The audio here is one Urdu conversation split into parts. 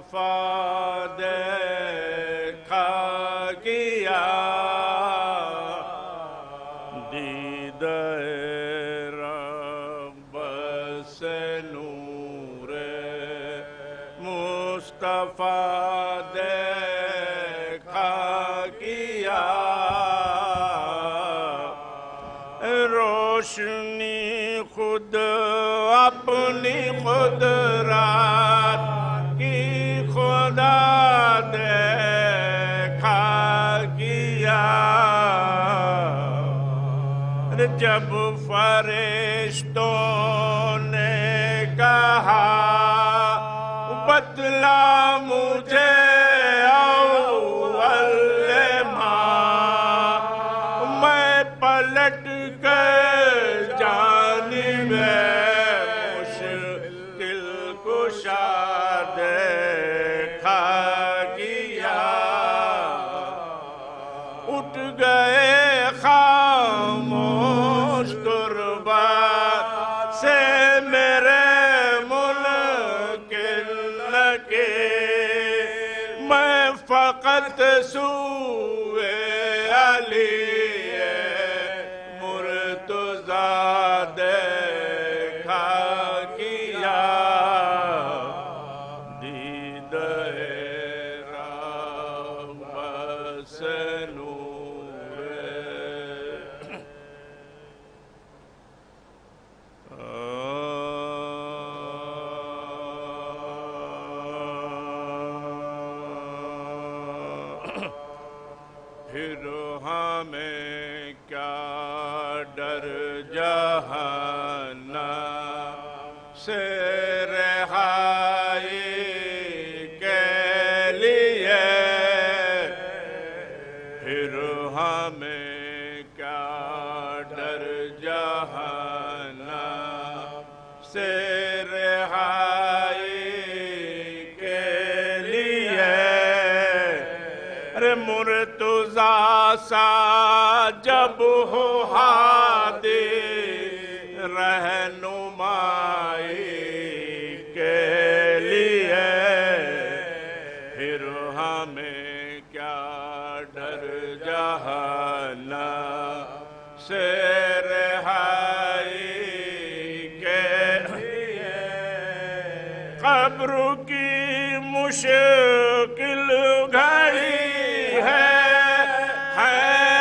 مصطفیٰ دیکھا کیا دیدہ رب سے نور مصطفیٰ دیکھا کیا روشنی خود اپنی قدرت کی خدا دیکھا کیا جب فرشتوں نے کہا بتلا مجھے اول ماں میں پلٹ کر جانب مشکل کشا دیکھا کیا اٹھ گئے خاموش تربت سے میرے منکر لگے میں فقط سوئے علی مرتضیٰ دیکھا کیا دیدہ رب سے نور پھر ہمیں کیا ڈر جہنم سے رہائی کے لیے پھر ہمیں کیا ڈر جہنم سے رہائی کے لیے ارے مرتضیٰ سا جب ہو ہادی رہنمائی کے لیے پھر ہمیں کیا ڈر جہنم سے رہائی کے لیے قبر کی مشکل گھڑی ہے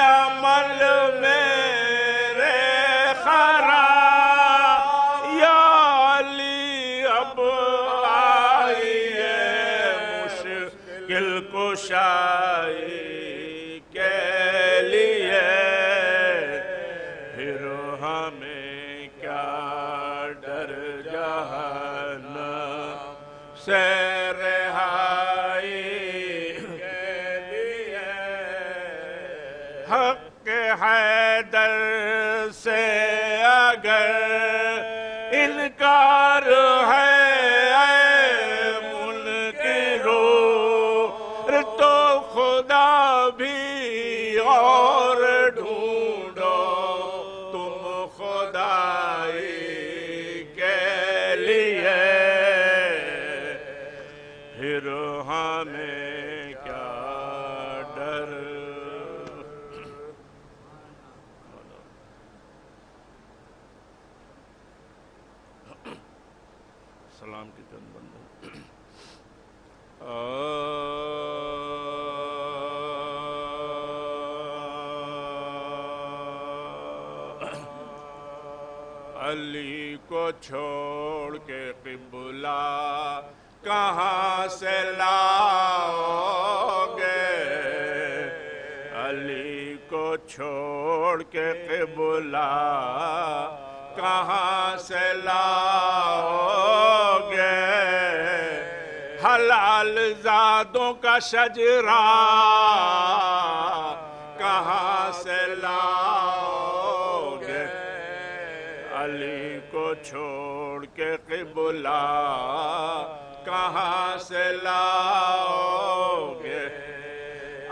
عمل میرے خراب یا علی اب آئیے مشکل کشائی کے لیے پھر ہمیں کیا ڈر جہنم سے حق حیدر سے اگر انکار ہے اے منکرو تو خدا بھی اور ڈھونڈو تم خدائی کے لیے پھر ہمیں کیا ڈر سلام کی چند بندہ علی کو چھوڑ کے قبلہ کہاں سے لاؤ گے علی کو چھوڑ کے قبلہ کہاں سے لاؤ گے حلال زادوں کا شجرہ کہاں سے لاؤ گے علی کو چھوڑ کے قبلہ کہاں سے لاؤ گے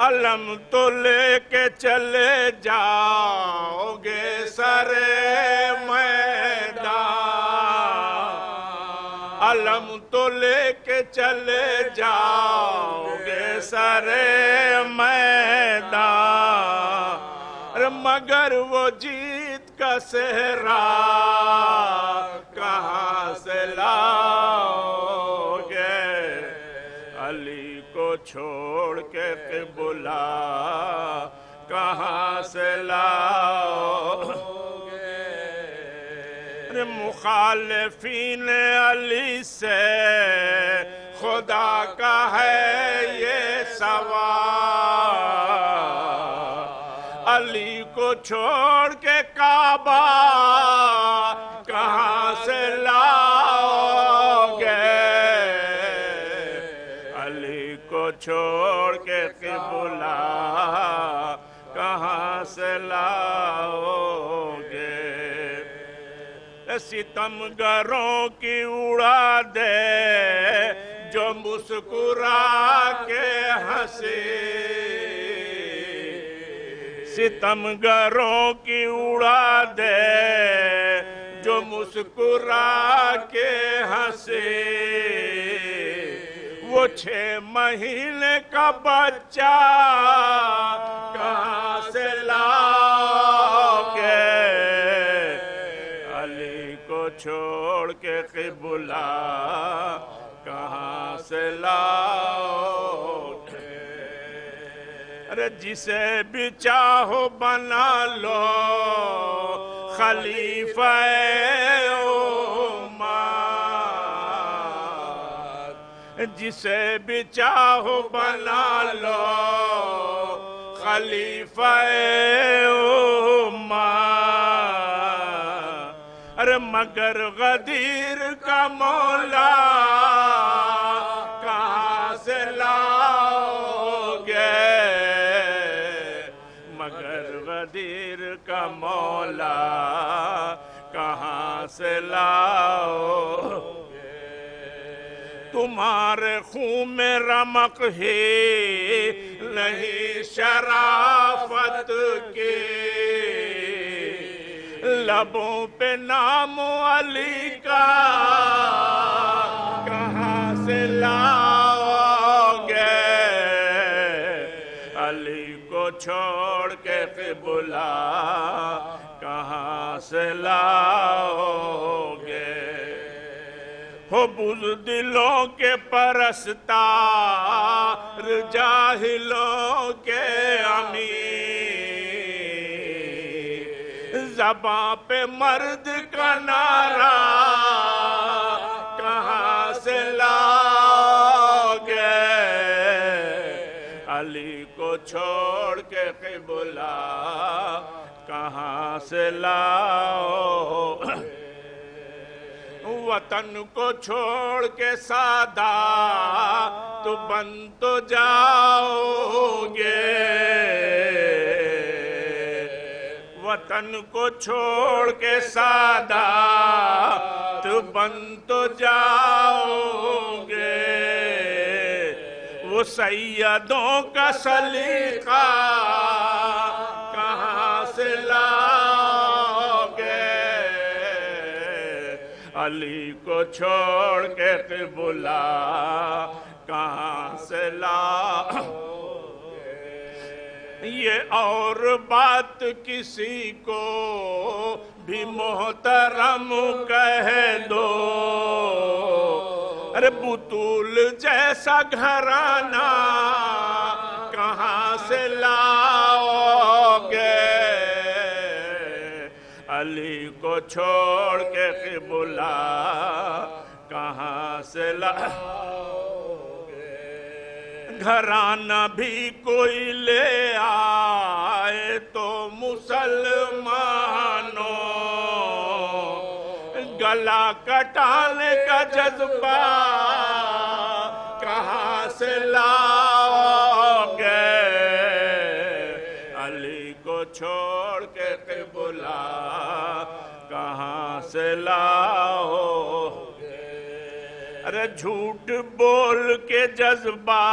علم تو لے کے چلے جاؤ گے سرے میدان علم تو لے کے چلے جاؤ گے سرے میدان، مگر وہ جیت کا صحرا کہاں سے لاؤ گے؟ علی کو چھوڑ کے قبلہ کہاں سے لاؤ گے؟ مخالفین علی سے خدا کا ہے یہ سوال، علی کو چھوڑ کے کعبہ کہاں سے لاؤ گے؟ علی کو چھوڑ کے قبلہ کہاں سے لاؤ گے؟ ستمگروں کی اڑا دے جو مسکرا کے ہنسے، ستمگروں کی اڑا دے جو مسکرا کے ہنسے، وہ 6 مہینے کا بچہ کہاں سے لاؤ گے؟ علی کو چھوڑ کے قبلہ کہاں سے لاؤ گے؟ ارے جسے بھی چاہو بنا لو خلیفہ امت، جسے بھی چاہو بنا لو خلیفہ امت، ارے مگر غدیر کا مولا کہاں سے لاؤ گے؟ مگر غدیر کا مولا کہاں سے لاؤ گے؟ تمہارے خون میں رمق ہی نہیں شرافت کی، لبوں پہ نام علی کا کہاں سے لاؤ گے؟ علی کو چھوڑ کے قبلہ کہاں سے لاؤ گے؟ ہو بزدلوں کے پرستار جاہلوں کے امیر، زباں پہ مرد کا نعرہ کہاں سے لاؤ گے؟ علی کو چھوڑ کے قبلہ کہاں سے لاؤ گے؟ وطن کو چھوڑ کے سادات بن تو جاؤ گے، وطن کو چھوڑ کے سادات بن تو جاؤ گے، وہ سیدوں کا سلیقہ کہاں سے لاؤ گے؟ علی کو چھوڑ کے قبلہ کہاں سے لاؤ گے؟ یہ اور بات کسی کو بھی محترم کہہ دو، ارے بطول جیسا گھرانہ کہاں سے لاؤ گے؟ علی کو چھوڑ کے قبلہ کہاں سے لاؤ گے؟ گھرانہ بھی کوئی لے آئے تو مسلمانوں، گلا کٹانے کا جذبہ کہاں سے لاؤ گے؟ علی کو چھوڑ کے قبلہ کہاں سے لاؤ گے؟ ارے جھوٹ بول کے جذبہ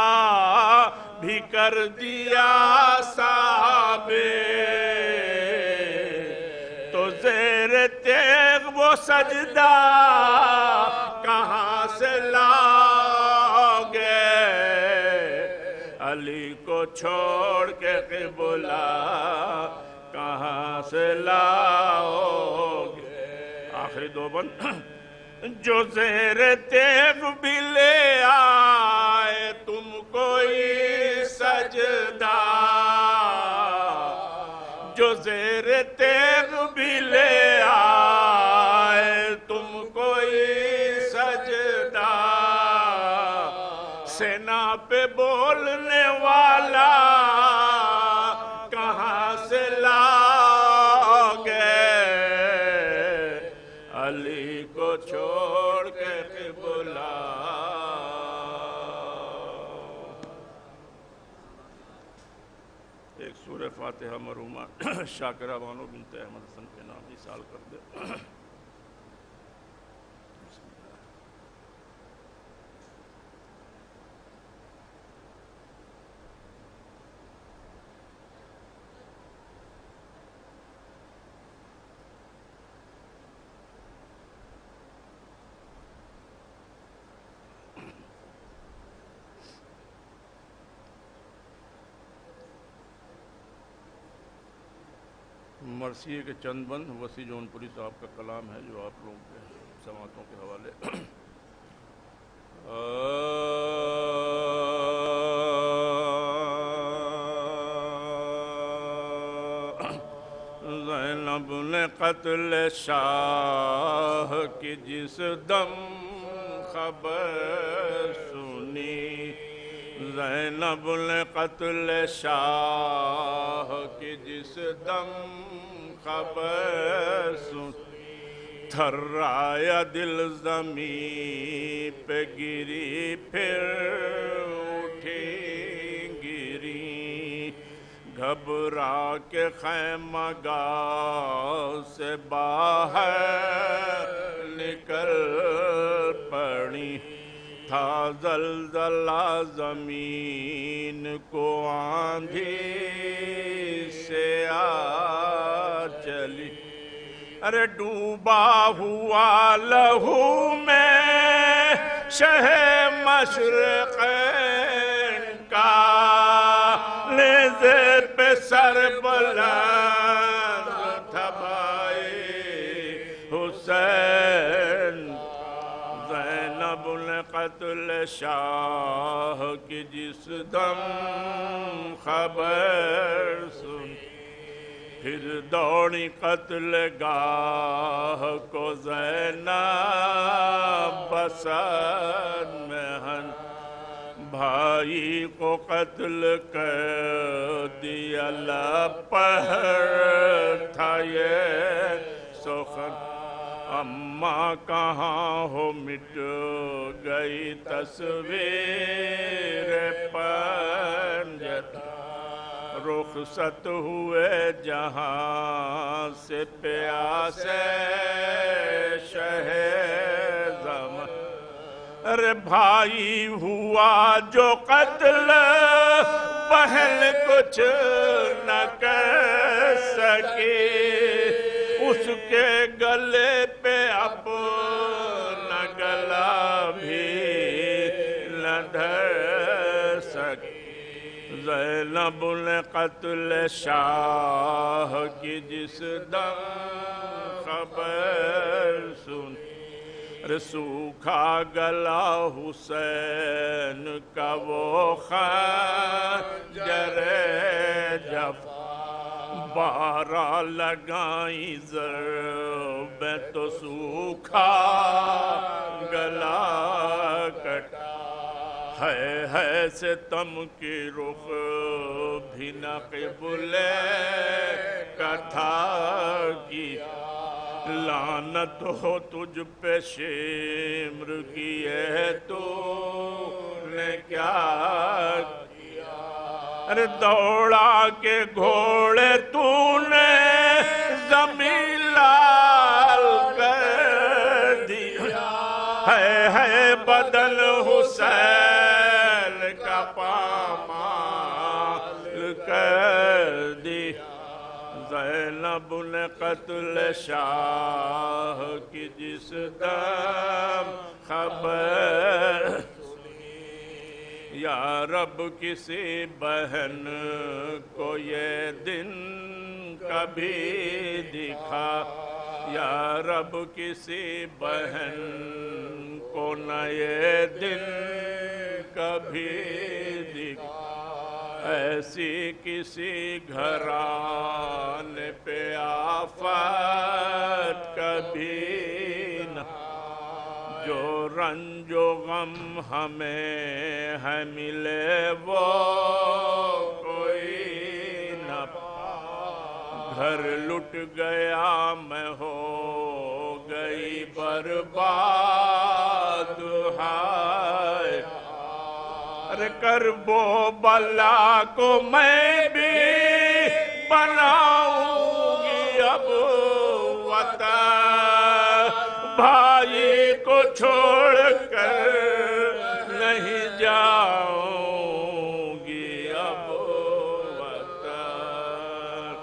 بھی کر دیا ثابت، تو زیر تیغ وہ سجدہ کہاں سے لاؤ چھوڑ کے قبلہ کہاں سے لاؤ گے؟ آخری دو بند جو زیر تیغ بھی لے آئے تم کوئی سجدہ، جو زیر تیغ بھی لے آئے تم کوئی سجدہ، سینا پہ بولنے والا کہاں سے لاؤ گے؟ علی کو چھوڑ کے قبلہ۔ ایک سورہ فاتحہ مرحومہ شاکرہ بانو بنت احمد حسن کے نام ایصال کر دے۔ مرثیے کے چند بند وسیع جون پوری صاحب کا کلام ہے جو آپ لوگوں کے سماعتوں کے حوالے۔ زینب نے قتل شاہ کی جس دم خبر سنی، زینب نے قتل شاہ کی جس دم خبر سنی، تھرایا دل زمین پہ گری پھر اٹھی گری، گھبرا کے خیمہ گاہ سے باہر نکل پڑی، تھا زلزلہ زمین کو آندھی سے آ چلی، ارے ڈوبا ہوا لہو میں شہ مشرقین کا، نیزے پہ سر بلند تھا بھائی حسین، زینب نے قتل شاہ کی جس دم خبر سن، پھر دوڑی قتل گاہ کو زینب بسن میں ہن، بھائی کو قتل کر دیا لپہر تھا یہ سخن، اماں کہاں ہو مٹ گئی تصویر پنجت، رخصت ہوئے جہاں سے پیاسے شہ زمان، ارے بھائی ہوا جو قتل بہن کچھ نہ کر سکی، اس کے گلے پہ اپنا گلا بھی نہ دھر سکی، زینب نے قتل شاہ کی جس دم خبر سن، سوکھا گلا حسین کا وہ خنجر جفا، 12 لگائیں ضربیں تو سوکھا گلا کٹا، ہے ستم کی رخ بھی نہ قبلے کا تھا کیا، لعنت ہو تجھ پہ شمر کیے تو نے کیا کیا، ارے دوڑا کے گھوڑے تو نے زمین لال کر دیا، ہے بدن حسین کا پامال کر دیا، زینب نے قتل شاہ کی جس دم خبر، یا رب کسی بہن کو یہ دن کبھی دکھا، یا رب کسی بہن کو نہ یہ دن کبھی دکھا، ایسی کسی گھرانے پہ آفت کبھی نہ، جو رنج و غم ہمیں ہے ملے وہ کوئی نہ پائے، گھر لٹ گیا میں ہو گئی برباد، ہائے ارے کرب و بلا کو میں بھی بناؤں گی اب وطن، بھائی کو چھوڑ کر نہیں جاؤں گی اب وطن،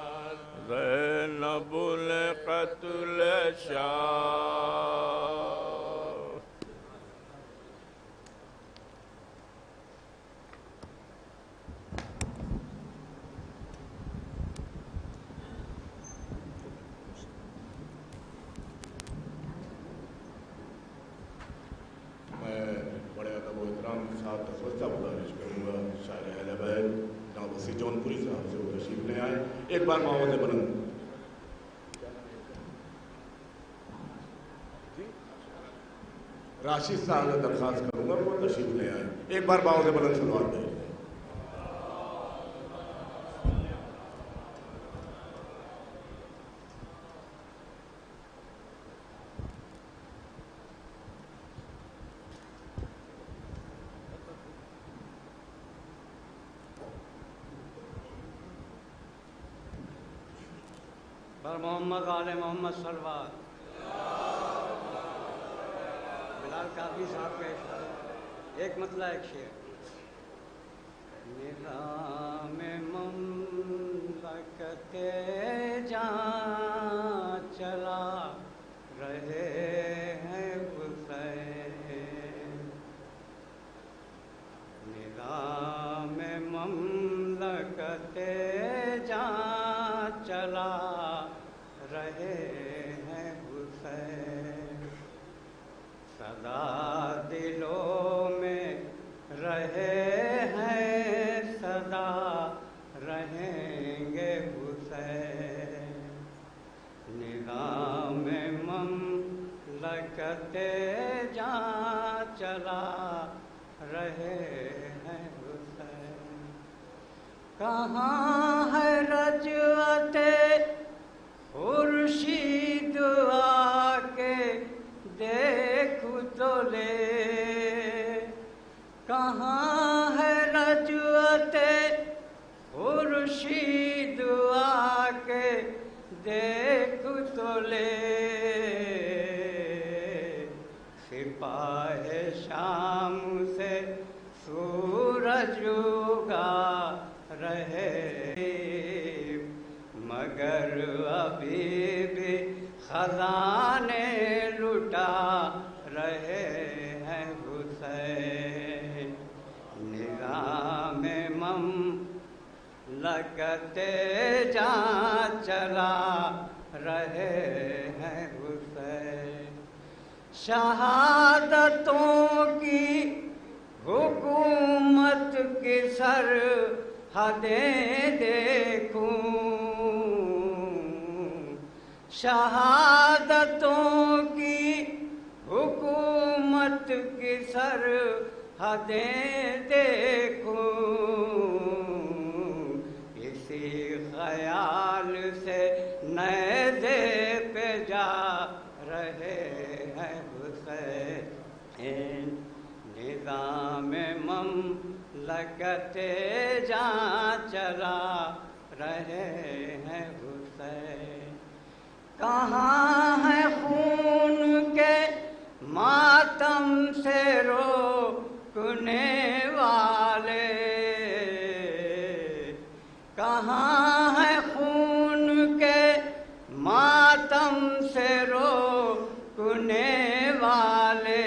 زینب القتل شاہ۔ شاعر اہل بیت جناب وسیع جونپوری صاحب سے وہ تشریف لے آئے، ایک بار معاوض بلند راشد صاحب سے درخواست کروں گا وہ تشریف لے آئے، ایک بار معاوض بلند سلوات دیں۔ بر محمد آل محمد صلوات۔ بلال قاضی صاحب کا اشارہ، ایک مطلع ایک شعر۔ نظام مملکت جان چلا رہے ہیں حسین، نظام مملکت جان چلا رہے ہیں حسین، صدا دلوں میں رہے ہیں، صدا رہیں گے حسین، نظام مملکت جان چلا رہے ہیں حسین، کہاں ہے رجعت خورشید آ کے دیکھ تو لے، کہاں ہے رجعت خورشید آ کے دیکھ تو لے، سپاہ شام سے سورج اگا رہے، مگر ابھی بھی خزانے لٹا رہے ہیں حسین، نظام مملکت جان چلا رہے ہیں حسین، شہادتوں کی حکومت کی سرحدیں دیکھوں، شہادتوں کی حکومت کی سرحدیں دیکھوں، اسی خیال سے نیزے پہ جا رہے ہیں حسین، نظام مملکت جان چلا رہے ہیں حسین، کہاں ہے خون کے ماتم سے روکنے والے، کہاں ہے خون کے ماتم سے روکنے والے،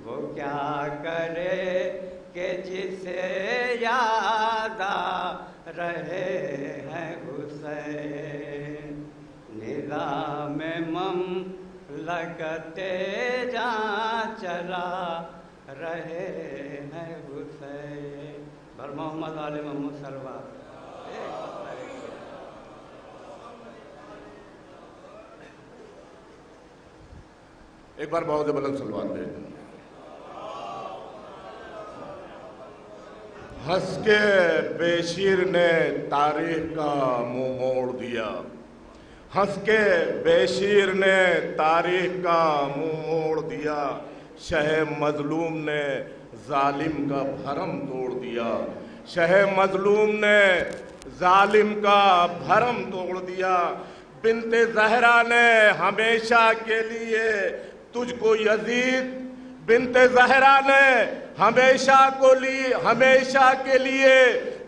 وہ کیا کریں رہے ہیں حسین، نظام مملکت جہاں چلا رہے ہیں حسین۔ بر محمد آل محمد سلوات۔ ایک بار بہت بلند سلوات دے دیں۔ ہنس کے بے شیر نے تاریخ کا منہ موڑ دیا، ہنس کے بے شیر نے تاریخ کا منہ موڑ دیا، شہ مظلوم نے ظالم کا بھرم توڑ دیا، شہ مظلوم نے ظالم کا بھرم توڑ دیا، بنت زہرا نے ہمیشہ کے لیے تجھ کو یزید، بنت زہرا نے ہمیشہ کے لیے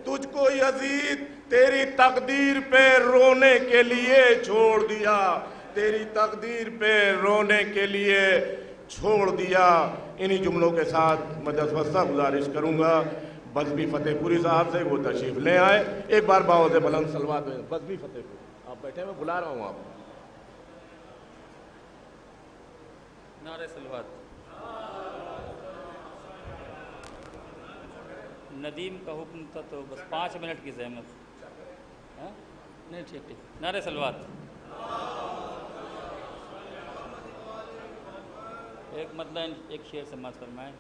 تجھ کو یزید تیری تقدیر پہ رونے کے لیے چھوڑ دیا، تیری تقدیر پہ رونے کے لیے چھوڑ دیا۔ انہی جملوں کے ساتھ میں دستبستہ گزارش کروں گا بزمی فتح پوری صاحب سے وہ تشریف لے آئے۔ ایک بار باعث بلند سلوات دیں بزمی فتح پوری۔ آپ بیٹھے میں بلا رہا ہوں آپ کو۔ نعرہ سلوات۔ ندیم کا حکم تھا تو بس 5 منٹ کی زحمت۔ نہیں ٹھیک نعرہ سلوات۔ ایک مطلب ایک شعر سماعت فرمائیں۔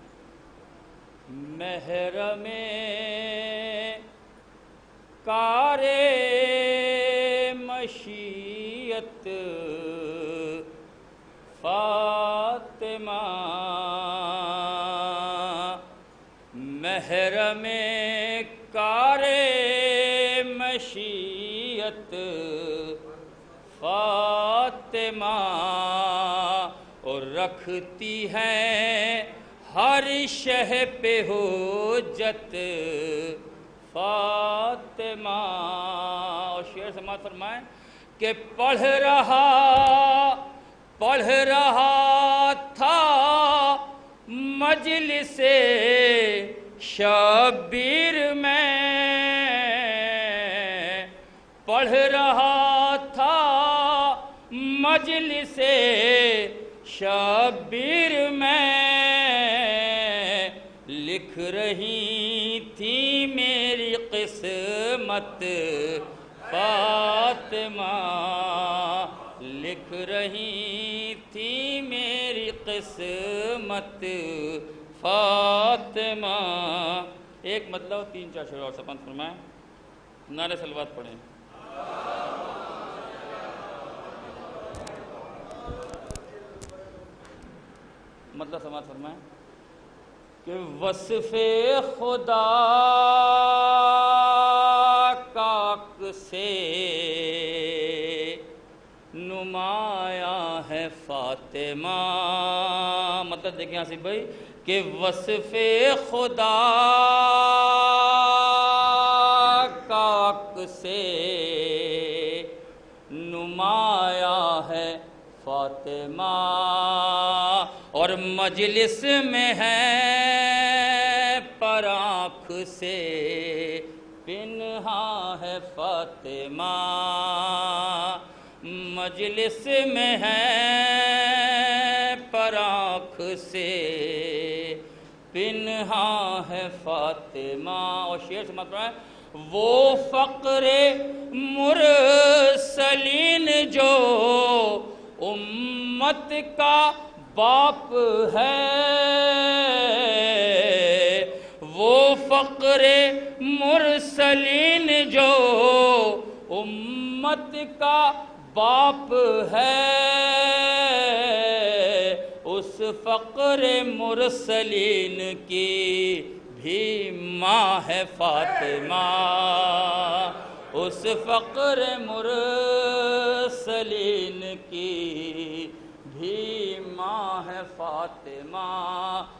محرم کار مشیت فاطمہ، محرم کار مشیت فاطمہ، اور رکھتی ہیں ہر شہ پہ حجت فاطمہ۔ اور شعر سماعت فرمائیں کہ پڑھ رہا تھا مجلس شبیر میں، پڑھ رہا تھا مجلس شبیر میں، لکھ رہی تھی میری قسمت فاطمہ، لکھ رہی تھی میری قسمت فاطمہ۔ ایک مطلب 3-4 شعر اور سماعت فرمائیں۔ نعرہ سلوات پڑھیں۔ مطلب سماعت فرمائیں کہ وصف خدا کاک سے نمایاں ہے فاطمہ۔ مطلب دیکھیں آصف بھائی کہ وصف خدا کاک سے نمایاں ہے فاطمہ، اور مجلس میں ہے پر آنکھ سے پنہاں ہے فاطمہ، مجلس میں ہے پر آنکھ سے پنہاں ہے فاطمہ۔ اور شعر سے مطلب ہے وہ فقر مرسلین جو امت کا باپ ہے، وہ فقر مرسلین جو امت کا باپ ہے، اس فقر مرسلین کی بھی ماں ہے فاطمہ، اس فقر مرسلین کی بھی ماں ہے فاطمہ۔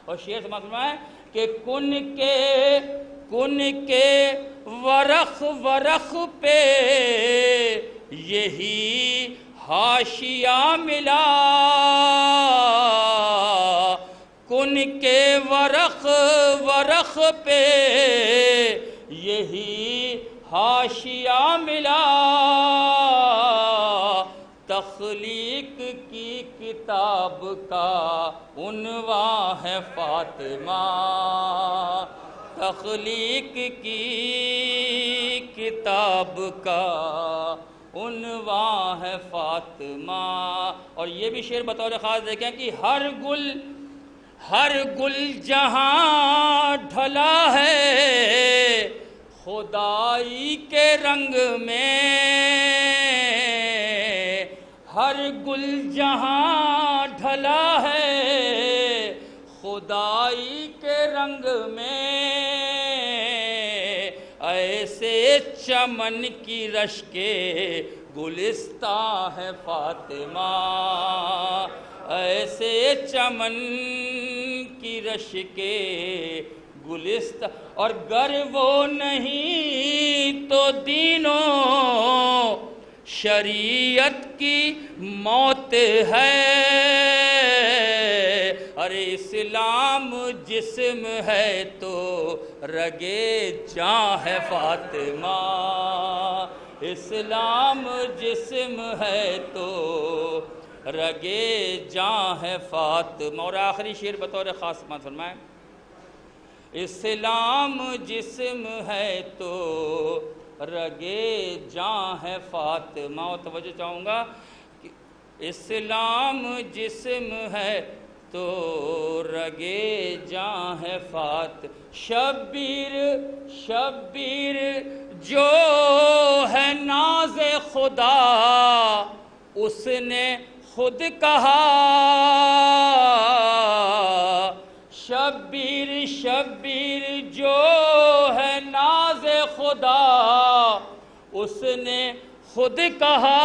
اور شعر سے معلوم ہے کہ کن کے ورق پہ یہی حاشیہ ملا، کن کے ورق پہ یہی حاشیہ ملا تخلیق کی کتاب کا عنوان ہے فاطمہ، تخلیق کی کتاب کا عنوان ہے فاطمہ۔ اور یہ بھی شعر بطور خاص دیکھیں کہ ہر گل جہاں ڈھلا ہے خدائی کے رنگ میں، ہر گل جہاں ڈھلا ہے خدائی کے رنگ میں، ایسے چمن کی رش کے گلستاں ہے فاطمہ، ایسے چمن کی رش کے گلستاں۔ اور گر وہ نہیں تو دینوں شریعت کی موت ہے، ارے اسلام جسم ہے تو رگے جاں ہے فاطمہ، اسلام جسم ہے تو رگے جاں ہے فاطمہ۔ اور آخری شعر بطور خاص سماعت فرمائیں، اسلام جسم ہے تو رگے جاں ہے فاطمہ۔ اور توجہ چاہوں گا کہ اسلام جسم ہے تو رگے جاں ہے فاطمہ۔ شبیر جو ہے ناز خدا اس نے خود کہا، شبیر جو ہے ناز خدا اس نے خود کہا،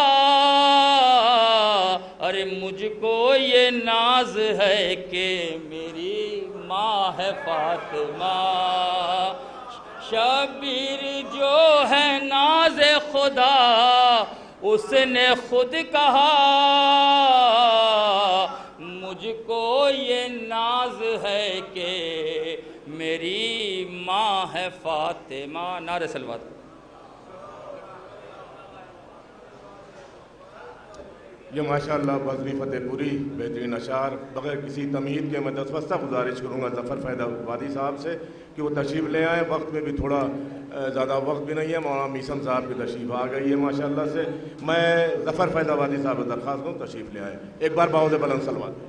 ارے مجھ کو یہ ناز ہے کہ میری ماں ہے فاطمہ، شبیر جو ہے ناز خدا اس نے خود کہا، مجھ کو یہ ناز ہے کہ میری ماں ہے فاطمہ۔ نعرہ صلوات۔ یہ ماشاءاللہ بزمی فتح پوری بہترین اشعار۔ بغیر کسی تمہید کے میں دستبستہ گزارش کروں گا ظفر فیض وادی صاحب سے کہ وہ تشریف لے آئیں۔ وقت میں بھی تھوڑا زیادہ وقت بھی نہیں ہے، مولانا میثم صاحب کی تشریف آ گئی ہے ماشاءاللہ سے۔ میں ظفر فیض وادی صاحب سے درخواست کروں تشریف لے آئیں۔ ایک بار باؤں سے بلند صلوات۔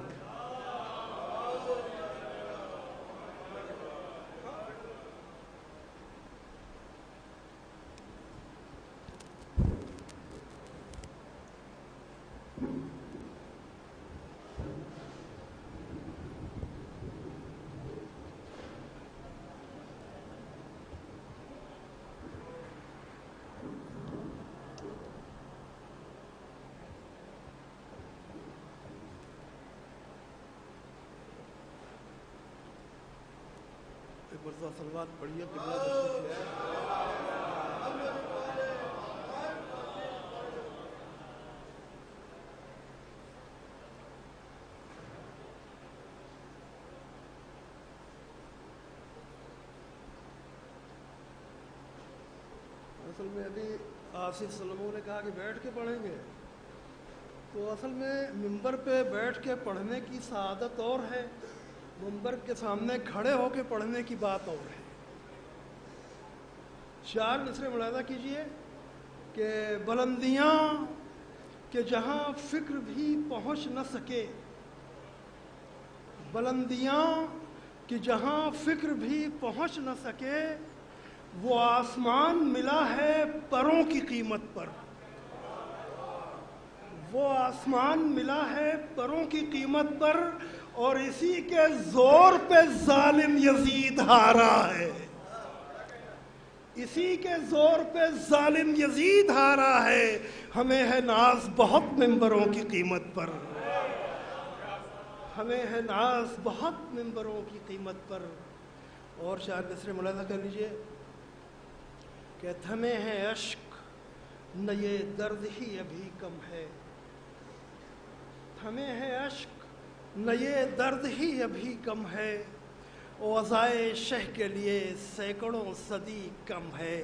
مرزا صلوات پڑھیے قبلہ تشریف لے آئے۔ اصل میں ابھی آصف سلموں نے کہا کہ بیٹھ کے پڑھیں گے، تو اصل میں منبر پہ بیٹھ کے پڑھنے کی سعادت اور ہے، منبر کے سامنے کھڑے ہو کے پڑھنے کی بات اور ہے۔ شعر مصرع ملاحظہ کیجئے کہ بلندیاں کہ جہاں فکر بھی پہنچ نہ سکے، بلندیاں کہ جہاں فکر بھی پہنچ نہ سکے، وہ آسمان ملا ہے پروں کی قیمت پر، وہ آسمان ملا ہے پروں کی قیمت پر، اور اسی کے زور پہ ظالم یزید ہارا ہے، اسی کے زور پہ ظالم یزید ہارا ہے۔ ہمیں ہے ناز بہت ممبروں کی قیمت پر، ہمیں ہے ناز بہت ممبروں کی قیمت پر۔ اور شاعر مصرع ملاحظہ کر لیجئے کہ تھمے ہیں اشک نہ یہ درد ہی ابھی کم ہے، تھمے ہیں اشک نہ یہ درد ہی ابھی کم ہے، وضائے شہ کے لیے سینکڑوں صدی کم ہے۔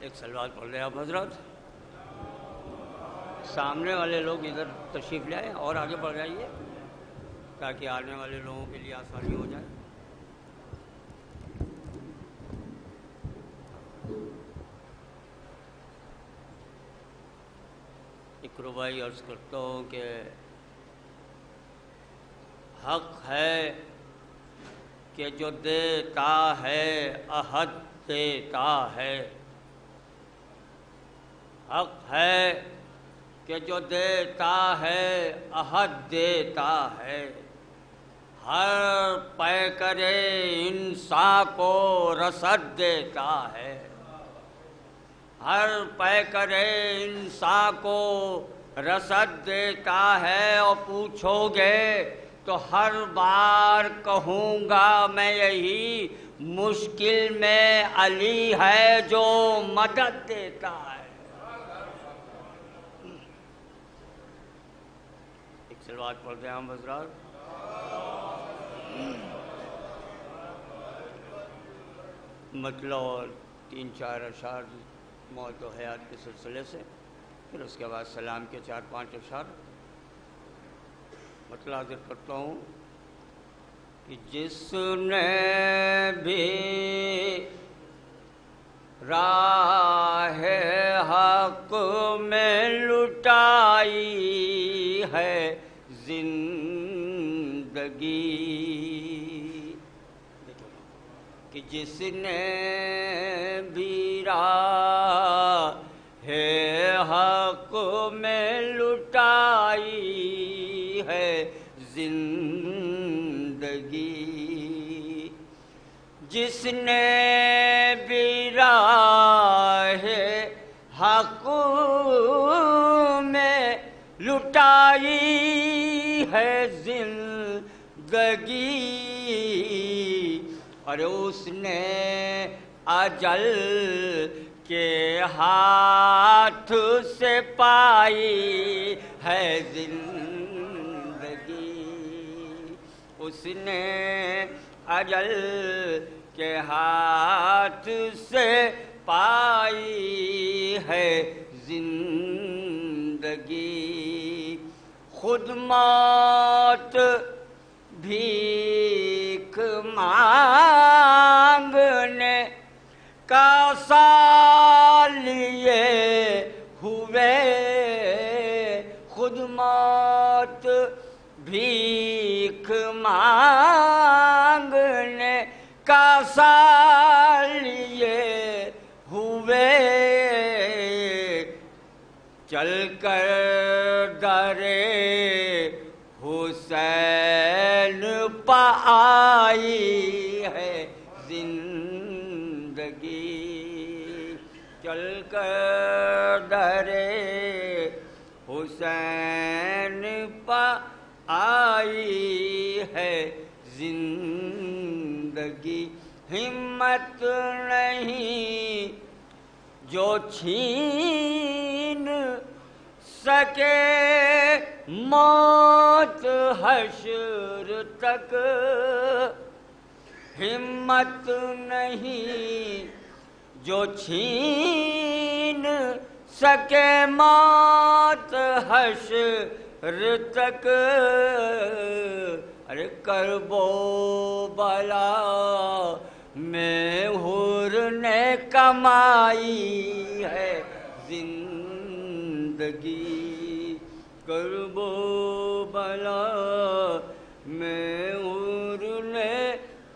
ایک سلوات پڑھ لیں آپ حضرات. سامنے والے لوگ ادھر تشریف لے آئیں اور آگے بڑھ جائیے تاکہ آنے والے لوگوں کے لیے آسانی ہو جائے. اکرو بھائی عرض کرتا ہوں کہ حق ہے کہ جو دیتا ہے عہد دیتا ہے. حق ہے کہ جو دیتا ہے عہد دیتا ہے. ہر پے کرے انسان کو رسد دیتا ہے. ہر پے کرے انسان کو رسد دیتا ہے. اور پوچھو گے تو ہر بار کہوں گا میں یہی مشکل میں علی ہے جو مدد دیتا ہے. ایک سلوات پڑھ دیں ہم حضرات. مطلب اور 3-4 اشعار موت و حیات کے سلسلے سے، پھر اس کے بعد سلام کے 4-5 اشعار. مطلب حاضر کرتا ہوں کہ جس نے بھی راہ حق میں لٹائی ہے زندگی، کہ جس نے بھی راہ حق میں لٹائی ہے زندگی، جس نے بھی راہ حق میں لٹائی ہے زندگی، اور اس نے اجل کے ہاتھ سے پائی ہے زندگی، اس نے اجل کے ہاتھ سے پائی ہے زندگی. خود موت بھیک مانگنے کا سال یہ ہوئے، خود موت بھیک مانگنے کا سال یہ ہوئے، چل کر درے حسین پا آئی ہے زندگی، چل کر درے حسین پا آئی ہے زندگی. ہمت نہیں جو چھین سکے موت حشر تک، ہمت نہیں جو چھین سکے موت حشر تک. ارے کرب و بلا میں حور نے کمائی ہے زندگی، کرب و بلا میں حور نے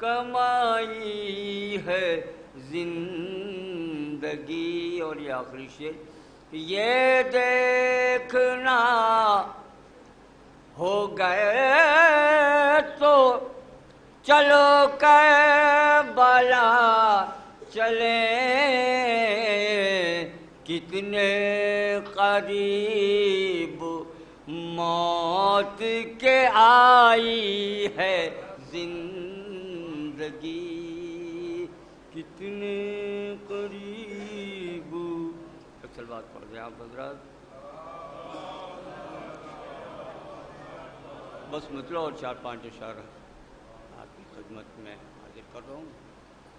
کمائی ہے زندگی. اور یہ آخری شعر، یہ دیکھنا ہو گئے تو چلو کربلا چلیں، کتنے قریب موت کے آئی ہے زندگی، کتنے قریب. اکثر بات پڑھ دیں آپ حضرات. بس مطلب اور 4-5 اشعار آپ کی خدمت میں حاضر کر رہا ہوں.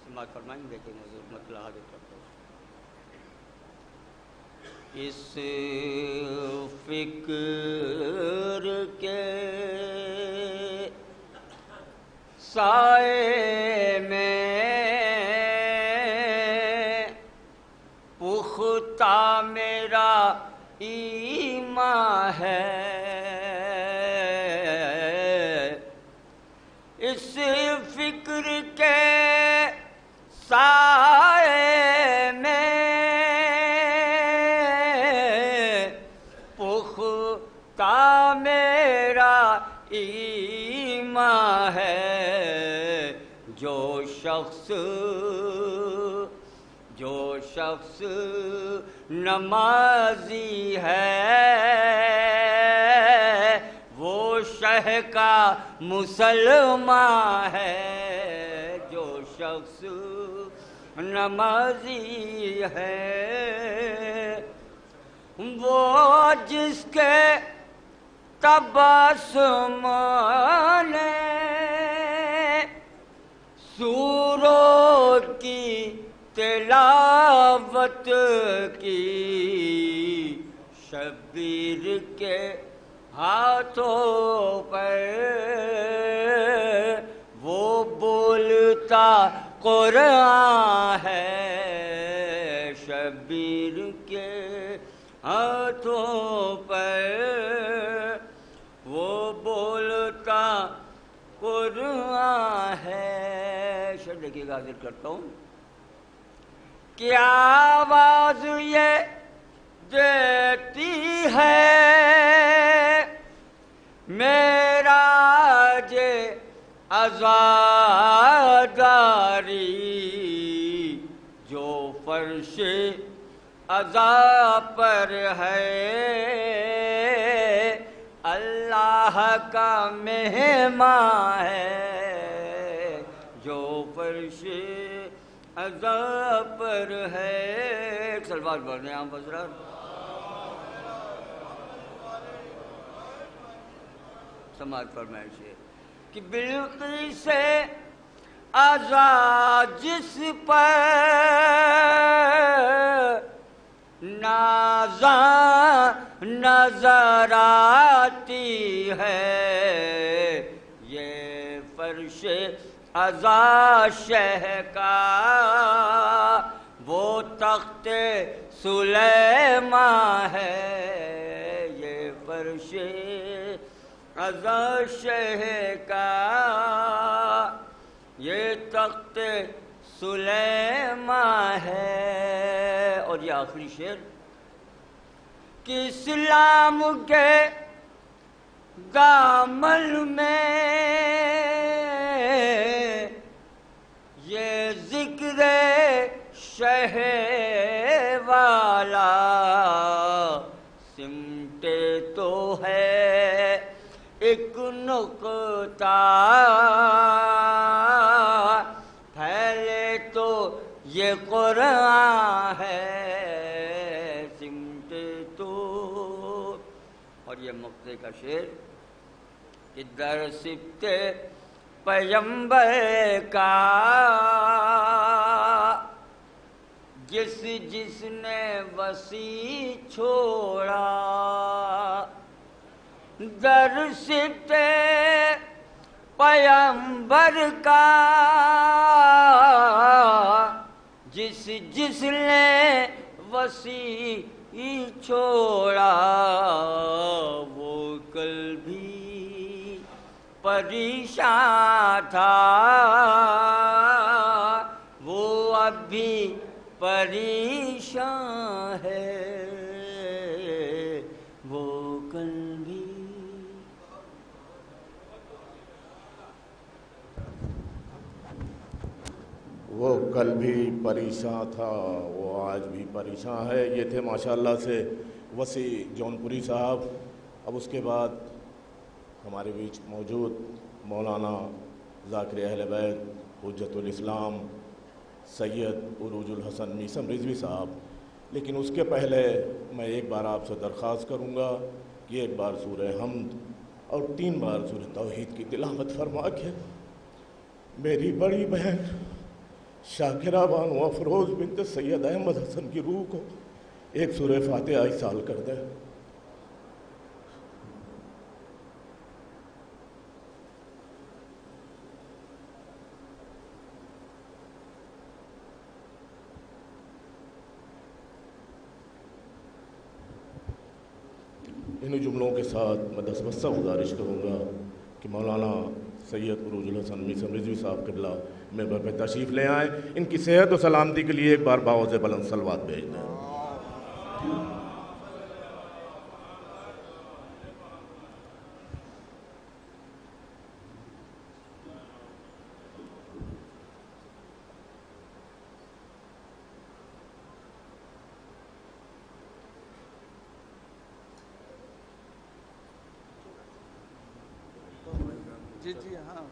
سماعت فرمائیں. دیکھیں حضور مطلب حاضر کرتا ہوں. اس فکر کے سائے میں پختہ میرا ایمان ہے، اس فکر کے سائے میں پختہ میرا ایمان ہے، جو شخص نمازی ہے وہ شہ کا مسلمان ہے، جو شخص نمازی ہے وہ جس کے تبسم نے سوروں کی تلاوت کی، شبیر کے ہاتھوں پر وہ بولتا قرآن ہے، شبیر کے ہاتھوں پر وہ بولتا قرآن ہے۔ شعر دیکھیے گا، حاضر کرتا ہوں۔ کیا آواز یہ دیتی ہے معراج عزاداری، جو فرش عزا پر ہے اللہ کا مہمان ہے، جو فرش عزا پر ہے۔ ایک سلوات پڑھنے عام حضرات۔ سماعت فرمائش ہے کہ بلقیس عزا جس پر نازاں نظر آتی ہے، یہ فرش عزا شہ کا وہ تخت سلیمان ہے، یہ فرش عزا شہ کا یہ تخت سلیمان ہے۔ اور یہ آخری شعر کہ اسلام کے دامن میں یہ ذکر شہ والا سمٹے تو ہے ایک نقطہ، پھیلے تو یہ قرآن ہے، سمٹے تو۔ اور یہ مقطع کا شعر کہ در سبط پیغمبر کا جس نے وسیع چھوڑا، در سبط پیغمبر کا جس نے وسیع چھوڑا، وہ کل بھی پریشان تھا، وہ اب بھی پریشان ہے، وہ کل بھی۔ وہ کل بھی پریشان تھا، وہ آج بھی پریشان ہے۔ یہ تھے ماشاءاللہ سے وسیع جون پوری صاحب۔ اب اس کے بعد ہمارے بیچ موجود مولانا ذاکر اہل بیت حجت الاسلام سید عروج الحسن میثم رضوی صاحب، لیکن اس کے پہلے میں ایک بار آپ سے درخواست کروں گا کہ ایک بار سورہ حمد اور 3 بار سورہ توحید کی تلاوت فرما کے میری بڑی بہن شاکرہ بانو افروز بنت سید احمد حسن کی روح کو ایک سورہ فاتحہ اس سال کر دے. انہی جملوں کے ساتھ میں دستبستہ گزارش کروں گا کہ مولانا سید عروج الحسن میسم رضوی صاحب قبلہ ممبر پہ تشریف لے آئیں. ان کی صحت و سلامتی کے لیے ایک بار باوز بلند صلوات بھیج دیں. جی ہاں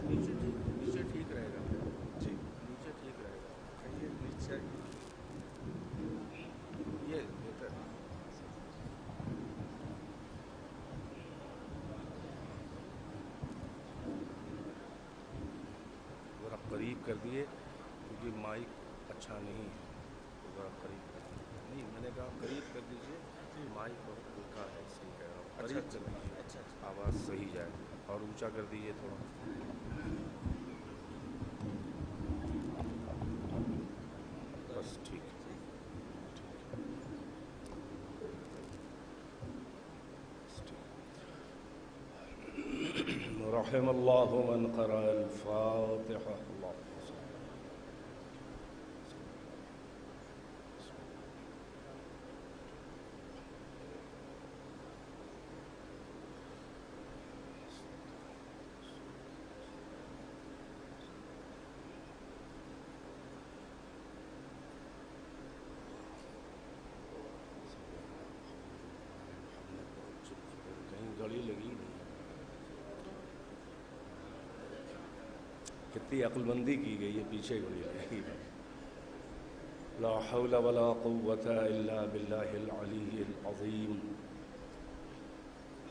نیچے ٹھیک رہے گا. جی نیچے ٹھیک رہے گا. یہ نیچے یہ بہتر. ذرا قریب کر دیے کیونکہ مائک اچھا نہیں ہے. ذرا قریب کر دیجیے. نہیں میں نے کہا قریب کر دیجیے. مائک بہت ہلکا ہے اس لیے کہہ رہا ہوں. قریب کر دیجیے. اچھا آواز صحیح جائے. اور اونچا کر دیجیے تھوڑا. بس ٹھیک ہے. رحم اللہ من قرأ الفاتحہ. گھڑی لگی نہیں. کتنی عقل مندی کی گئی ہے. پیچھے گھڑی لگی. لا حول ولا قوة الا باللہ العلی العظیم.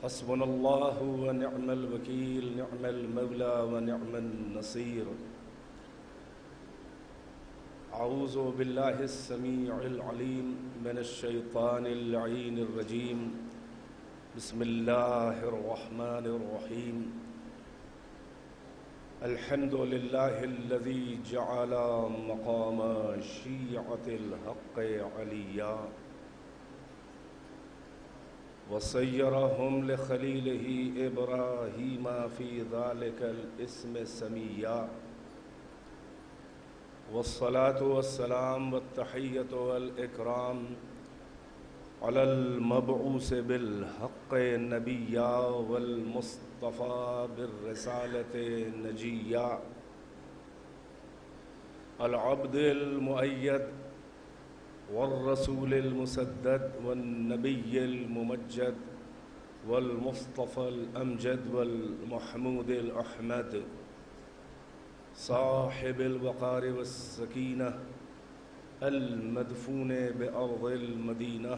حسبنا اللہ ونعم الوکیل. نعم المولا ونعم النصیر. اعوذ باللہ السمیع العلیم من الشیطان اللعین الرجیم. بسم اللہ الرحمن الرحیم. الحمد للہ الذی جعل مقام شیعۃ الحق علیہ وصیرہم لخلیلہ ابراہیم فی ذلک الاسم سمیہ. والصلاة والسلام والتحیۃ والاکرام علی المبعوث بالحق نبیا والمصطفى بالرسالة نجیا. العبد المؤید والرسول المسدد والنبی الممجد والمصطفى الامجد والمحمود الاحمد. صاحب الوقار والسکینہ المدفون بأرض المدینہ.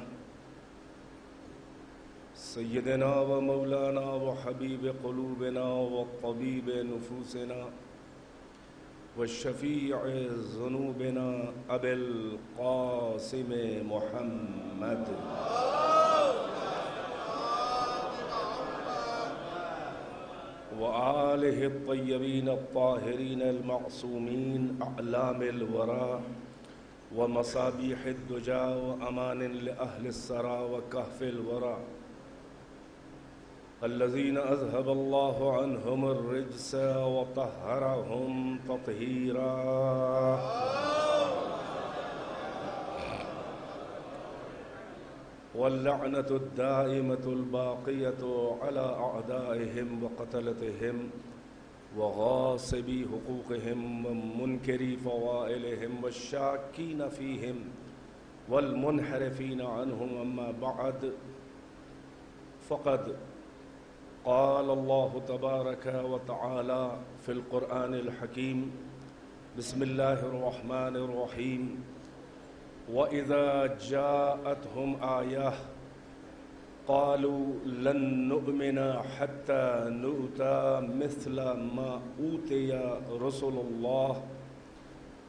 سیدنا و مولانا و حبیب قلوبنا و طبیب نفوسنا و شفیع ذنوبنا ابی القاسم محمد. وآلہ الطیبین الطاہرین المعصومین اعلام الورا ومصابیح الدجا وأمان لأهل السرى وكهف الورى الذين أذهب الله عنهم الرجس وطهرهم تطهيرا. واللعنة الدائمة الباقية على أعدائهم وقتلتهم وغاصبي حقوقهم ومنكري فوائلهم والشاكين فيهم والمنحرفين عنهم. أما بعد فقد قال الله تبارك وتعالى في القرآن الحكيم. بسم الله الرحمن الرحيم. وإذا جاءتهم آية قالوا لن نؤمن حتى نؤتى مثل ما أوتي رسل الله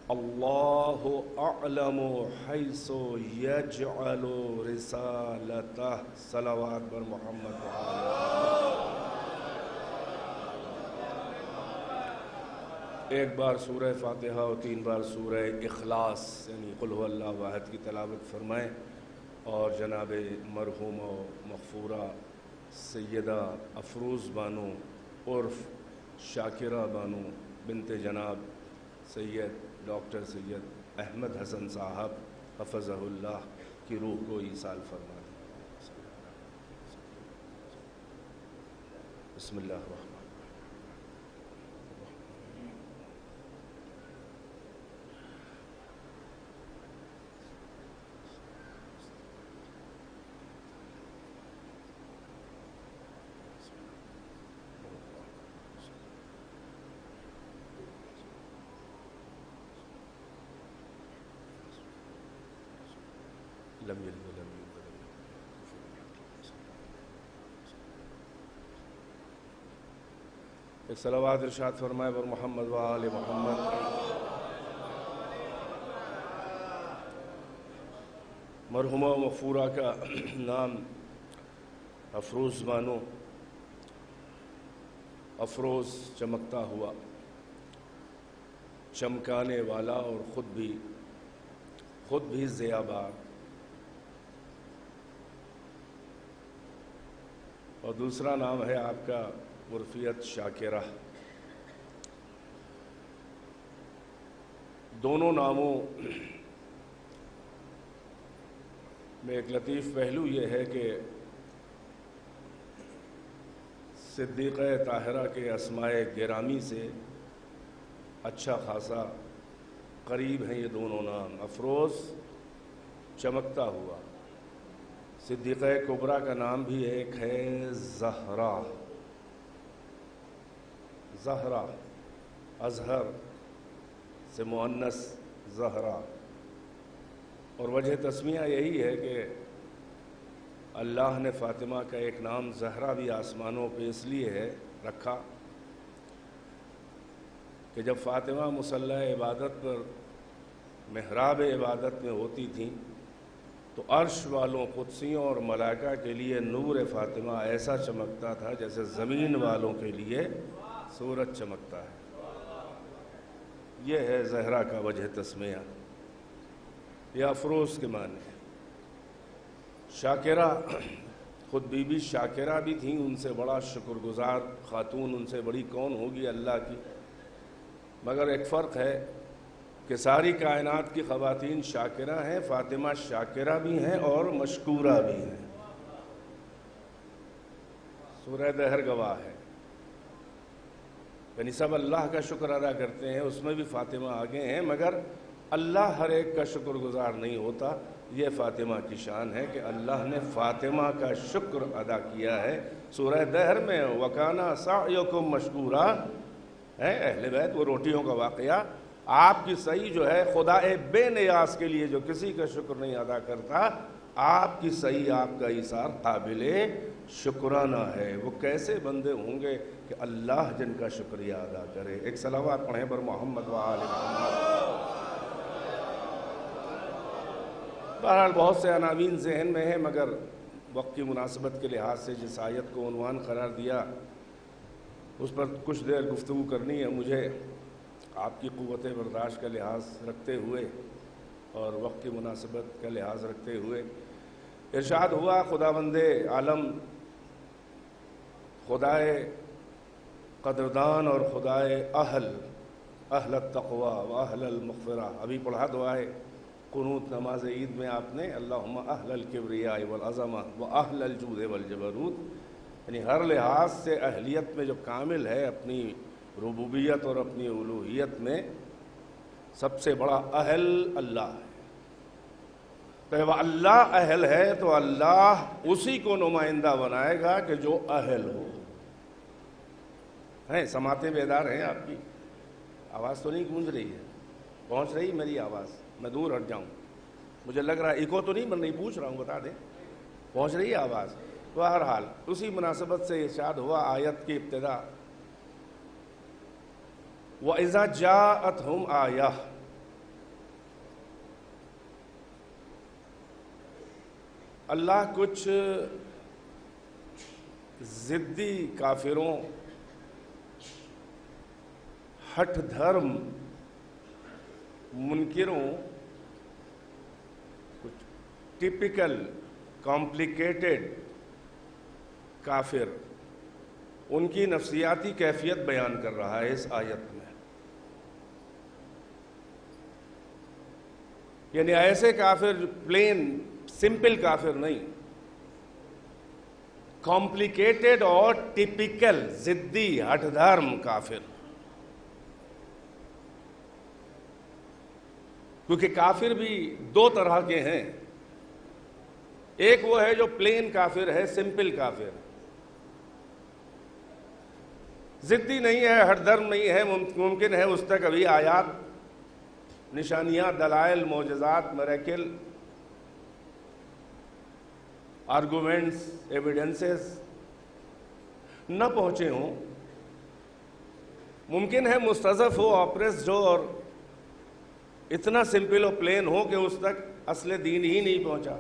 الله أعلم حيث يجعل رسالته صلوات بر محمد ایک بار سورہ فاتحہ اور 3 بار سورہ اخلاص یعنی قل هو اللہ واحد کی تلاوت فرمائیں اور جناب مرحوم و مغفورہ سیدہ افروز بانو عرف شاکرہ بانو بنت جناب سید ڈاکٹر سید احمد حسن صاحب حفظہ اللہ کی روح کو ایصال فرما دیں۔ بسم اللہ الرحمن لم يلد ولم يولد ایک صلوات ارشاد فرمائے بر محمد و آل محمد۔ مرحومہ مغفورہ کا نام افروز بانو، افروز چمکتا ہوا، چمکانے والا اور خود بھی ضیابار، اور دوسرا نام ہے آپ کا عرفیت شاکرہ۔ دونوں ناموں میں ایک لطیف پہلو یہ ہے کہ صدیقہ طاہرہ کے اسماء گرامی سے اچھا خاصا قریب ہیں یہ دونوں نام۔ افروز چمکتا ہوا، صدیقہ کبریٰ کا نام بھی ایک ہے زہرا، زہرا ازہر سے مؤنث زہرا، اور وجہ تسمیہ یہی ہے کہ اللہ نے فاطمہ کا ایک نام زہرا بھی آسمانوں پہ اس لیے ہے رکھا کہ جب فاطمہ مصلی عبادت پر محراب عبادت میں ہوتی تھیں تو عرش والوں، قدسیوں اور ملائکہ کے لیے نور فاطمہ ایسا چمکتا تھا جیسے زمین والوں کے لیے سورج چمکتا ہے۔ یہ ہے زہرا کا وجہ تسمیہ، یہ افروز کے معنی ہے۔ شاکرہ، خود بی بی شاکرہ بھی تھیں، ان سے بڑا شکر گزار خاتون ان سے بڑی کون ہوگی اللہ کی، مگر ایک فرق ہے کہ ساری کائنات کی خواتین شاکرہ ہیں، فاطمہ شاکرہ بھی ہیں اور مشکورہ بھی ہیں۔ سورہ دہر گواہ ہے، یعنی سب اللہ کا شکر ادا کرتے ہیں، اس میں بھی فاطمہ آگے ہیں، مگر اللہ ہر ایک کا شکر گزار نہیں ہوتا۔ یہ فاطمہ کی شان ہے کہ اللہ نے فاطمہ کا شکر ادا کیا ہے۔ سورہ دہر میں وَكَانَ سَعْيُكُمْ مَشْكُورًا ہے اہل بیت، وہ روٹیوں کا واقعہ، آپ کی صحیح جو ہے خدا بے نیاز کے لیے جو کسی کا شکر نہیں ادا کرتا، آپ کی صحیح، آپ کا ایثار قابل شکرانہ ہے۔ وہ کیسے بندے ہوں گے کہ اللہ جن کا شکریہ ادا کرے۔ ایک صلوات پڑھیں بر محمد و آل محمد۔ بہرحال بہت سے عناوین ذہن میں ہیں، مگر وقت کی مناسبت کے لحاظ سے جس آیت کو عنوان قرار دیا اس پر کچھ دیر گفتگو کرنی ہے مجھے، آپ کی قوت برداشت کا لحاظ رکھتے ہوئے اور وقت کی مناسبت کا لحاظ رکھتے ہوئے۔ ارشاد ہوا خداوند عالم، خدائے قدردان اور خدائے اہل التقوی و اہل المغفرہ، ابھی پڑھا دعائے قنوت نماز عید میں آپ نے، اللہم اہل الکبریاء والعظمہ و اہل الجود والجبروت، یعنی ہر لحاظ سے اہلیت میں جو کامل ہے، اپنی ربوبیت اور اپنی الوہیت میں سب سے بڑا اہل اللہ ہے۔ تو اللہ اہل ہے تو اللہ اسی کو نمائندہ بنائے گا کہ جو اہل ہو۔ ہیں سماعتیں بیدار ہیں آپ کی؟ آواز تو نہیں گونج رہی ہے؟ پہنچ رہی میری آواز؟ میں دور ہٹ جاؤں، مجھے لگ رہا ہے ایکو تو نہیں بن رہی، پوچھ رہا ہوں، بتا دیں پہنچ رہی ہے آواز؟ بہرحال اسی مناسبت سے ارشاد ہوا آیت کی ابتدا، وَإِذَا جَاءَتْهُمْ آیَةٌ، اللہ کچھ ضدی کافروں، ہٹ دھرم منکروں، کچھ ٹپیکل کمپلیکیٹڈ کافر، ان کی نفسیاتی کیفیت بیان کر رہا ہے اس آیت میں۔ یعنی ایسے کافر جو پلین سمپل کافر نہیں، کمپلیکیٹڈ اور ٹپیکل ضدی ہٹ دھرم کافر۔ کیونکہ کافر بھی دو طرح کے ہیں، ایک وہ ہے جو پلین کافر ہے، سمپل کافر، ضدی نہیں ہے، ہٹ دھرم نہیں ہے، ممکن ہے اس تک ابھی آیات، نشانیاں، دلائل، معجزات، میریکل، آرگومنٹس، ایویڈنسز نہ پہنچے ہوں، ممکن ہے مستضعف ہو، آپریسڈ ہو، اور اتنا سمپل و پلین ہو کہ اس تک اصل دین ہی نہیں پہنچا،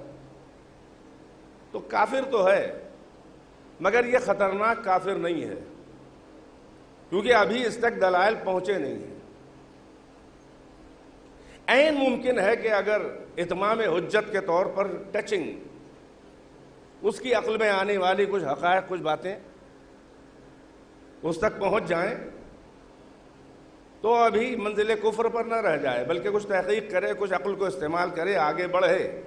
تو کافر تو ہے، مگر یہ خطرناک کافر نہیں ہے، کیونکہ ابھی اس تک دلائل پہنچے نہیں ہیں۔ عین ممکن ہے کہ اگر اتمام حجت کے طور پر ٹچنگ اس کی عقل میں آنے والی کچھ حقائق، کچھ باتیں اس تک پہنچ جائیں تو ابھی منزل کفر پر نہ رہ جائے، بلکہ کچھ تحقیق کرے، کچھ عقل کو استعمال کرے، آگے بڑھے۔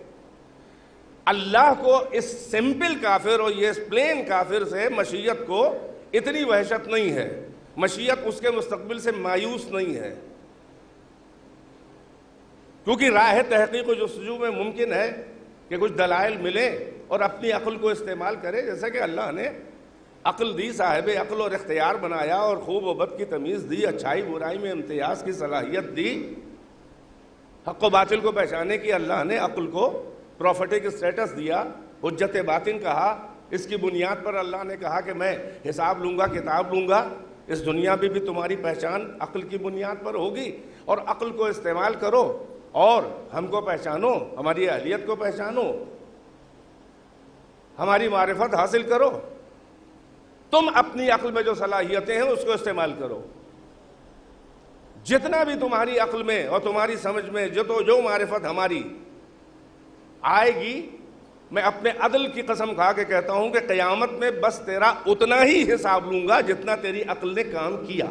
اللہ کو اس سمپل کافر اور یہ پلین کافر سے مشیت کو اتنی وحشت نہیں ہے، مشیت اس کے مستقبل سے مایوس نہیں ہے، کیونکہ راہ تحقیق و جستجو میں ممکن ہے کہ کچھ دلائل ملیں اور اپنی عقل کو استعمال کرے، جیسا کہ اللہ نے عقل دی، صاحب عقل اور اختیار بنایا، اور خوب و بد کی تمیز دی، اچھائی برائی میں امتیاز کی صلاحیت دی، حق و باطل کو پہچانے کی اللہ نے عقل کو پروفیٹک اسٹیٹس دیا، حجت باطن کہا، اس کی بنیاد پر اللہ نے کہا کہ میں حساب لوں گا، کتاب لوں گا، اس دنیا میں بھی تمہاری پہچان عقل کی بنیاد پر ہوگی، اور عقل کو استعمال کرو اور ہم کو پہچانو، ہماری اہلیت کو پہچانو، ہماری معرفت حاصل کرو، تم اپنی عقل میں جو صلاحیتیں ہیں اس کو استعمال کرو، جتنا بھی تمہاری عقل میں اور تمہاری سمجھ میں جو معرفت ہماری آئے گی، میں اپنے عدل کی قسم کھا کے کہتا ہوں کہ قیامت میں بس تیرا اتنا ہی حساب لوں گا جتنا تیری عقل نے کام کیا۔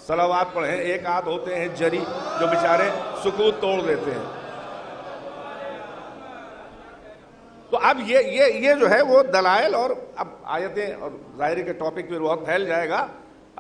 صلوات پڑھیں، ایک آدھ ہوتے ہیں جری جو بیچارے سکوت توڑ دیتے ہیں۔ تو اب یہ جو ہے وہ دلائل، اور اب آیتیں اور ظاہری کے ٹاپک پہ وقت پھیل جائے گا،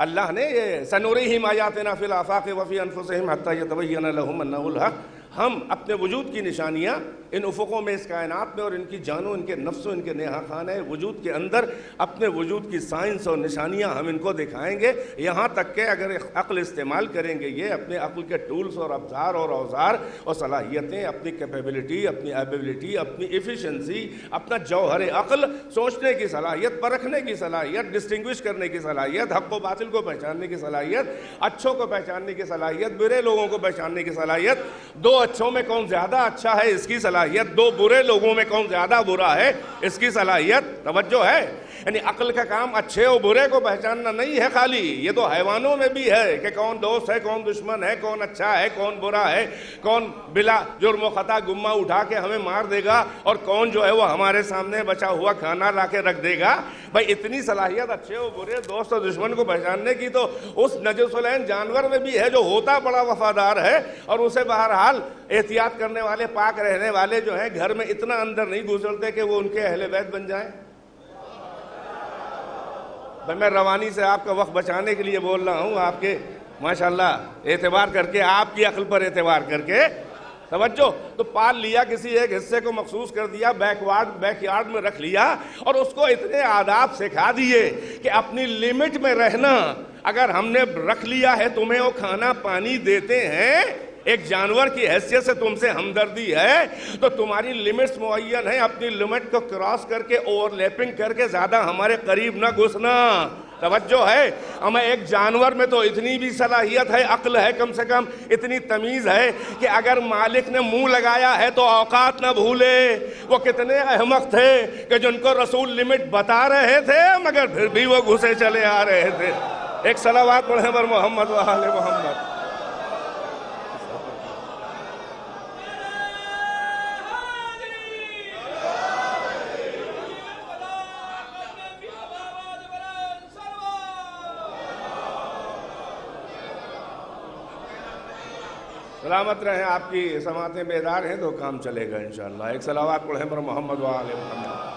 اللہ نے یہ سنورہم آیاتنا فی الآفاق وفی انفسہم حتی یتبین لہم انہ الحق، ہم اپنے وجود کی نشانیاں ان افقوں میں، اس کائنات میں، اور ان کی جانوں، ان کے نفسوں، ان کے نہا خانہ وجود کے اندر اپنے وجود کی سائنس اور نشانیاں ہم ان کو دکھائیں گے، یہاں تک کہ اگر عقل استعمال کریں گے، یہ اپنے عقل کے ٹولز اور افزار اور اوزار اور صلاحیتیں، اپنی کیپیبلٹی، اپنی ایبیلٹی، اپنی ایفیشنسی، اپنا جوہر عقل، سوچنے کی صلاحیت، پرکھنے کی صلاحیت، ڈسٹنگوش کرنے کی صلاحیت، حق و باطل کو پہچاننے کی صلاحیت، اچھوں کو پہچاننے کی صلاحیت، برے لوگوں کو پہچاننے کی صلاحیت، دو اچھوں میں کون زیادہ اچھا ہے اس کی صلاحیت، دو برے لوگوں میں کون زیادہ برا ہے اس کی صلاحیت، توجہ ہے۔ یعنی عقل کا کام اچھے اور برے کو پہچاننا نہیں ہے خالی، یہ تو حیوانوں میں بھی ہے کہ کون دوست ہے، کون دشمن ہے، کون اچھا ہے، کون برا ہے، کون بلا جرم و خطا گمہ اٹھا کے ہمیں مار دے گا، اور کون جو ہے وہ ہمارے سامنے بچا ہوا کھانا لا کے رکھ دے گا۔ بھائی اتنی صلاحیت اچھے اور برے، دوست اور دشمن کو پہچاننے کی تو اس نجس العین جانور میں بھی ہے جو ہوتا بڑا وفادار ہے، اور اسے بہرحال احتیاط کرنے والے، پاک رہنے والے جو ہیں گھر میں اتنا اندر نہیں گزرتے کہ وہ ان کے اہل بیت بن جائیں۔ بھائی میں روانی سے آپ کا وقت بچانے کے لیے بول رہا ہوں، آپ کے ماشاءاللہ اعتبار کر کے، آپ کی عقل پر اعتبار کر کے، توجہ، تو پال لیا، کسی ایک حصے کو مخصوص کر دیا، بیک یارڈ میں رکھ لیا، اور اس کو اتنے آداب سکھا دیے کہ اپنی لیمٹ میں رہنا، اگر ہم نے رکھ لیا ہے تمہیں وہ کھانا پانی دیتے ہیں، ایک جانور کی حیثیت سے تم سے ہمدردی ہے تو تمہاری لمٹس معین ہیں، اپنی لمٹ کو کراس کر کے اوور لیپنگ کر کے زیادہ ہمارے قریب نہ گھسنا. توجہ ہے؟ ہمیں ایک جانور میں تو اتنی بھی صلاحیت ہے، عقل ہے، کم سے کم اتنی تمیز ہے کہ اگر مالک نے منہ لگایا ہے تو اوقات نہ بھولے. وہ کتنے احمق تھے کہ جن کو رسول لمٹ بتا رہے تھے مگر پھر بھی وہ گھسے چلے آ رہے تھے. ایک صلوات پڑھیں بر محمد و آل محمد. سلامت رہیں، آپ کی سماعتیں بیدار ہیں تو کام چلے گا انشاءاللہ. ایک صلوات پڑھیں پر محمد و آل محمد.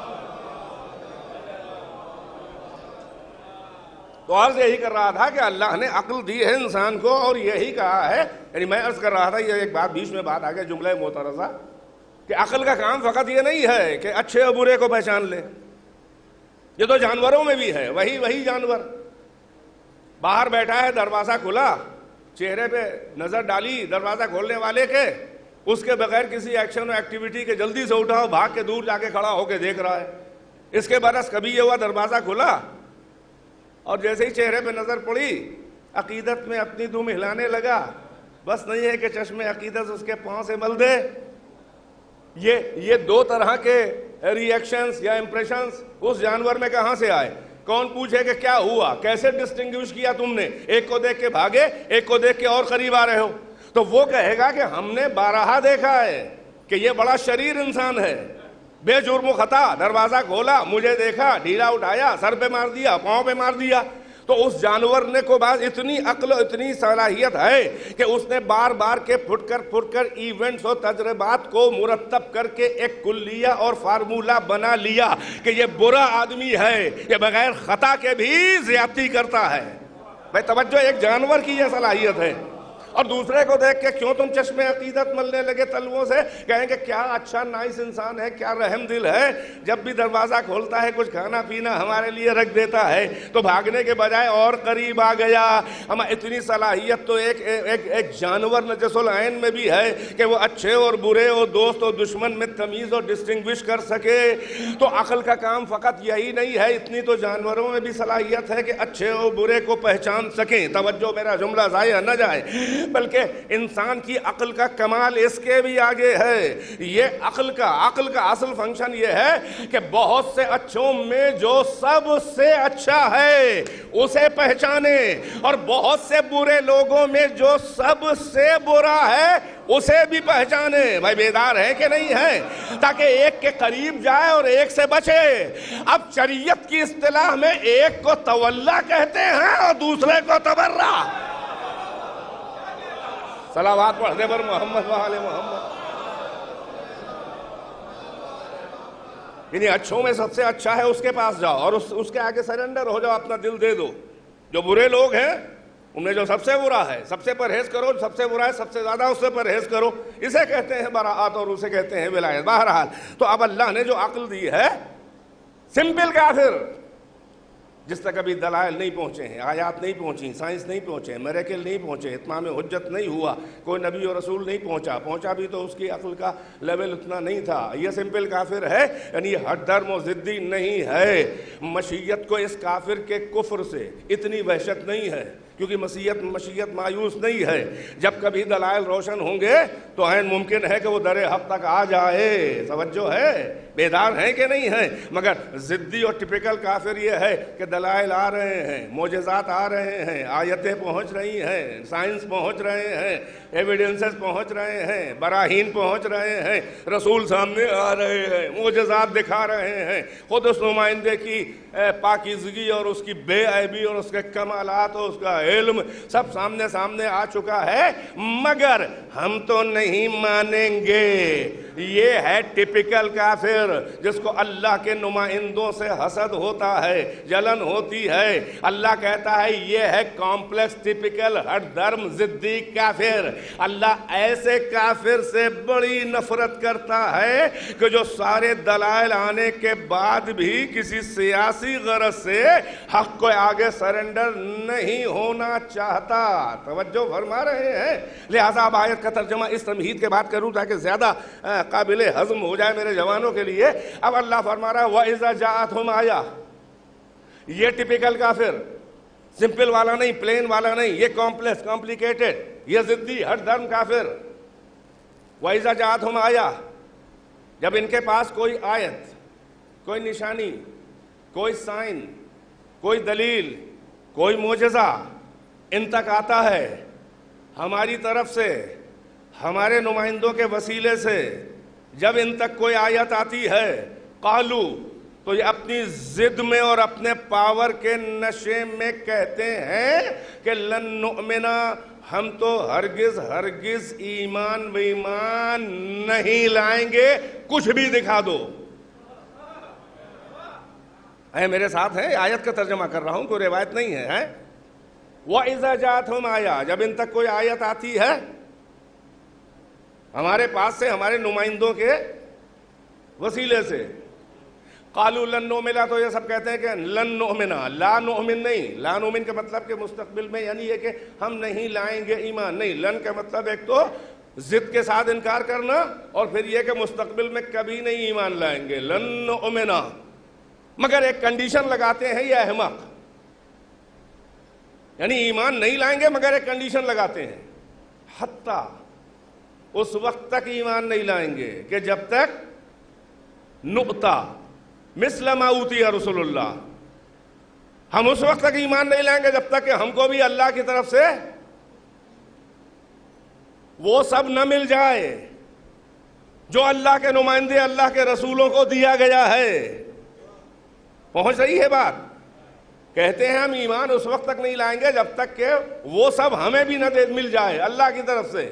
تو عرض یہی کر رہا تھا کہ اللہ نے عقل دی ہے انسان کو اور یہی کہا ہے، یعنی میں عرض کر رہا تھا یہ ایک بات بیچ میں بات آ گیا جملہ معترضہ کہ عقل کا کام فقط یہ نہیں ہے کہ اچھے اور برے کو پہچان لے. یہ تو جانوروں میں بھی ہے. وہی جانور باہر بیٹھا ہے، دروازہ کھلا، چہرے پہ نظر ڈالی دروازہ کھولنے والے کے، اس کے بغیر کسی ایکشن و ایکٹیویٹی کے جلدی سے اٹھا بھاگ کے دور جا کے کھڑا ہو کے دیکھ رہا ہے. اس کے برعکس کبھی یہ ہوا دروازہ کھلا اور جیسے ہی چہرے پہ نظر پڑی عقیدت میں اپنی دم ہلانے لگا. بس نہیں ہے کہ چشم عقیدت اس کے پاؤں سے مل دے. یہ دو طرح کے ری ایکشنز یا امپریشنز اس جانور میں کہاں سے آئے؟ کون پوچھے کہ کیا ہوا، کیسے ڈسٹنگوش کیا تم نے؟ ایک کو دیکھ کے بھاگے، ایک کو دیکھ کے اور قریب آ رہے ہو. تو وہ کہے گا کہ ہم نے بارہا دیکھا ہے کہ یہ بڑا شریر انسان ہے، بے جرم و خطا، دروازہ کھولا، مجھے دیکھا، ڈھیلا اٹھایا، سر پہ مار دیا، پاؤں پہ مار دیا. تو اس جانور نے کو بعض اتنی عقل و اتنی صلاحیت ہے کہ اس نے بار بار کے پھٹ کر ایونٹس اور تجربات کو مرتب کر کے ایک کلیہ اور فارمولہ بنا لیا کہ یہ برا آدمی ہے، یہ بغیر خطا کے بھی زیادتی کرتا ہے. بھائی توجہ، ایک جانور کی یہ صلاحیت ہے. اور دوسرے کو دیکھ کے کیوں تم چشمے عقیدت ملنے لگے تلووں سے؟ کہیں کہ کیا اچھا نائس انسان ہے، کیا رحم دل ہے، جب بھی دروازہ کھولتا ہے کچھ کھانا پینا ہمارے لیے رکھ دیتا ہے. تو بھاگنے کے بجائے اور قریب آ گیا. ہم اتنی صلاحیت تو ایک جانور نجس العین میں بھی ہے کہ وہ اچھے اور برے اور دوست اور دشمن میں تمیز اور ڈسٹنگوش کر سکے. تو عقل کا کام فقط یہی نہیں ہے، اتنی تو جانوروں میں بھی صلاحیت ہے کہ اچھے اور برے کو پہچان سکیں. توجہ، میرا جملہ ضائع نہ جائے. بلکہ انسان کی عقل کا کمال اس کے بھی آگے ہے. یہ عقل کا اصل فنکشن یہ ہے کہ بہت سے اچھوں میں جو سب سے اچھا ہے اسے پہچانے، اور بہت سے برے لوگوں میں جو سب سے برا ہے اسے بھی پہچانے. بھائی بیدار ہے کہ نہیں ہے؟ تاکہ ایک کے قریب جائے اور ایک سے بچے. اب شریعت کی اصطلاح میں ایک کو تولا کہتے ہیں اور دوسرے کو تبرہ. صلوات پڑھ دے پر محمد و آل محمد. یعنی اچھوں میں سب سے اچھا ہے اس کے پاس جاؤ اور اس کے آگے سرنڈر ہو جاؤ، اپنا دل دے دو. جو برے لوگ ہیں ان میں جو سب سے برا ہے سب سے پرہیز کرو، سب سے برا ہے سب سے زیادہ اس سے پرہیز کرو. اسے کہتے ہیں براءت اور اسے کہتے ہیں ولایت. بہرحال تو اب اللہ نے جو عقل دی ہے، سمپل کافر جس تک ابھی دلائل نہیں پہنچے ہیں، آیات نہیں پہنچی، سائنس نہیں پہنچے، میریکل نہیں پہنچے، اتمام حجت نہیں ہوا، کوئی نبی اور رسول نہیں پہنچا بھی تو اس کی عقل کا لیول اتنا نہیں تھا، یہ سمپل کافر ہے. یعنی ہٹ درم و ضدی نہیں ہے. مشیت کو اس کافر کے کفر سے اتنی وحشت نہیں ہے کیونکہ مشیت مایوس نہیں ہے. جب کبھی دلائل روشن ہوں گے تو عین ممکن ہے کہ وہ در حق تک آ جائے. توجہ ہے، بیدار ہیں کہ نہیں ہیں؟ مگر ضدی اور ٹپیکل کافر یہ ہے کہ دلائل آ رہے ہیں، معجزات آ رہے ہیں، آیتیں پہنچ رہی ہیں، سائنس پہنچ رہے ہیں، ایویڈنسز پہنچ رہے ہیں، براہین پہنچ رہے ہیں، رسول سامنے آ رہے ہیں، معجزات دکھا رہے ہیں، خود اس نمائندے کی پاکیزگی اور اس کی بے عیبی اور اس کے کمالات اور اس کا علم سب سامنے آ چکا ہے. مگر ہم تو نہیں مانیں گے. یہ ہے ٹپیکل کافر. کافر جس کو اللہ کے نمائندوں سے حسد ہوتا ہے، جلن ہوتی ہے، اللہ کہتا ہے یہ ہے کمپلیکس ٹپیکل ہر دھرم ضدی کافر۔ اللہ ایسے کافر سے بڑی نفرت کرتا ہے کہ جو سارے دلائل آنے کے بعد بھی کسی سیاسی غرض سے حق کو آگے سرنڈر نہیں ہونا چاہتا۔ توجہ فرما رہے ہیں؟ لہٰذا اب آیت کا ترجمہ اس تمہید کے بعد کروں تاکہ زیادہ قابل ہضم ہو جائے میرے جوانوں کے لیے۔ اب اللہ فرما رہا ہے وَإِذَا جَاءَتْهُمْ آیَةٌ، یہ ٹپیکل کافر، سمپل والا نہیں، پلین والا نہیں، یہ کمپلیکس، کمپلیکیٹڈ، یہ ضدی ہر دھرم کافر۔ وَإِذَا جَاءَتْهُمْ آیَةٌ، جب ان کے پاس کوئی آیت، کوئی نشانی، کوئی سائن، کوئی دلیل، کوئی معجزہ ان تک آتا ہے ہماری طرف سے، ہمارے نمائندوں کے وسیلے سے، جب ان تک کوئی آیت آتی ہے قالو، تو یہ اپنی ضد میں اور اپنے پاور کے نشے میں کہتے ہیں کہ لن نؤمنا، ہم تو ہرگز ہرگز ایمان نہیں لائیں گے، کچھ بھی دکھا دو۔ اے میرے ساتھ ہیں، آیت کا ترجمہ کر رہا ہوں، کوئی روایت نہیں ہے۔ وَإِذَا جَاءَتْهُمْ آیَةٌ، جب ان تک کوئی آیت آتی ہے ہمارے پاس سے، ہمارے نمائندوں کے وسیلے سے، قالوا لن نؤمنا، تو یہ سب کہتے ہیں کہ لن نؤمنا، لا نؤمن نہیں۔ لا نؤمن کا مطلب کہ مستقبل میں یعنی یہ کہ ہم نہیں لائیں گے ایمان، نہیں۔ لن کا مطلب ایک تو ضد کے ساتھ انکار کرنا، اور پھر یہ کہ مستقبل میں کبھی نہیں ایمان لائیں گے، لن نؤمنا، مگر ایک کنڈیشن لگاتے ہیں یہ احمق، یعنی ایمان نہیں لائیں گے مگر ایک کنڈیشن لگاتے ہیں، حتیٰ اس وقت تک ایمان نہیں لائیں گے کہ جب تک نؤتا مثل ما اوتی رسول اللہ، ہم اس وقت تک ایمان نہیں لائیں گے جب تک کہ ہم کو بھی اللہ کی طرف سے وہ سب نہ مل جائے جو اللہ کے نمائندے، اللہ کے رسولوں کو دیا گیا ہے۔ پہنچ رہی ہے بات؟ کہتے ہیں ہم ایمان اس وقت تک نہیں لائیں گے جب تک کہ وہ سب ہمیں بھی نہ مل جائے اللہ کی طرف سے،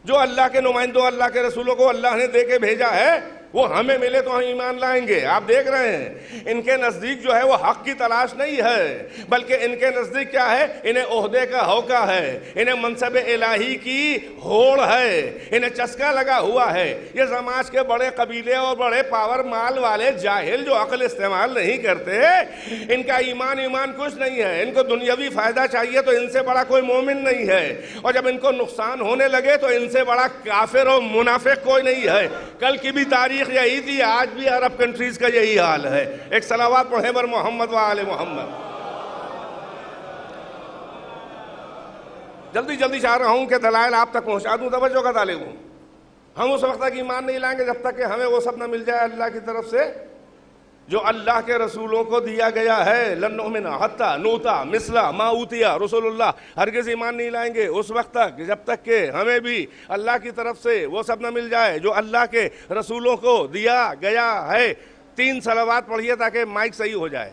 جو اللہ کے نمائندوں، اللہ کے رسولوں کو اللہ نے دے کے بھیجا ہے، وہ ہمیں ملے تو ہم ایمان لائیں گے۔ آپ دیکھ رہے ہیں ان کے نزدیک جو ہے وہ حق کی تلاش نہیں ہے، بلکہ ان کے نزدیک کیا ہے؟ انہیں عہدے کا ہوکا ہے، انہیں منصب الہی کی ہوڑ ہے، انہیں چسکا لگا ہوا ہے۔ یہ سماج کے بڑے قبیلے اور بڑے پاور مال والے جاہل جو عقل استعمال نہیں کرتے، ان کا ایمان کچھ نہیں ہے، ان کو دنیاوی فائدہ چاہیے تو ان سے بڑا کوئی مومن نہیں ہے، اور جب ان کو نقصان ہونے لگے تو ان سے بڑا کافر اور منافق کوئی نہیں ہے۔ کل کی بھی تاریخ یہی تھی، آج بھی عرب کنٹریز کا یہی حال ہے۔ ایک صلوات پڑھیں بر محمد و آل محمد۔ جلدی چاہ رہا ہوں کہ دلائل آپ تک پہنچا دوں، توجہ کا طالب ہوں۔ ہم اس وقت تک ایمان نہیں لائیں گے جب تک کہ ہمیں وہ سب نہ مل جائے اللہ کی طرف سے جو اللہ کے رسولوں کو دیا گیا ہے۔ لن نؤمن حتی نؤتی مثل ما اوتی رسول اللہ، ہرگز ایمان نہیں لائیں گے اس وقت تک جب تک کہ ہمیں بھی اللہ کی طرف سے وہ سب نہ مل جائے جو اللہ کے رسولوں کو دیا گیا ہے۔ 3 صلوات پڑھیے تاکہ مائک صحیح ہو جائے۔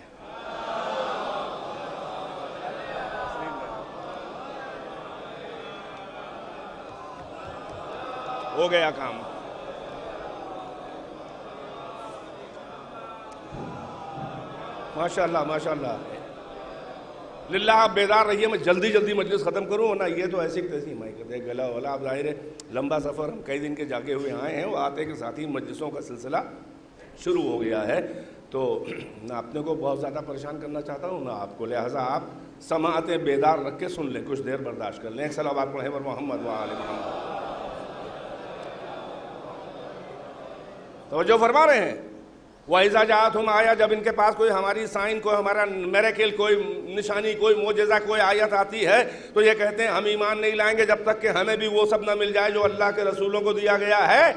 ہو گیا کام۔ ماشاءاللہ ماشاءاللہ، للہ آپ بیدار رہیے، میں جلدی مجلس ختم کروں ورنہ یہ تو ایسی تیسی مائی کرتے ہیں گلا والا۔ آپ ظاہر ہے لمبا سفر، ہم کئی دن کے جاگے ہوئے آئے ہیں، وہ آتے کے ساتھ ہی مجلسوں کا سلسلہ شروع ہو گیا ہے، تو نہ اپنے کو بہت زیادہ پریشان کرنا چاہتا ہوں نہ آپ کو، لہٰذا آپ سماعتیں بیدار رکھ کے سن لیں، کچھ دیر برداشت کر لیں۔ ایک صلوات پڑھیں بر محمد و آل محمد۔ توجہ فرما رہے ہیں؟ وَإِذَا جَاءَتْهُمْ آیَةٌ، جب ان کے پاس کوئی ہماری سائن، کوئی ہمارا میریکل، کوئی نشانی، کوئی معجزہ، کوئی آیت آتی ہے تو یہ کہتے ہیں ہم ایمان نہیں لائیں گے جب تک کہ ہمیں بھی وہ سب نہ مل جائے جو اللہ کے رسولوں کو دیا گیا ہے۔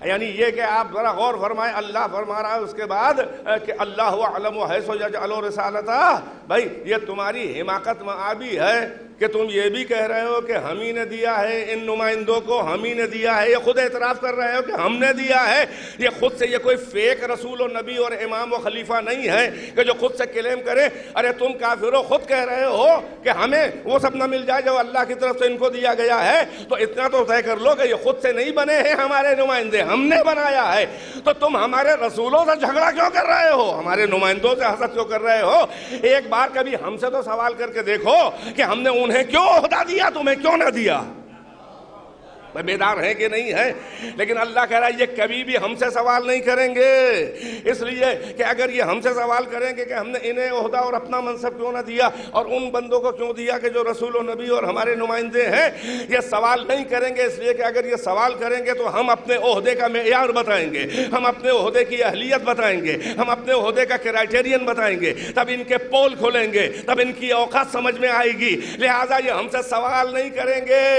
یعنی یہ کہ آپ ذرا غور فرمائیں، اللہ فرما رہا ہے اس کے بعد کہ اللہ اعلم حیث یجعل رسالتہ، بھائی یہ تمہاری حماقت معابی ہے کہ تم یہ بھی کہہ رہے ہو کہ ہم ہی نے دیا ہے ان نمائندوں کو, ہم ہی نے دیا ہے. یہ خود اعتراف کر رہے ہو کہ ہم نے دیا ہے. یہ خود سے, یہ کوئی فیک رسول و نبی اور امام و خلیفہ نہیں ہے کہ جو خود سے کلیم کرے. ارے تم کافروں خود کہہ رہے ہو کہ ہمیں وہ سب نہ مل جائے جو اللہ کی طرف سے ان کو دیا گیا ہے. تو اتنا تو طے کر لو کہ یہ خود سے نہیں بنے ہیں ہمارے نمائندے, ہم نے بنایا ہے. تو تم ہمارے رسولوں سے جھگڑا کیوں کر رہے ہو, ہمارے نمائندوں سے حسد کیوں کر رہے ہو؟ ایک بار کبھی ہم سے تو سوال کر کے دیکھو کہ ہم نے انہیں کیوں عہدہ دیا, تمہیں کیوں نہ دیا. بیدار ہیں کہ نہیں ہے؟ لیکن اللہ کہہ رہا ہے یہ کبھی بھی ہم سے سوال نہیں کریں گے, اس لیے کہ اگر یہ ہم سے سوال کریں گے کہ ہم نے انہیں عہدہ اور اپنا منصب کیوں نہ دیا اور ان بندوں کو کیوں دیا کہ جو رسول و نبی اور ہمارے نمائندے ہیں, یہ سوال نہیں کریں گے. اس لیے کہ اگر یہ سوال کریں گے تو ہم اپنے عہدے کا معیار بتائیں گے, ہم اپنے عہدے کی اہلیت بتائیں گے, ہم اپنے عہدے کا کرائٹیرین بتائیں گے, تب ان کے پول کھولیں گے, تب ان کی اوقات سمجھ میں آئے گی. لہٰذا یہ ہم سے سوال نہیں کریں گے,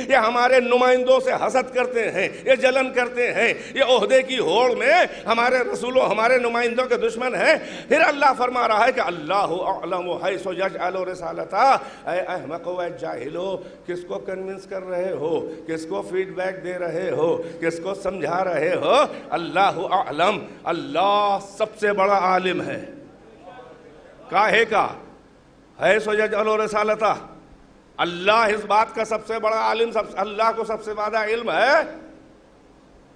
یہ ہمارے نمائندوں سے حسد کرتے ہیں, یہ جلن کرتے ہیں, یہ عہدے کی ہوڑ میں ہمارے رسولوں ہمارے نمائندوں کے دشمن ہیں. پھر اللہ فرما رہا ہے کہ اللہ اعلم حیث یجعل رسالتہ. اے احمقو, اے جاہلو, کس کو کنونس کر رہے ہو, کس کو فیڈ بیک دے رہے ہو, کس کو سمجھا رہے ہو؟ اللہ اعلم, اللہ سب سے بڑا عالم ہے. کاہے کا؟ حیث یجعل رسالتہ, اللہ اس بات کا سب سے بڑا عالم, اللہ کو سب سے زیادہ علم ہے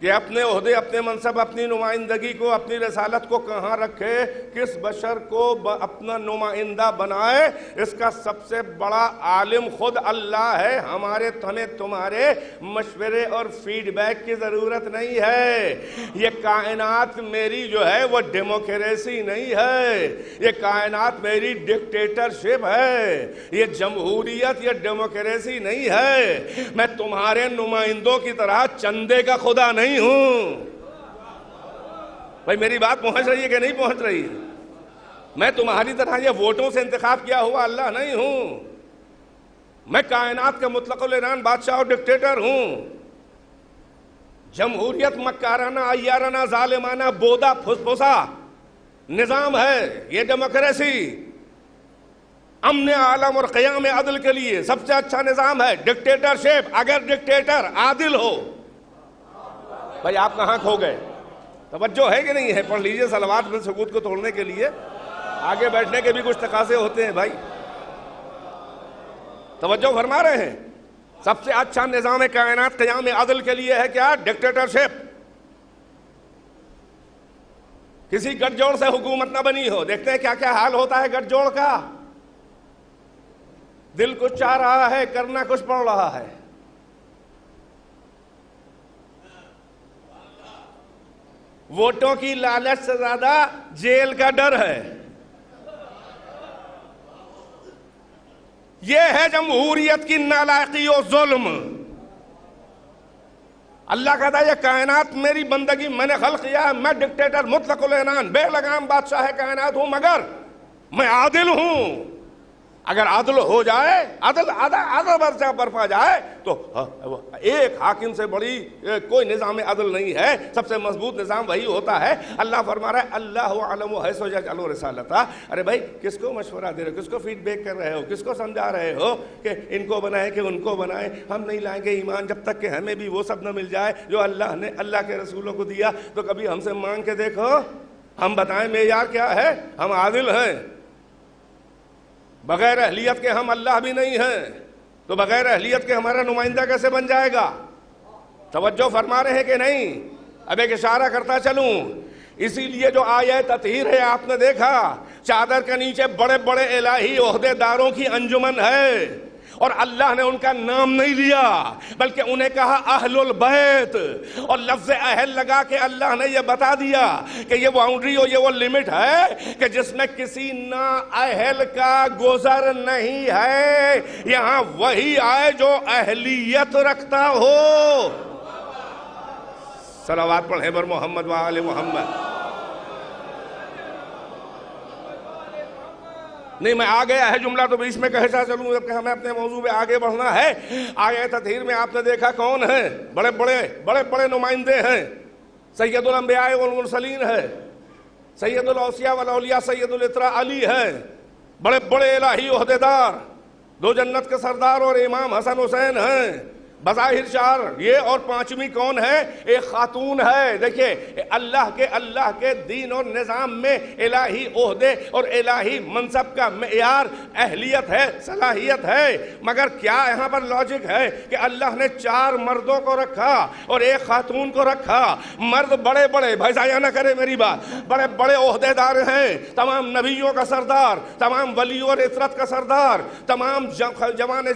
کہ اپنے عہدے, اپنے منصب, اپنی نمائندگی کو, اپنی رسالت کو کہاں رکھے, کس بشر کو اپنا نمائندہ بنائے. اس کا سب سے بڑا عالم خود اللہ ہے. ہمارے ہمیں تمہارے مشورے اور فیڈ بیک کی ضرورت نہیں ہے. یہ کائنات میری جو ہے وہ ڈیموکریسی نہیں ہے, یہ کائنات میری ڈکٹیٹرشپ ہے, یہ جمہوریت, یہ ڈیموکریسی نہیں ہے. میں تمہارے نمائندوں کی طرح چندے کا خدا نہیں ہوں. بھائی میری بات پہنچ رہی ہے کہ نہیں پہنچ رہی ہے؟ میں تمہاری طرح یہ ووٹوں سے انتخاب کیا ہوا اللہ نہیں ہوں. میں کائنات کا مطلق العنان بادشاہ اور ڈکٹیٹر ہوں. جمہوریت مکارانہ, عیارانہ, ظالمانہ, بودا پھسپھسا نظام ہے. یہ ڈیموکریسی امن عالم اور قیام عدل کے لیے سب سے اچھا نظام ہے. ڈکٹیٹرشپ, اگر ڈکٹیٹر عادل ہو. بھائی آپ کہاں کھو گئے؟ توجہ ہے کہ نہیں ہے؟ پڑھ لیجئے صلوات بالسکوت کو توڑنے کے لیے آگے بیٹھنے کے بھی کچھ تقاضے ہوتے ہیں. بھائی توجہ فرما رہے ہیں؟ سب سے اچھا نظام کائنات قیام عدل کے لیے ہے کیا؟ ڈکٹیٹرشپ. کسی گٹھ جوڑ سے حکومت نہ بنی ہو. دیکھتے ہیں کیا کیا حال ہوتا ہے گٹھ جوڑ کا. دل کچھ چاہ رہا ہے, کرنا کچھ پڑ رہا ہے. ووٹوں کی لالچ سے زیادہ جیل کا ڈر ہے. یہ ہے جمہوریت کی نالائقی و ظلم. اللہ کہتا ہے یہ کائنات میری بندگی, میں نے خلق کیا ہے, میں ڈکٹیٹر مطلق العنان بے لگام بادشاہ کائنات ہوں, مگر میں عادل ہوں. اگر عدل ہو جائے, عدل برپا جائے تو ایک حاکم سے بڑی کوئی نظام عدل نہیں ہے. سب سے مضبوط نظام وہی ہوتا ہے. اللہ فرما رہا ہے اللہ اعلم حیث یجعل رسالتہ. ارے بھائی کس کو مشورہ دے رہے ہو, کس کو فیڈ بیک کر رہے ہو, کس کو سمجھا رہے ہو کہ ان کو بنائے کہ ان کو بنائے؟ ہم نہیں لائیں گے ایمان جب تک کہ ہمیں بھی وہ سب نہ مل جائے جو اللہ نے اللہ کے رسولوں کو دیا. تو کبھی ہم سے مانگ کے دیکھو, ہم بتائیں معیار کیا ہے. ہم عادل ہیں. بغیر اہلیت کے ہم اللہ بھی نہیں ہیں, تو بغیر اہلیت کے ہمارا نمائندہ کیسے بن جائے گا؟ توجہ فرما رہے ہیں کہ نہیں؟ اب ایک اشارہ کرتا چلوں. اسی لیے جو آیہ تطہیر ہے آپ نے دیکھا, چادر کے نیچے بڑے بڑے الہی عہدے داروں کی انجمن ہے, اور اللہ نے ان کا نام نہیں لیا بلکہ انہیں کہا اہل البیت, اور لفظ اہل لگا کے اللہ نے یہ بتا دیا کہ یہ باؤنڈری اور یہ وہ لمٹ ہے کہ جس میں کسی نا اہل کا گزر نہیں ہے. یہاں وہی آئے جو اہلیت رکھتا ہو. صلوات پڑھیں بر محمد و آل محمد. نہیں میں آ گیا ہے جملہ تو بیچ میں کہتا چلوں جبکہ ہمیں اپنے موضوع پہ آگے بڑھنا ہے. آیہ تطہیر میں آپ نے دیکھا کون ہیں؟ بڑے بڑے نمائندے ہیں. سید الانبیاء والمرسلین ہے, سید الاوصیاء والاولیاء سید الاطراء علی ہے. بڑے الہی عہدیدار دو جنت کے سردار اور امام حسن حسین ہیں بظاہر چار، یہ اور پانچویں کون ہے؟ ایک خاتون ہے۔ دیکھیے اللہ کے دین اور نظام میں الہی عہدے اور الہی منصب کا معیار اہلیت ہے، صلاحیت ہے، مگر کیا یہاں پر لاجک ہے کہ اللہ نے 4 مردوں کو رکھا اور ایک خاتون کو رکھا؟ مرد بڑے بڑے، بھائی ضائع نہ کرے میری بات، بڑے بڑے عہدے دار ہیں، تمام نبیوں کا سردار، تمام ولیوں اور عطرت کا سردار، تمام جوان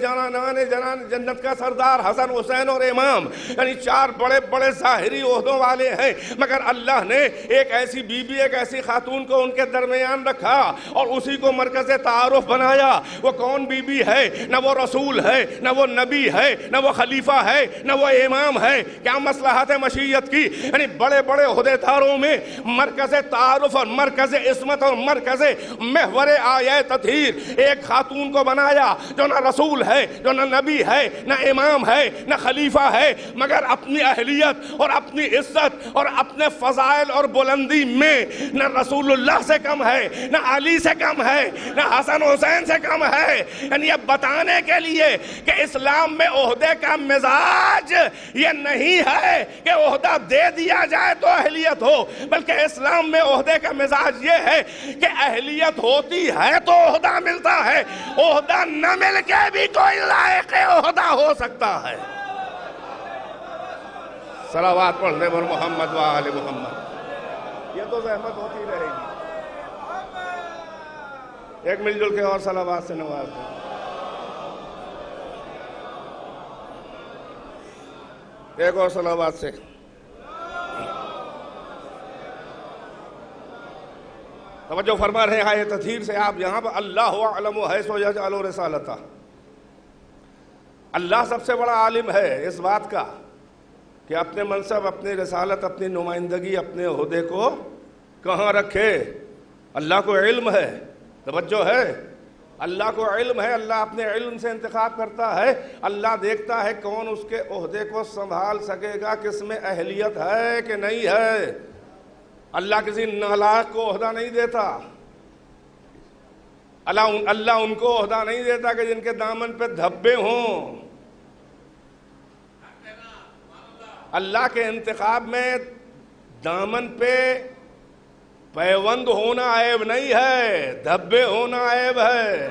جنت کا سردار حسن حسین اور امام، یعنی 4 بڑے بڑے ظاہری عہدوں والے ہیں، مگر اللہ نے ایک ایسی بیوی، ایک ایسی خاتون کو ان کے درمیان رکھا اور اسی کو مرکز تعارف بنایا۔ وہ کون بیوی ہے؟ نہ وہ رسول ہے، نہ وہ نبی ہے، نہ وہ خلیفہ ہے، نہ وہ امام ہے۔ کیا مصلحت مشیت کی؟ یعنی بڑے بڑے عہدے داروں میں مرکز تعارف اور مرکز عصمت اور مرکز محور آیہ تطہیر ایک خاتون کو بنایا جو نہ رسول ہے، جو نہ نبی ہے، نہ امام ہے، نہ خلیفہ ہے، مگر اپنی اہلیت اور اپنی عزت اور اپنے فضائل اور بلندی میں نہ رسول اللہ سے کم ہے، نہ علی سے کم ہے، نہ حسن حسین سے کم ہے۔ یعنی یہ بتانے کے لیے کہ اسلام میں عہدے کا مزاج یہ نہیں ہے کہ عہدہ دے دیا جائے تو اہلیت ہو، بلکہ اسلام میں عہدے کا مزاج یہ ہے کہ اہلیت ہوتی ہے تو عہدہ ملتا ہے، عہدہ نہ مل کے بھی کوئی لائق عہدہ ہو سکتا ہے۔ صلوات پڑھنے پر محمد و آل محمد، یہ تو زحمت ہوتی رہے گی۔ ایک مل جل کے اور صلوات سے نواز دیں۔ ایک اور صلوات سے۔ توجہ فرما رہے ہیں آیہ تطہیر سے آپ یہاں پر اللہ اعلم حیث یجعل رسالتہ، اللہ سب سے بڑا عالم ہے اس بات کا کہ اپنے منصب، اپنی رسالت، اپنی نمائندگی، اپنے عہدے کو کہاں رکھے۔ اللہ کو علم ہے، توجہ ہے، اللہ کو علم ہے، اللہ اپنے علم سے انتخاب کرتا ہے، اللہ دیکھتا ہے کون اس کے عہدے کو سنبھال سکے گا، کس میں اہلیت ہے کہ نہیں ہے۔ اللہ کسی نالائق کو عہدہ نہیں دیتا، اللہ ان کو عہدہ نہیں دیتا کہ جن کے دامن پہ دھبے ہوں۔ اللہ کے انتخاب میں دامن پہ پیوند ہونا عیب نہیں ہے، دھبے ہونا عیب ہے۔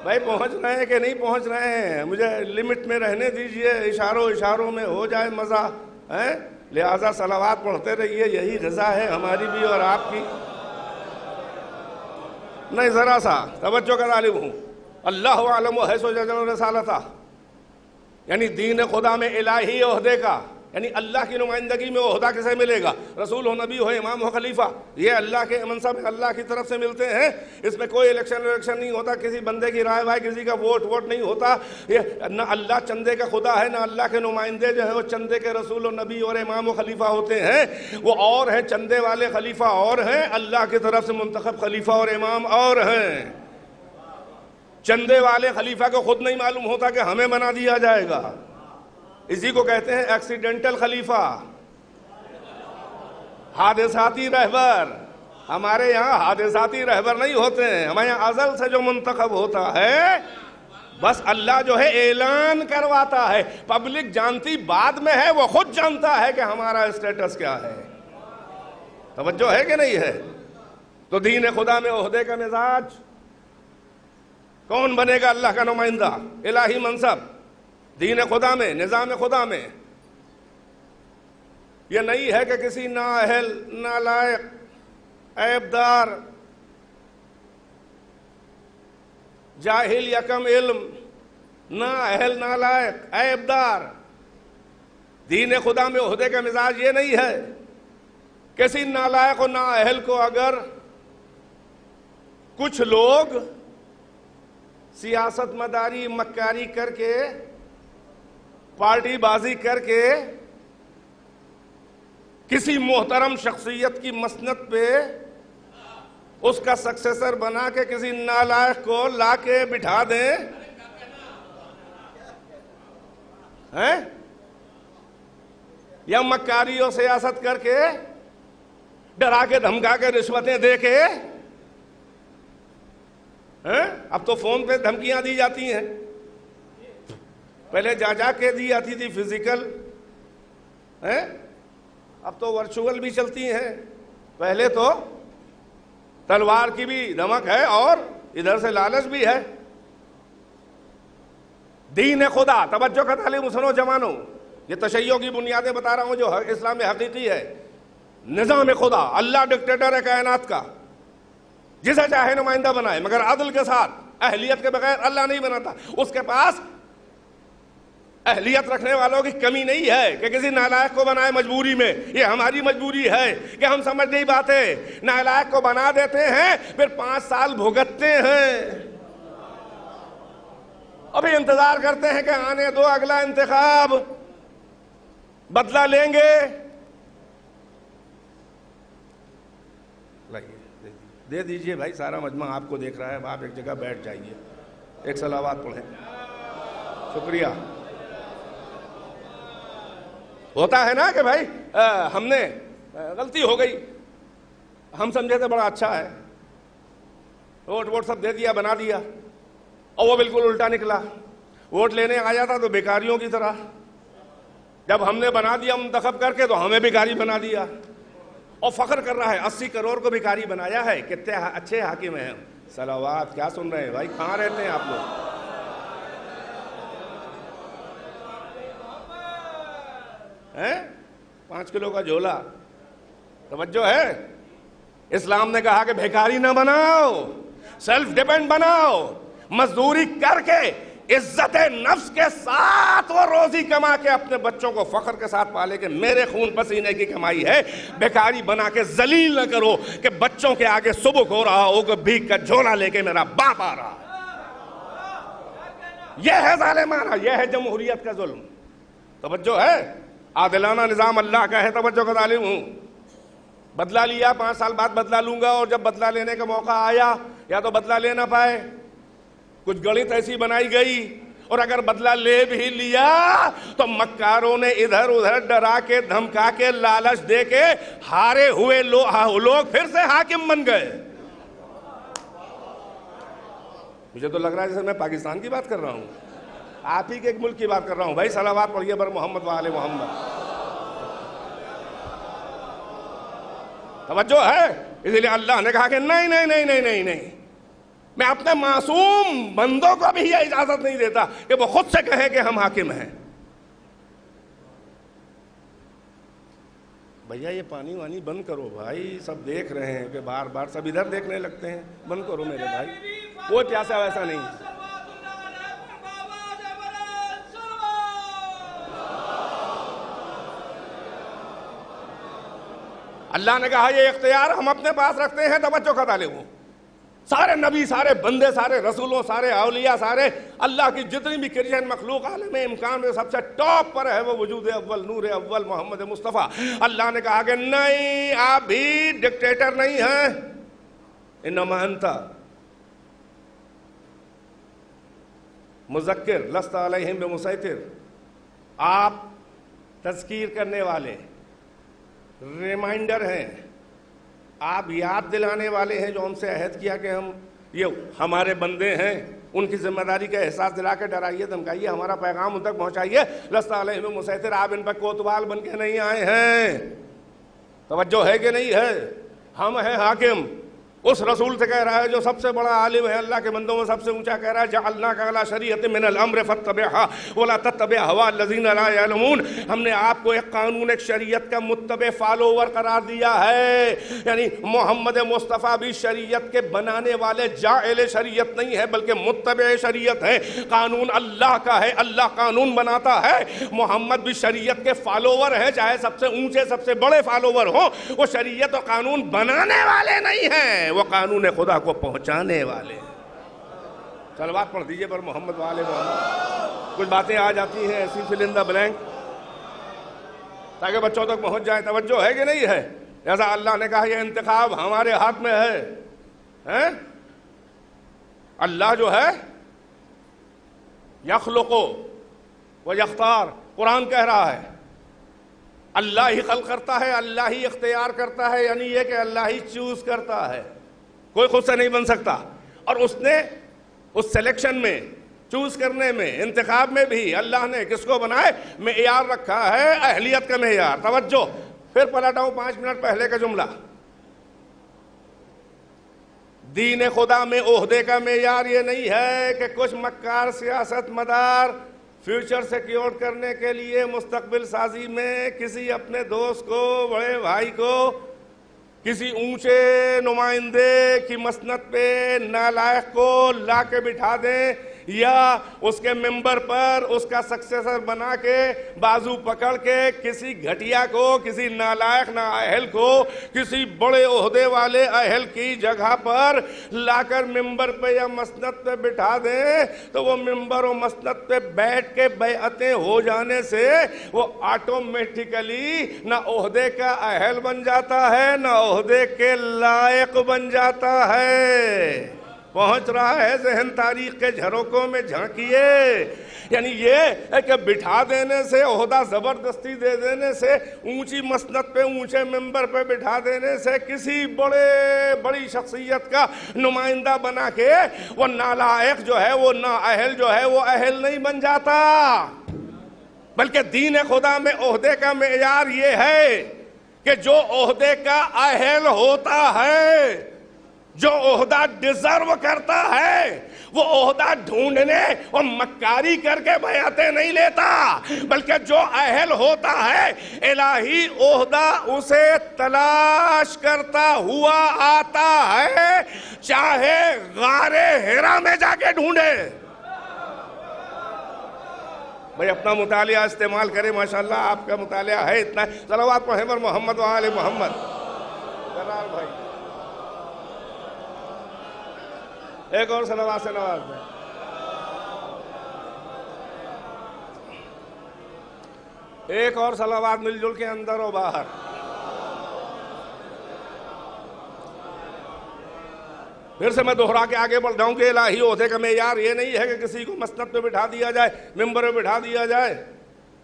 بھائی پہنچ رہے ہیں کہ نہیں پہنچ رہے ہیں؟ مجھے لمٹ میں رہنے دیجئے، اشاروں میں ہو جائے مزہ ہے، لہذا صلوات پڑھتے رہیے، یہی غذا ہے ہماری بھی اور آپ کی۔ نہیں ذرا سا توجہ کا طالب ہوں۔ اللہ اعلم حیث یجعل رسالتہ، یعنی دین خدا میں الہی عہدے کا، یعنی اللہ کی نمائندگی میں عہدہ کسے ملے گا؟ رسول ہو، نبی ہو، امام ہو، خلیفہ، یہ اللہ کے منصب اللہ کی طرف سے ملتے ہیں۔ اس میں کوئی الیکشن نہیں ہوتا، کسی بندے کی رائے بھائی، کسی کا ووٹ نہیں ہوتا۔ یہ نہ اللہ چندے کا خدا ہے، نہ اللہ کے نمائندے جو ہیں وہ چندے کے رسول و نبی اور امام و خلیفہ ہوتے ہیں، وہ اور ہیں، چندے والے خلیفہ اور ہیں، اللہ کی طرف سے منتخب خلیفہ اور امام اور ہیں۔ چندے والے خلیفہ کو خود نہیں معلوم ہوتا کہ ہمیں بنا دیا جائے گا، اسی کو کہتے ہیں ایکسیڈنٹل خلیفہ، حادثاتی رہبر۔ ہمارے یہاں حادثاتی رہبر نہیں ہوتے ہیں، ہمارے یہاں ازل سے جو منتخب ہوتا ہے بس اللہ جو ہے اعلان کرواتا ہے، پبلک جانتی بعد میں ہے، وہ خود جانتا ہے کہ ہمارا اسٹیٹس کیا ہے۔ توجہ ہے کہ نہیں ہے؟ تو دین خدا میں عہدے کا مزاج، کون بنے گا اللہ کا نمائندہ، الہی منصب دین خدا میں، نظام خدا میں۔ یہ نہیں ہے کہ کسی نااہل، نالائق، عیبدار، جاہل یا کم علم، نااہل، نالائق، عیبدار، دین خدا میں عہدے کا مزاج یہ نہیں ہے۔ کسی نالائق و نااہل کو اگر کچھ لوگ سیاست مداری، مکاری کر کے، پارٹی بازی کر کے کسی محترم شخصیت کی مسند پہ اس کا سکسیسر بنا کے کسی نالائق کو لا کے بٹھا دیں، ہیں؟ یا مکاری اور سیاست کر کے، ڈرا کے دھمکا کے، رشوتیں دے کے اب تو فون پہ دھمکیاں دی جاتی ہیں، پہلے جا کے دی جاتی تھی فزیکل، اب تو ورچوئل بھی چلتی ہیں، پہلے تو تلوار کی بھی دھمک ہے اور ادھر سے لالچ بھی ہے۔ دین خدا، توجہ کا تعلیم سنو جوانوں، یہ تشیع کی بنیادیں بتا رہا ہوں جو اسلام میں حقیقی ہے۔ نظام خدا، اللہ ڈکٹیٹر ہے کائنات کا، جسے چاہے نمائندہ بنائے، مگر عدل کے ساتھ، اہلیت کے بغیر اللہ نہیں بناتا۔ اس کے پاس اہلیت رکھنے والوں کی کمی نہیں ہے کہ کسی نالائق کو بنائے مجبوری میں، یہ ہماری مجبوری ہے کہ ہم سمجھ نہیں پاتے، نالائق کو بنا دیتے ہیں پھر 5 سال بھگتتے ہیں، ابھی انتظار کرتے ہیں کہ آنے دو اگلا انتخاب، بدلہ لیں گے۔ دے دیجئے بھائی، سارا مجمع آپ کو دیکھ رہا ہے، آپ ایک جگہ بیٹھ جائیے، ایک صلوات پڑھیں۔ شکریہ۔ ہوتا ہے نا کہ بھائی ہم نے غلطی ہو گئی، ہم سمجھے تھے بڑا اچھا ہے، ووٹ سب دے دیا، بنا دیا، اور وہ بالکل الٹا نکلا، ووٹ لینے آیا تھا تو بیکاریوں کی طرح، جب ہم نے بنا دیا منتخب کر کے تو ہمیں بیکاری بنا دیا، اور فخر کر رہا ہے 80 کروڑ کو بیکاری بنایا ہے، کتنے اچھے حاکم ہیں۔ صلوات، کیا سن رہے ہیں بھائی، کہاں رہتے ہیں آپ لوگ؟ 5 کلو کا جھولا، توجہ ہے؟ اسلام نے کہا کہ بھیکاری نہ بناؤ، سیلف ڈیپینڈ بناؤ، مزدوری کر کے عزت نفس کے ساتھ وہ روزی کما کے اپنے بچوں کو فخر کے ساتھ پالے کہ میرے خون پسینے کی کمائی ہے۔ بیکاری بنا کے ذلیل نہ کرو کہ بچوں کے آگے سبک ہو رہا ہو کہ بھیک کا جھولا لے کے میرا باپ آ رہا ہے۔ یہ ہے ظالمانہ، یہ ہے جمہوریت کا ظلم۔ توجہ ہے؟ عادلانہ نظام اللہ کا ہے، توجہ کا تعلیم ہوں۔ بدلہ لیا، 5 سال بعد بدلہ لوں گا، اور جب بدلہ لینے کا موقع آیا یا تو بدلہ لے نہ پائے، کچھ گڑت ایسی بنائی گئی، اور اگر بدلہ لے بھی لیا تو مکاروں نے ادھر ادھر ڈرا کے دھمکا کے لالچ دے کے ہارے ہوئے لوگ پھر سے حاکم بن گئے۔ مجھے تو لگ رہا ہے جیسے میں پاکستان کی بات کر رہا ہوں، آپ ہی کے ایک ملک کی بات کر رہا ہوں۔ بھائی صلوات پڑھیے بر محمد وآل محمد۔ توجہ ہے؟ اس لیے اللہ نے کہا کہ نہیں نہیں نہیں نہیں نہیں نہیں، میں اپنے معصوم بندوں کو بھی یہ اجازت نہیں دیتا کہ وہ خود سے کہیں کہ ہم حاکم ہیں۔ بھیا یہ پانی وانی بند کرو بھائی، سب دیکھ رہے ہیں کہ بار بار سب ادھر دیکھنے لگتے ہیں، بند کرو میرے بھائی، کوئی پیاسا ویسا نہیں۔ اللہ نے کہا یہ اختیار ہم اپنے پاس رکھتے ہیں، توجہ کا تعلق ہو۔ سارے نبی، سارے بندے، سارے رسولوں، سارے اولیاء، سارے اللہ کی جتنی بھی کرشن مخلوق عالم امکان میں سب سے ٹاپ پر ہے وہ وجود اول، نور اول محمد مصطفیٰ۔ اللہ نے کہا کہ نہیں، آپ بھی ڈکٹیٹر نہیں ہیں، انما انت مذکر لست علیہم بمسیطر، آپ تذکیر کرنے والے، ریمائنڈر ہیں، آپ یاد دلانے والے ہیں جو ہم سے عہد کیا کہ ہم یہ ہمارے بندے ہیں، ان کی ذمہ داری کا احساس دلا کے ڈرائیے دھمکائیے، ہمارا پیغام ان تک پہنچائیے۔ لست علیہم بمسیطر، آپ ان پر کوتوال بن کے نہیں آئے ہیں۔ توجہ ہے کہ نہیں ہے؟ ہم ہیں حاکم۔ اس رسول سے کہہ رہا ہے جو سب سے بڑا عالم ہے، اللہ کے بندوں میں سب سے اونچا کہہ رہا ہے جعلناک علی شریعۃ من الامر فاتبعها ولا تتبع هوا الذین لا یعلمون۔ ہم نے آپ کو ایک قانون، ایک شریعت کا متبع فالوور قرار دیا ہے، یعنی محمد مصطفیٰ بھی شریعت کے بنانے والے جاعل شریعت نہیں ہے بلکہ متبع شریعت ہے۔ قانون اللہ کا ہے، اللہ قانون بناتا ہے، محمد بھی شریعت کے فالوور ہیں، چاہے سب سے اونچے سب سے بڑے فالوور ہوں، وہ شریعت اور قانون بنانے والے نہیں ہیں، وہ قانون خدا کو پہنچانے والے۔ صلوات پڑھ دیجئے پر محمد والے محمد۔ کچھ باتیں آ جاتی ہیں ایسی فل ان دا بلینک تاکہ بچوں تک پہنچ جائیں، توجہ ہے کہ نہیں ہے؟ جیسا اللہ نے کہا یہ انتخاب ہمارے ہاتھ میں ہے۔ اللہ جو ہے یخلق و یختار، قرآن کہہ رہا ہے اللہ ہی خلق کرتا ہے، اللہ ہی اختیار کرتا ہے، یعنی یہ کہ اللہ ہی چوز کرتا ہے، کوئی خود سے نہیں بن سکتا۔ اور اس نے اس سلیکشن میں، چوز کرنے میں، انتخاب میں بھی اللہ نے کس کو بنائے؟ معیار رکھا ہے، اہلیت کا معیار۔ توجہ، پھر پلٹاؤں 5 منٹ پہلے کا جملہ۔ دین خدا میں عہدے کا معیار یہ نہیں ہے کہ کچھ مکار سیاست مدار فیوچر سیکیور کرنے کے لیے مستقبل سازی میں کسی اپنے دوست کو، بڑے بھائی کو، کسی اونچے نمائندے کی مسند پہ نالائق کو لا کے بٹھا دیں، یا اس کے ممبر پر اس کا سکسیسر بنا کے بازو پکڑ کے کسی گھٹیا کو، کسی نالائق نااہل کو کسی بڑے عہدے والے اہل کی جگہ پر لا کر ممبر پہ یا مسند پہ بٹھا دیں، تو وہ ممبر و مسند پہ بیٹھ کے بیعتیں ہو جانے سے وہ آٹومیٹیکلی نہ عہدے کا اہل بن جاتا ہے، نہ عہدے کے لائق بن جاتا ہے۔ پہنچ رہا ہے ذہن تاریخ کے جھروکوں میں جھانکیے۔ یعنی یہ ہے کہ بٹھا دینے سے، عہدہ زبردستی دے دینے سے، اونچی مسند پہ، اونچے ممبر پہ بٹھا دینے سے کسی بڑی شخصیت کا نمائندہ بنا کے وہ نالائق جو ہے، وہ نااہل جو ہے، وہ اہل نہیں بن جاتا۔ بلکہ دین خدا میں عہدے کا معیار یہ ہے کہ جو عہدے کا اہل ہوتا ہے، جو عہدہ ڈیزرو کرتا ہے، وہ عہدہ ڈھونڈنے اور مکاری کر کے بیعتیں نہیں لیتا، بلکہ جو اہل ہوتا ہے الہی عہدہ اسے تلاش کرتا ہوا آتا ہے، چاہے غار حرا میں جا کے ڈھونڈے۔ بھئی اپنا مطالعہ استعمال کرے، ماشاءاللہ آپ کا مطالعہ ہے اتنا۔ صلوات پڑھیں پر محمد و آل محمد۔ قرار بھائی ایک اور صلوات سے نواز دیں۔ ایک اور صلوات مل جل کے اندر و باہر۔ پھر سے میں دہرا کے آگے بڑھ جاؤں کہ الہی عہدے کا معیار یہ نہیں ہے کہ کسی کو مسند پہ بٹھا دیا جائے، ممبر پہ بٹھا دیا جائے،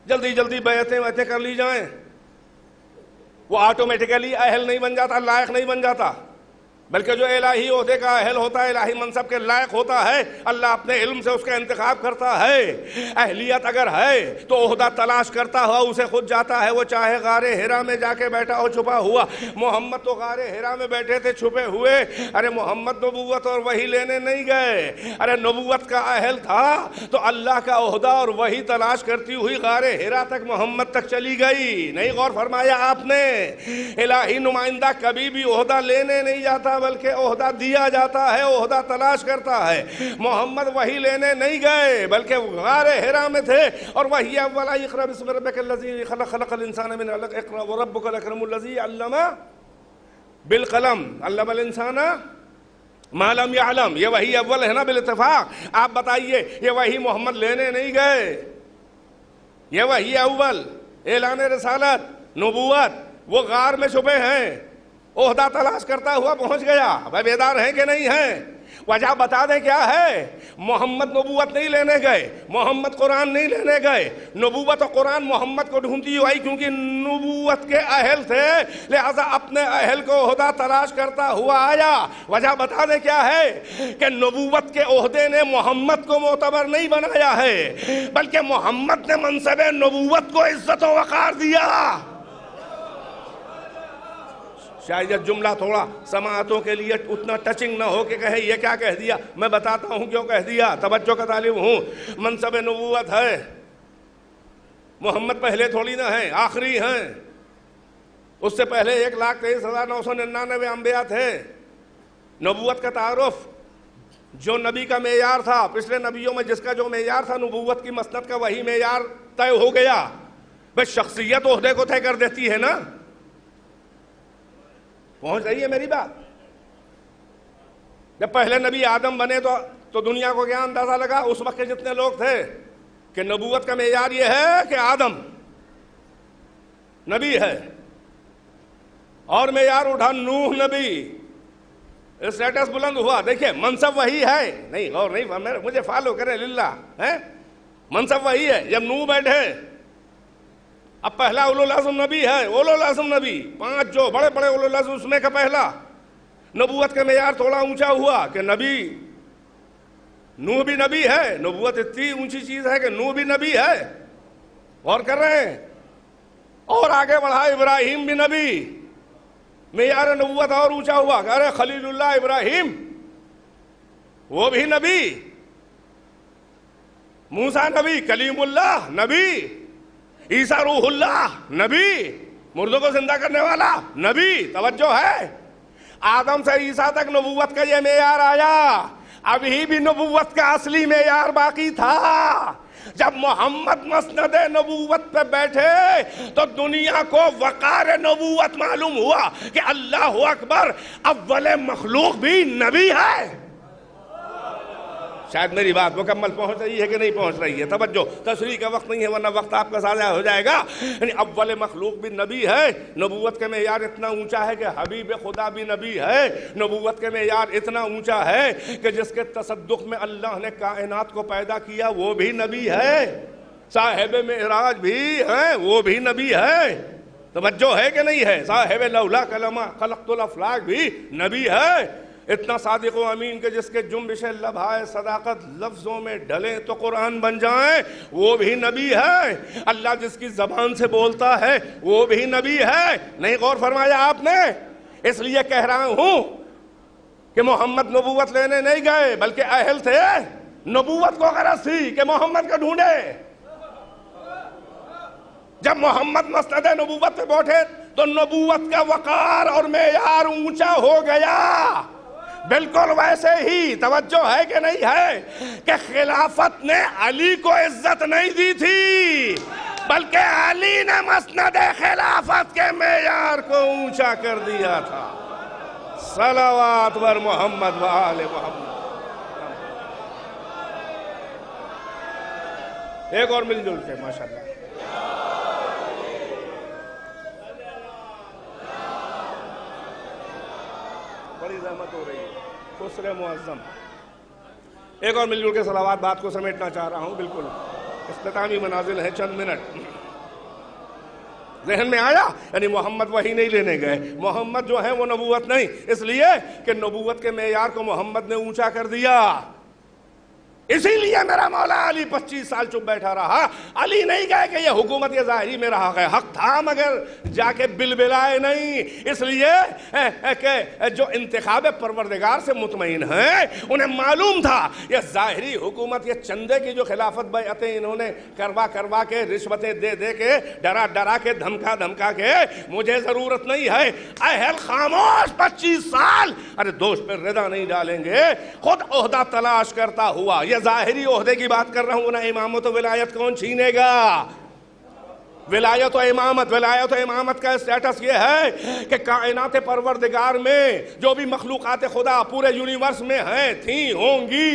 جلدی جلدی بیعتیں کر لی جائیں، وہ آٹومیٹیکلی اہل نہیں بن جاتا، لائق نہیں بن جاتا، بلکہ جو الہی عہدے کا اہل ہوتا ہے، الہی منصب کے لائق ہوتا ہے، اللہ اپنے علم سے اس کا انتخاب کرتا ہے۔ اہلیت اگر ہے تو عہدہ تلاش کرتا ہوا اسے خود جاتا ہے، وہ چاہے غار حرا میں جا کے بیٹھا ہو چھپا ہوا۔ محمد تو غار حرا میں بیٹھے تھے چھپے ہوئے۔ ارے محمد نبوت اور وحی لینے نہیں گئے، ارے نبوت کا اہل تھا تو اللہ کا عہدہ اور وحی تلاش کرتی ہوئی غار حرا تک محمد تک چلی گئی۔ نہیں غور فرمایا آپ نے؟ الہی نمائندہ کبھی بھی عہدہ لینے نہیں جاتا بلکہ عہدہ دیا جاتا ہے، عہدہ تلاش کرتا ہے۔ محمد وحی لینے نہیں گئے بلکہ غار حرا میں تھے، اور وحی اولا اقرأ بسم ربک الذی خلق، خلق الانسان من علق، اقرأ وربک الاکرم الذی علم بالقلم، علم الانسان ما لم يعلم۔ یہ وحی اول ہے نا بالاتفاق؟ آپ بتائیے، یہ وحی محمد لینے نہیں گئے، یہ وحی اول، اعلان رسالت، نبوت، وہ غار میں چھپے ہیں، عہدہ تلاش کرتا ہوا پہنچ گیا۔ بھائی بیدار ہیں کہ نہیں ہیں؟ وجہ بتا دیں کیا ہے؟ محمد نبوت نہیں لینے گئے، محمد قرآن نہیں لینے گئے، نبوت و قرآن محمد کو ڈھونڈتی ہوئی، کیونکہ نبوت کے اہل تھے، لہذا اپنے اہل کو عہدہ تلاش کرتا ہوا آیا۔ وجہ بتا دیں کیا ہے؟ کہ نبوت کے عہدے نے محمد کو معتبر نہیں بنایا ہے، بلکہ محمد نے منصب نبوت کو عزت و وقار دیا۔ شاید یہ جملہ تھوڑا سماعتوں کے لیے اتنا ٹچنگ نہ ہو کہ کہے یہ کیا کہہ دیا، میں بتاتا ہوں کیوں کہہ دیا، توجہ کا طالب ہوں۔ منصب نبوت ہے، محمد پہلے تھوڑی نہ ہیں، آخری ہیں، اس سے پہلے 1,23,999 انبیاء تھے۔ نبوت کا تعارف جو نبی کا معیار تھا، پچھلے نبیوں میں جس کا جو معیار تھا نبوت کی مسند کا، وہی معیار طے ہو گیا۔ بس شخصیت عہدے کو طے کر دیتی ہے نا۔ پہنچ رہی ہے میری بات؟ جب پہلے نبی آدم بنے تو دنیا کو کیا اندازہ لگا اس وقت کے جتنے لوگ تھے کہ نبوت کا معیار یہ ہے کہ آدم نبی ہے، اور معیار اٹھا نوح نبی، اسٹیٹس بلند ہوا۔ دیکھیں منصب وہی ہے، نہیں غور نہیں، مجھے فالو کریں للہ، منصب وہی ہے۔ جب نوح بیٹھے، اب پہلا اولو العزم نبی ہے، اولو العزم نبی، 5 جو بڑے بڑے اولو العزم، اس میں کا پہلا۔ نبوت کا معیار تھوڑا اونچا ہوا کہ نبی نوح بھی نبی ہے، نبوت اتنی اونچی چیز ہے کہ نوح بھی نبی ہے، غور کر رہے ہیں؟ اور آگے بڑھا ابراہیم بھی نبی، معیار نبوت اور اونچا ہوا، ارے خلیل اللہ ابراہیم وہ بھی نبی، موسیٰ نبی، کلیم اللہ نبی، عیسیٰ روح اللہ نبی، مردوں کو زندہ کرنے والا نبی۔ توجہ ہے، آدم سے عیسیٰ تک نبوت کا یہ معیار آیا، ابھی بھی نبوت کا اصلی معیار باقی تھا۔ جب محمد مسند نبوت پہ بیٹھے تو دنیا کو وقار نبوت معلوم ہوا کہ اللہ اکبر، اول مخلوق بھی نبی ہے۔ شاید میری بات مکمل پہنچ رہی ہے کہ نہیں پہنچ رہی ہے؟ توجہ، تشریح کا وقت نہیں ہے ورنہ وقت آپ کا ضائع ہو جائے گا۔ یعنی اول مخلوق بھی نبی ہے، نبوت کا معیار اتنا اونچا ہے کہ حبیب خدا بھی نبی ہے، نبوت کا معیار اتنا اونچا ہے کہ جس کے تصدق میں اللہ نے کائنات کو پیدا کیا وہ بھی نبی ہے، صاحب معراج بھی ہے وہ بھی نبی ہے۔ توجہ ہے کہ نہیں ہے؟ صاحب لولا کلمہ خلقت الافلاک بھی نبی ہے، اتنا صادق و امین کہ جس کے جنبش لبھائے صداقت لفظوں میں ڈھلیں تو قرآن بن جائیں وہ بھی نبی ہے، اللہ جس کی زبان سے بولتا ہے وہ بھی نبی ہے۔ نہیں غور فرمایا آپ نے؟ اس لیے کہہ رہا ہوں کہ محمد نبوت لینے نہیں گئے بلکہ اہل تھے، نبوت کو غرض تھی کہ محمد کو ڈھونڈے۔ جب محمد مسند نبوت پہ بیٹھے تو نبوت کا وقار اور معیار اونچا ہو گیا۔ بالکل ویسے ہی توجہ ہے کہ نہیں ہے کہ خلافت نے علی کو عزت نہیں دی تھی بلکہ علی نے مسند خلافت کے معیار کو اونچا کر دیا تھا۔ صلوات بر محمد و آل محمد۔ ایک اور مل جل کے ماشاءاللہ۔ بڑی زحمت ہو رہی ہے، خسر معظم۔ ایک اور مل جل کے صلوات، بات کو سمیٹنا چاہ رہا ہوں، بالکل اختتامی منازل ہیں، چند منٹ۔ ذہن میں آیا؟ یعنی محمد وحی نہیں لینے گئے، محمد جو ہے وہ نبوت نہیں، اس لیے کہ نبوت کے معیار کو محمد نے اونچا کر دیا۔ اسی لیے میرا مولا علی 25 سال چپ بیٹھا رہا۔ علی نہیں گئے کہ یہ حکومت یہ ظاہری میں رہا ہے، حق تھا مگر جا کے بلبلائے نہیں، اس لیے کہ جو انتخاب پروردگار سے مطمئن ہیں انہیں معلوم تھا یہ ظاہری حکومت، یہ چندے کی جو خلافت بیعتیں انہوں نے کروا کے، رشوتیں دے کے، ڈرا کے، دھمکا کے، مجھے ضرورت نہیں ہے۔ اہل خاموش 25 سال، ارے دوست پہ ردا نہیں ڈالیں گے، خود عہدہ تلاش کرتا ہوا۔ یہ ظاہری عہدے کی بات کر رہا ہوں، نہ امامت و ولایت کون چھینے گا؟ ولایت و امامت کا اسٹیٹس یہ ہے کہ کائنات پروردگار میں جو بھی مخلوقات خدا پورے یونیورس میں ہیں، تھیں، ہوں گی،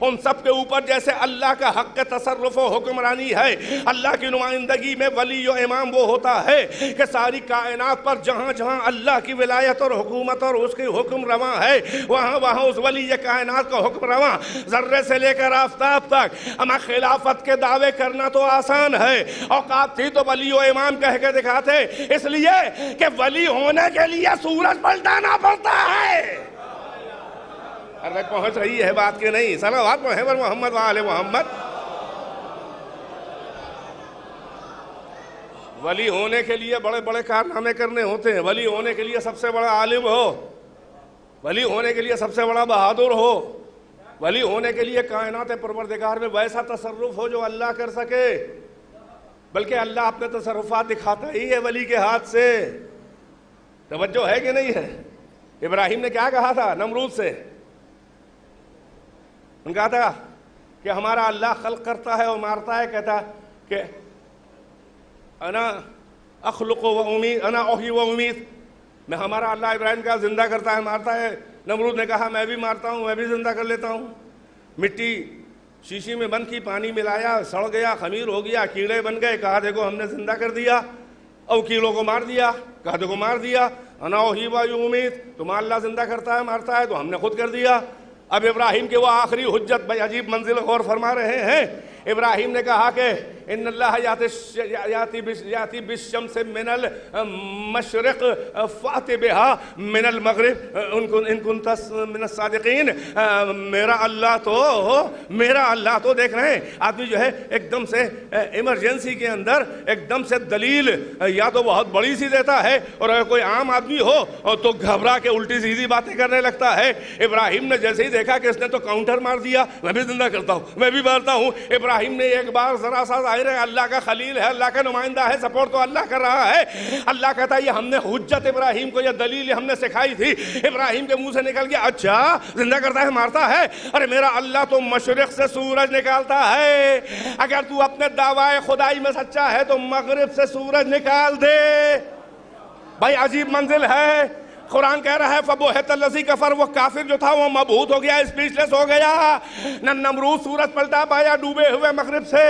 ان سب کے اوپر جیسے اللہ کا حق تصرف و حکمرانی ہے، اللہ کی نمائندگی میں ولی و امام وہ ہوتا ہے کہ ساری کائنات پر جہاں جہاں اللہ کی ولایت اور حکومت اور اس کی حکم رواں ہے وہاں اس ولی کائنات کا حکم رواں، ذرے سے لے کر آفتاب تک۔ اما خلافت کے دعوے کرنا تو آسان ہے، اوقات تھی تو ولی و امام کہہ کے دکھاتے، اس لیے کہ ولی ہونے کے لیے سورج پلٹانا پڑتا ہے۔ ارے پہنچ رہی ہے بات کہ نہیں؟ صلوات محمد و آل محمد۔ ولی ہونے کے لیے بڑے بڑے کارنامے کرنے ہوتے ہیں، ولی ہونے کے لیے سب سے بڑا عالم ہو، ولی ہونے کے لیے سب سے بڑا بہادر ہو، ولی ہونے کے لیے کائنات پروردگار میں ویسا تصرف ہو جو اللہ کر سکے، بلکہ اللہ اپنے تصرفات دکھاتا ہی ہے ولی کے ہاتھ سے۔ توجہ ہے کہ نہیں ہے؟ ابراہیم نے کیا کہا تھا نمرود سے؟ ان کہا تھا کہ ہمارا اللہ خلق کرتا ہے اور مارتا ہے، کہتا کہ انا اخلق و امید، انا احیی و امید، میں ہمارا اللہ ابراہیم کا زندہ کرتا ہے مارتا ہے۔ نمرود نے کہا میں بھی مارتا ہوں، میں بھی زندہ کر لیتا ہوں۔ مٹی شیشی میں بند کی، پانی ملایا، سڑ گیا، خمیر ہو گیا، کیڑے بن گئے، کہا دیکھو ہم نے زندہ کر دیا، اور کیڑوں کو مار دیا، کہا دیکھو مار دیا۔ انا احیی و امید، تمہارا اللہ زندہ کرتا ہے مارتا ہے تو ہم نے خود کر دیا۔ اب ابراہیم کے وہ آخری حجت، بھائی عجیب منزل غور فرما رہے ہیں۔ ابراہیم نے کہا کہ ان اللہ یاتی بالشمس من المشرق فات بہا من المغرب ان کنت من الصادقین. میرا اللہ تو دیکھ رہے ہیں آدمی جو ہے ایک دم سے ایمرجنسی کے اندر ایک دم سے دلیل یا تو بہت بڑی سی دیتا ہے، اور اگر کوئی عام آدمی ہو تو گھبرا کے الٹی سیدھی باتیں کرنے لگتا ہے. ابراہیم نے جیسے ہی دیکھا کہ اس نے تو کاؤنٹر مار دیا، میں بھی زندہ کرتا ہوں، میں بھی مارتا ہوں. ابراہیم نے ایک بار ذرا سا ظاہر ہے اللہ کا خلیل ہے، اللہ کا نمائندہ ہے، سپورٹ تو اللہ کر رہا ہے. اللہ کہتا ہے یہ ہم نے حجت ابراہیم کو، یہ دلیل ہم نے سکھائی تھی. ابراہیم کے منہ سے نکل گیا اچھا زندہ کرتا ہے، مارتا ہے. ارے میرا اللہ تو مشرق سے سورج نکالتا ہے، اگر تو اپنے دعوی خدائی میں سچا ہے تو مغرب سے سورج نکال دے. بھائی عجیب منزل ہے. قرآن کہہ رہا ہے فَبُہِتَ الَّذِي كَفَرَ، وہ کافر جو تھا وہ مبہوت ہو گیا، اسپیچلیس ہو گیا. نہ نمرود سورج پلٹا پایا ڈوبے ہوئے مغرب سے.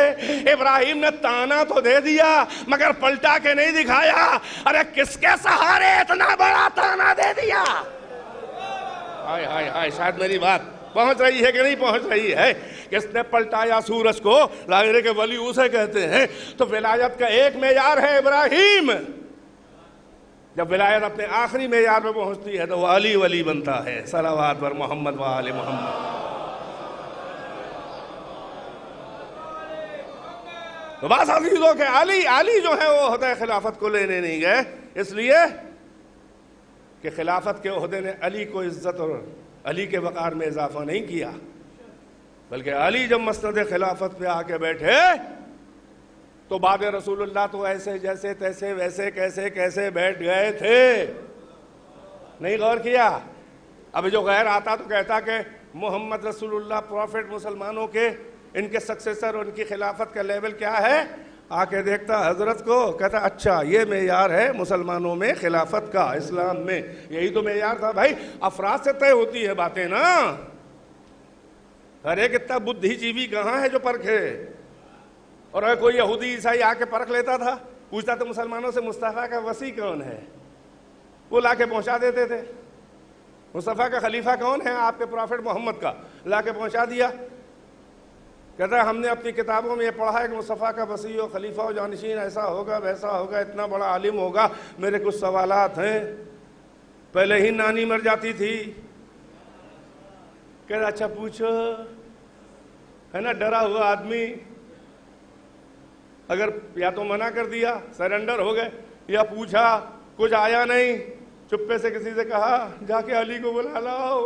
ابراہیم نے تانا تو دے دیا مگر پلٹا کے نہیں دکھایا. ارے کس کے سہارے اتنا بڑا تانا دے دیا؟ ہائے ہائے ہائے، شاید میری بات پہنچ رہی ہے کہ نہیں پہنچ رہی ہے؟ کس نے پلٹایا سورج کو؟ ظاہر کے ولی اسے کہتے ہیں. تو ولایت کا ایک معیار ہے ابراہیم. جب ولایت اپنے آخری معیار میں پہنچتی ہے تو وہ علی ولی بنتا ہے. صلوات پر محمد و آل محمد. تو بس عزیزوں کہ علی جو ہے وہ عہدہ خلافت کو لینے نہیں گئے، اس لیے کہ خلافت کے عہدے نے علی کو عزت اور علی کے وقار میں اضافہ نہیں کیا، بلکہ علی جب مسند خلافت پہ آ کے بیٹھے تو بعد رسول اللہ تو ایسے جیسے تیسے ویسے کیسے بیٹھ گئے تھے. نہیں غور کیا؟ اب جو غیر آتا تو کہتا کہ محمد رسول اللہ پروفٹ مسلمانوں کے، ان کے سکسیسر، ان کی خلافت کا لیول کیا ہے. آ کے دیکھتا حضرت کو، کہتا اچھا یہ معیار ہے مسلمانوں میں خلافت کا، اسلام میں یہی تو معیار تھا. بھائی افراد سے طے ہوتی ہے باتیں نا. ہر ایک اتنا بدھی جیوی کہاں ہے جو پرکھے. اور اگر کوئی یہودی عیسائی آ کے پرکھ لیتا تھا، پوچھتا تھا مسلمانوں سے مصطفیٰ کا وصی کون ہے، وہ لا کے پہنچا دیتے تھے. مصطفیٰ کا خلیفہ کون ہے؟ آپ کے پروفٹ محمد کا. لا کے پہنچا دیا. کہتا ہے ہم نے اپنی کتابوں میں یہ پڑھا ہے کہ مصطفیٰ کا وصی و خلیفہ و جانشین ایسا ہوگا ویسا ہوگا، اتنا بڑا عالم ہوگا. میرے کچھ سوالات ہیں. پہلے ہی نانی مر جاتی تھی. کہتا اچھا پوچھو. ہے نا ڈرا ہوا آدمی. اگر یا تو منع کر دیا، سرنڈر ہو گئے، یا پوچھا کچھ آیا نہیں، چپے سے کسی سے کہا جا کے علی کو بلا لاؤ.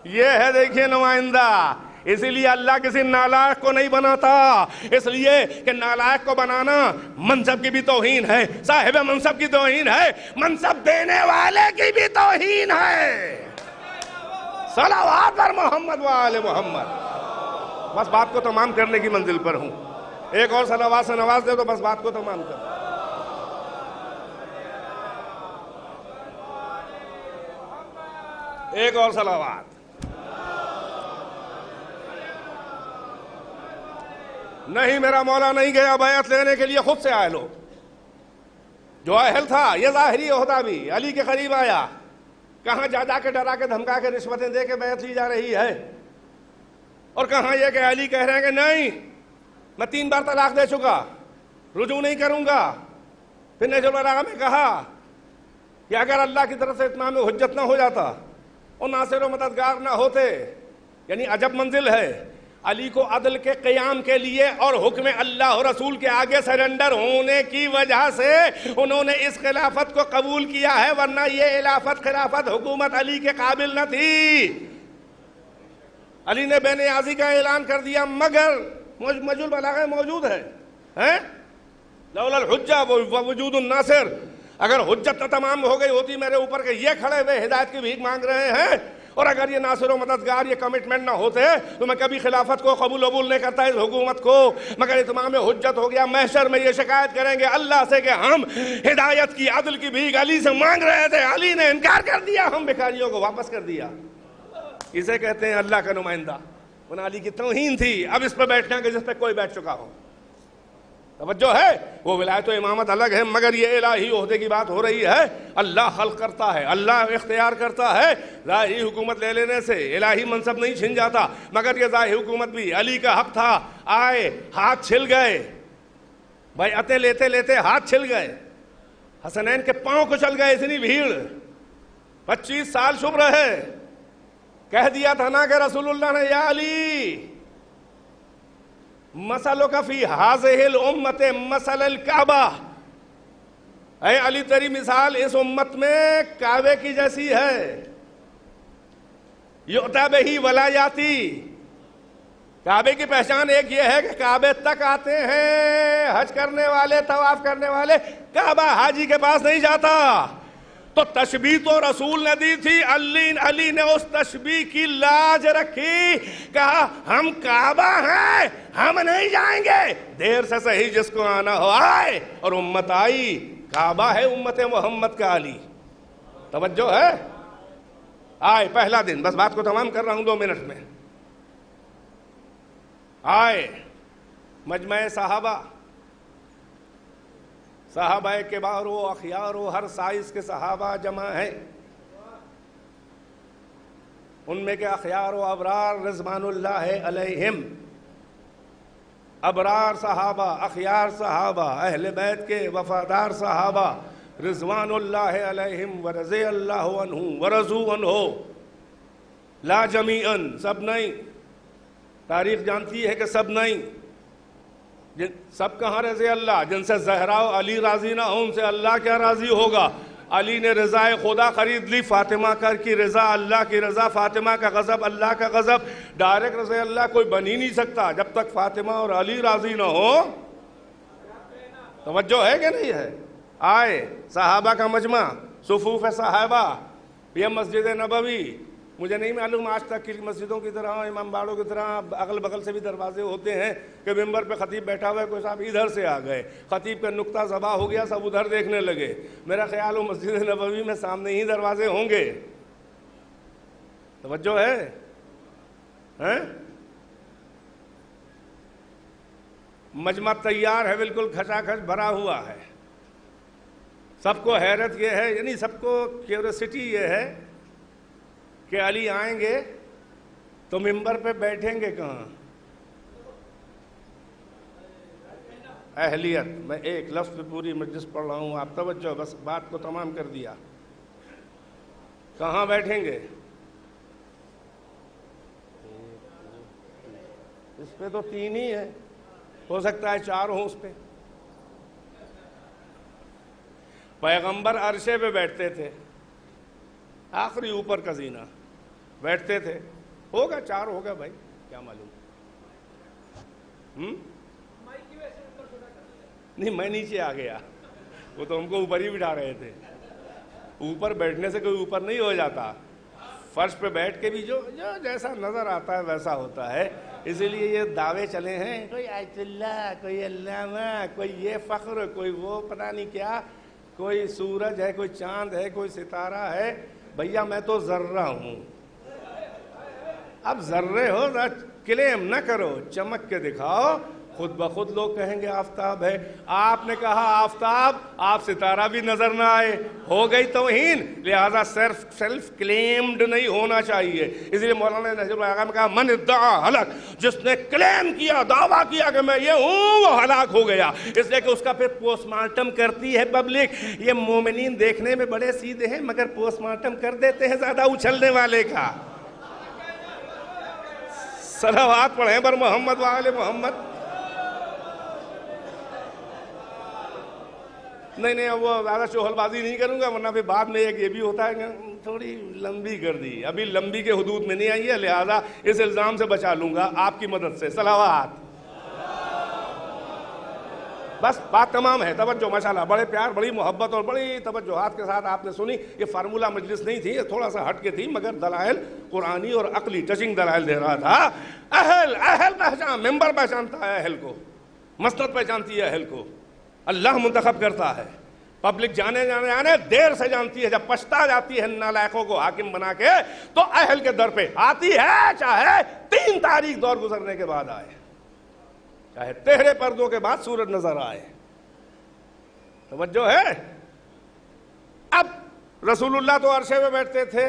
یہ ہے دیکھیے نمائندہ. اسی لیے اللہ کسی نالائق کو نہیں بناتا، اس لیے کہ نالائق کو بنانا منصب کی بھی توہین ہے، صاحب منصب کی توہین ہے، منصب دینے والے کی بھی توہین ہے. صلوات پر محمد و آل محمد. بس بات کو تمام کرنے کی منزل پر ہوں. ایک اور صلوات سے نواز دے تو بس بات کو تمام کر. ایک اور صلوات. نہیں میرا مولا نہیں گیا بیعت لینے کے لیے، خود سے آئے لوگ. جو اہل تھا یہ ظاہری عہدہ بھی علی کے قریب آیا. کہاں جا کے ڈرا کے دھمکا کے رشوتیں دے کے بیعت لی جا رہی ہے، اور کہاں یہ کہ علی کہہ رہے ہیں کہ نہیں میں 3 بار طلاق دے چکا، رجوع نہیں کروں گا. پھر نہج البلاغہ میں کہا کہ اگر اللہ کی طرف سے اتمام حجت نہ ہو جاتا اور ناصر و مددگار نہ ہوتے، یعنی عجب منزل ہے. علی کو عدل کے قیام کے لیے اور حکم اللہ اور رسول کے آگے سرنڈر ہونے کی وجہ سے انہوں نے اس خلافت کو قبول کیا ہے، ورنہ یہ خلافت حکومت علی کے قابل نہ تھی. علی نے بے نیازی کا اعلان کر دیا، مگر نہج البلاغہ موجود ہے لولا الحجہ ووجود الناصر. اگر حجت نہ تمام ہو گئی ہوتی میرے اوپر کہ یہ کھڑے ہوئے ہدایت کی بھیک مانگ رہے ہیں، اور اگر یہ ناصر و مددگار یہ کمٹمنٹ نہ ہوتے تو میں کبھی خلافت کو قبول نہیں کرتا اس حکومت کو. مگر اتمام حجت ہو گیا. محشر میں یہ شکایت کریں گے اللہ سے کہ ہم ہدایت کی عدل کی بھیک علی سے مانگ رہے تھے، علی نے انکار کر دیا، ہم بھکاریوں کو واپس کر دیا. اسے کہتے ہیں اللہ کا نمائندہ. علی کی توہین تھی. اب اس پہ بیٹھنا کہ جس پہ کوئی بیٹھ چکا ہو. توجہ ہے؟ وہ ولایت و امامت الگ ہے، مگر یہ الہی عہدے کی بات ہو رہی ہے۔ اللہ خلق کرتا ہے، اللہ اختیار کرتا ہے، ظاہری حکومت لے لینے سے الہی منصب نہیں چھن جاتا، مگر یہ ظاہری حکومت بھی علی کا حق تھا۔ آئے، ہاتھ چھل گئے، بیعتیں لیتے لیتے ہاتھ چھل گئے، حسنین کے پاؤں کو چل گئے، اتنی بھیڑ، 25 سال چھپ رہے۔ کہہ دیا تھا نا کہ رسول اللہ نے، یا علی مثلک فی ہذہ الامت مثل الکعبہ، اے علی تیری مثال اس امت میں کعبے کی جیسی ہے، یؤتی بہ ولا یاتی، کعبے کی پہچان ایک یہ ہے کہ کعبے تک آتے ہیں حج کرنے والے، طواف کرنے والے، کعبہ حاجی کے پاس نہیں جاتا۔ تو تشبیہ تو رسول نے دی تھی، علی نے اس تشبیہ کی لاج رکھی، کہا ہم کعبہ ہیں، ہم نہیں جائیں گے، دیر سے صحیح جس کو آنا ہو آئے، اور امت آئی۔ کعبہ ہے امت محمد کا علی، توجہ ہے؟ آئے پہلا دن، بس بات کو تمام کر رہا ہوں 2 منٹ میں۔ آئے مجمع صحابہ، صحابہ کبار و اخیار و ہر سائز کے صحابہ جمع ہیں، ان میں کے اخیار و ابرار رضوان اللہ علیہم، ابرار صحابہ، اخیار صحابہ، اہل بیت کے وفادار صحابہ رضوان اللہ علیہم ورضی اللہ عنہم ورضوا عنہ، لا جمیعاً، سب نہیں، تاریخ جانتی ہے کہ سب نہیں، سب کہاں رضی اللہ؟ جن سے زہرا و علی راضی نہ ہوں ان سے اللہ کیا راضی ہوگا؟ علی نے رضا خدا خرید لی، فاطمہ کی رضا اللہ کی رضا، فاطمہ کا غضب اللہ کا غضب، ڈائریکٹ رضی اللہ کوئی بن ہی نہیں سکتا جب تک فاطمہ اور علی راضی نہ ہو۔ توجہ ہے کہ نہیں ہے؟ آئے صحابہ کا مجمع، صفوف صحابہ، یہ مسجد نبوی، مجھے نہیں معلوم آج تک کی مسجدوں کی طرح، امام باڑوں کی طرح اگل بغل سے بھی دروازے ہوتے ہیں کہ ممبر پہ خطیب بیٹھا ہوا ہے، کوئی صاحب ادھر سے آ گئے، خطیب کا نقطہ ذبح ہو گیا، سب ادھر دیکھنے لگے۔ میرا خیال ہو مسجد نبوی میں سامنے ہی دروازے ہوں گے، توجہ ہے؟ مجمع تیار ہے، بالکل کھچا کھچ بھرا ہوا ہے، سب کو حیرت یہ ہے، یعنی سب کو کیوریسٹی یہ ہے کہ علی آئیں گے تو ممبر پہ بیٹھیں گے کہاں؟ اہلیت، میں ایک لفظ پہ پوری مجلس پڑھ رہا ہوں، آپ توجہ، بس بات کو تمام کر دیا۔ کہاں بیٹھیں گے؟ اس پہ تو 3 ہی ہے، ہو سکتا ہے 4 ہوں اس پہ۔ پیغمبر عرشے پہ بیٹھتے تھے، آخری اوپر کا زینہ بیٹھتے تھے، ہوگا 4 ہوگا بھائی، کیا معلوم۔ نہیں میں نیچے آ گیا، وہ تو ہم کو اوپر ہی بٹھا رہے تھے۔ اوپر بیٹھنے سے کوئی اوپر نہیں ہو جاتا، فرش پہ بیٹھ کے بھی جو جیسا نظر آتا ہے ویسا ہوتا ہے۔ اسی لیے یہ دعوے چلے ہیں، کوئی آیت اللہ، کوئی علامہ، کوئی یہ فخر، کوئی وہ پتہ نہیں کیا، کوئی سورج ہے، کوئی چاند ہے، کوئی ستارہ ہے۔ بھیا میں تو ذرہ ہوں، اب ذرے ہو کلیم نہ کرو، چمک کے دکھاؤ، خود بخود لوگ کہیں گے آفتاب ہے۔ آپ نے کہا آفتاب، آپ ستارہ بھی نظر نہ آئے، ہو گئی توہین، لہذا سیلف کلیمڈ نہیں ہونا چاہیے۔ اس لیے مولانا نجیب الرحمن نے کہا من ادعا ہلک، جس نے کلیم کیا، دعویٰ کیا کہ میں یہ ہوں، وہ ہلاک ہو گیا۔ اس لیے کہ اس کا پھر پوسٹ مارٹم کرتی ہے پبلک۔ یہ مومنین دیکھنے میں بڑے سیدھے ہیں مگر پوسٹ مارٹم کر دیتے ہیں زیادہ اچھلنے والے کا۔ صلوات پڑھیں بر محمد وآل محمد۔ نہیں وہ زیادہ چوہل بازی نہیں کروں گا، ورنہ پھر بعد میں ایک یہ بھی ہوتا ہے کہ تھوڑی لمبی کر دی، ابھی لمبی کے حدود میں نہیں آئی ہے، لہذا اس الزام سے بچا لوں گا آپ کی مدد سے۔ صلوات، بس بات تمام ہے۔ توجہ ماشاءاللہ، بڑے پیار، بڑی محبت اور بڑی توجہات کے ساتھ آپ نے سنی۔ یہ فارمولہ مجلس نہیں تھی، یہ تھوڑا سا ہٹ کے تھی، مگر دلائل قرآنی اور عقلی ٹچنگ دلائل دے رہا تھا۔ اہل پہچان، ممبر پہچانتا ہے اہل کو، مسند پہچانتی ہے اہل کو، اللہ منتخب کرتا ہے۔ پبلک جانے دیر سے جانتی ہے، جب پچھتا جاتی ہے نالائقوں کو حاکم بنا کے تو اہل کے در پہ آتی ہے، چاہے 3 تاریخ دور گزرنے کے بعد آئے۔ چاہے تہرے پردوں کے بعد سورج نظر آئے. توجہ ہے. اب رسول اللہ تو عرشے میں بیٹھتے تھے.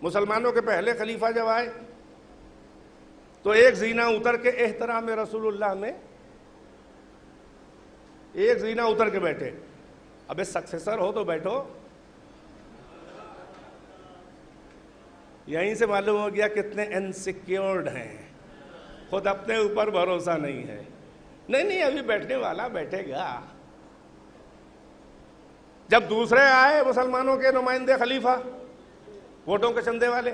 مسلمانوں کے پہلے خلیفہ جب آئے تو ایک زینہ اتر کے احترام رسول اللہ میں ایک زینہ اتر کے بیٹھے. ابے سکسیسر ہو تو بیٹھو. یہیں سے معلوم ہو گیا کتنے انسیکیورڈ ہیں, خود اپنے اوپر بھروسہ نہیں ہے. نہیں ابھی بیٹھنے والا بیٹھے گا. جب دوسرے آئے مسلمانوں کے نمائندے خلیفہ ووٹوں کے چندے والے,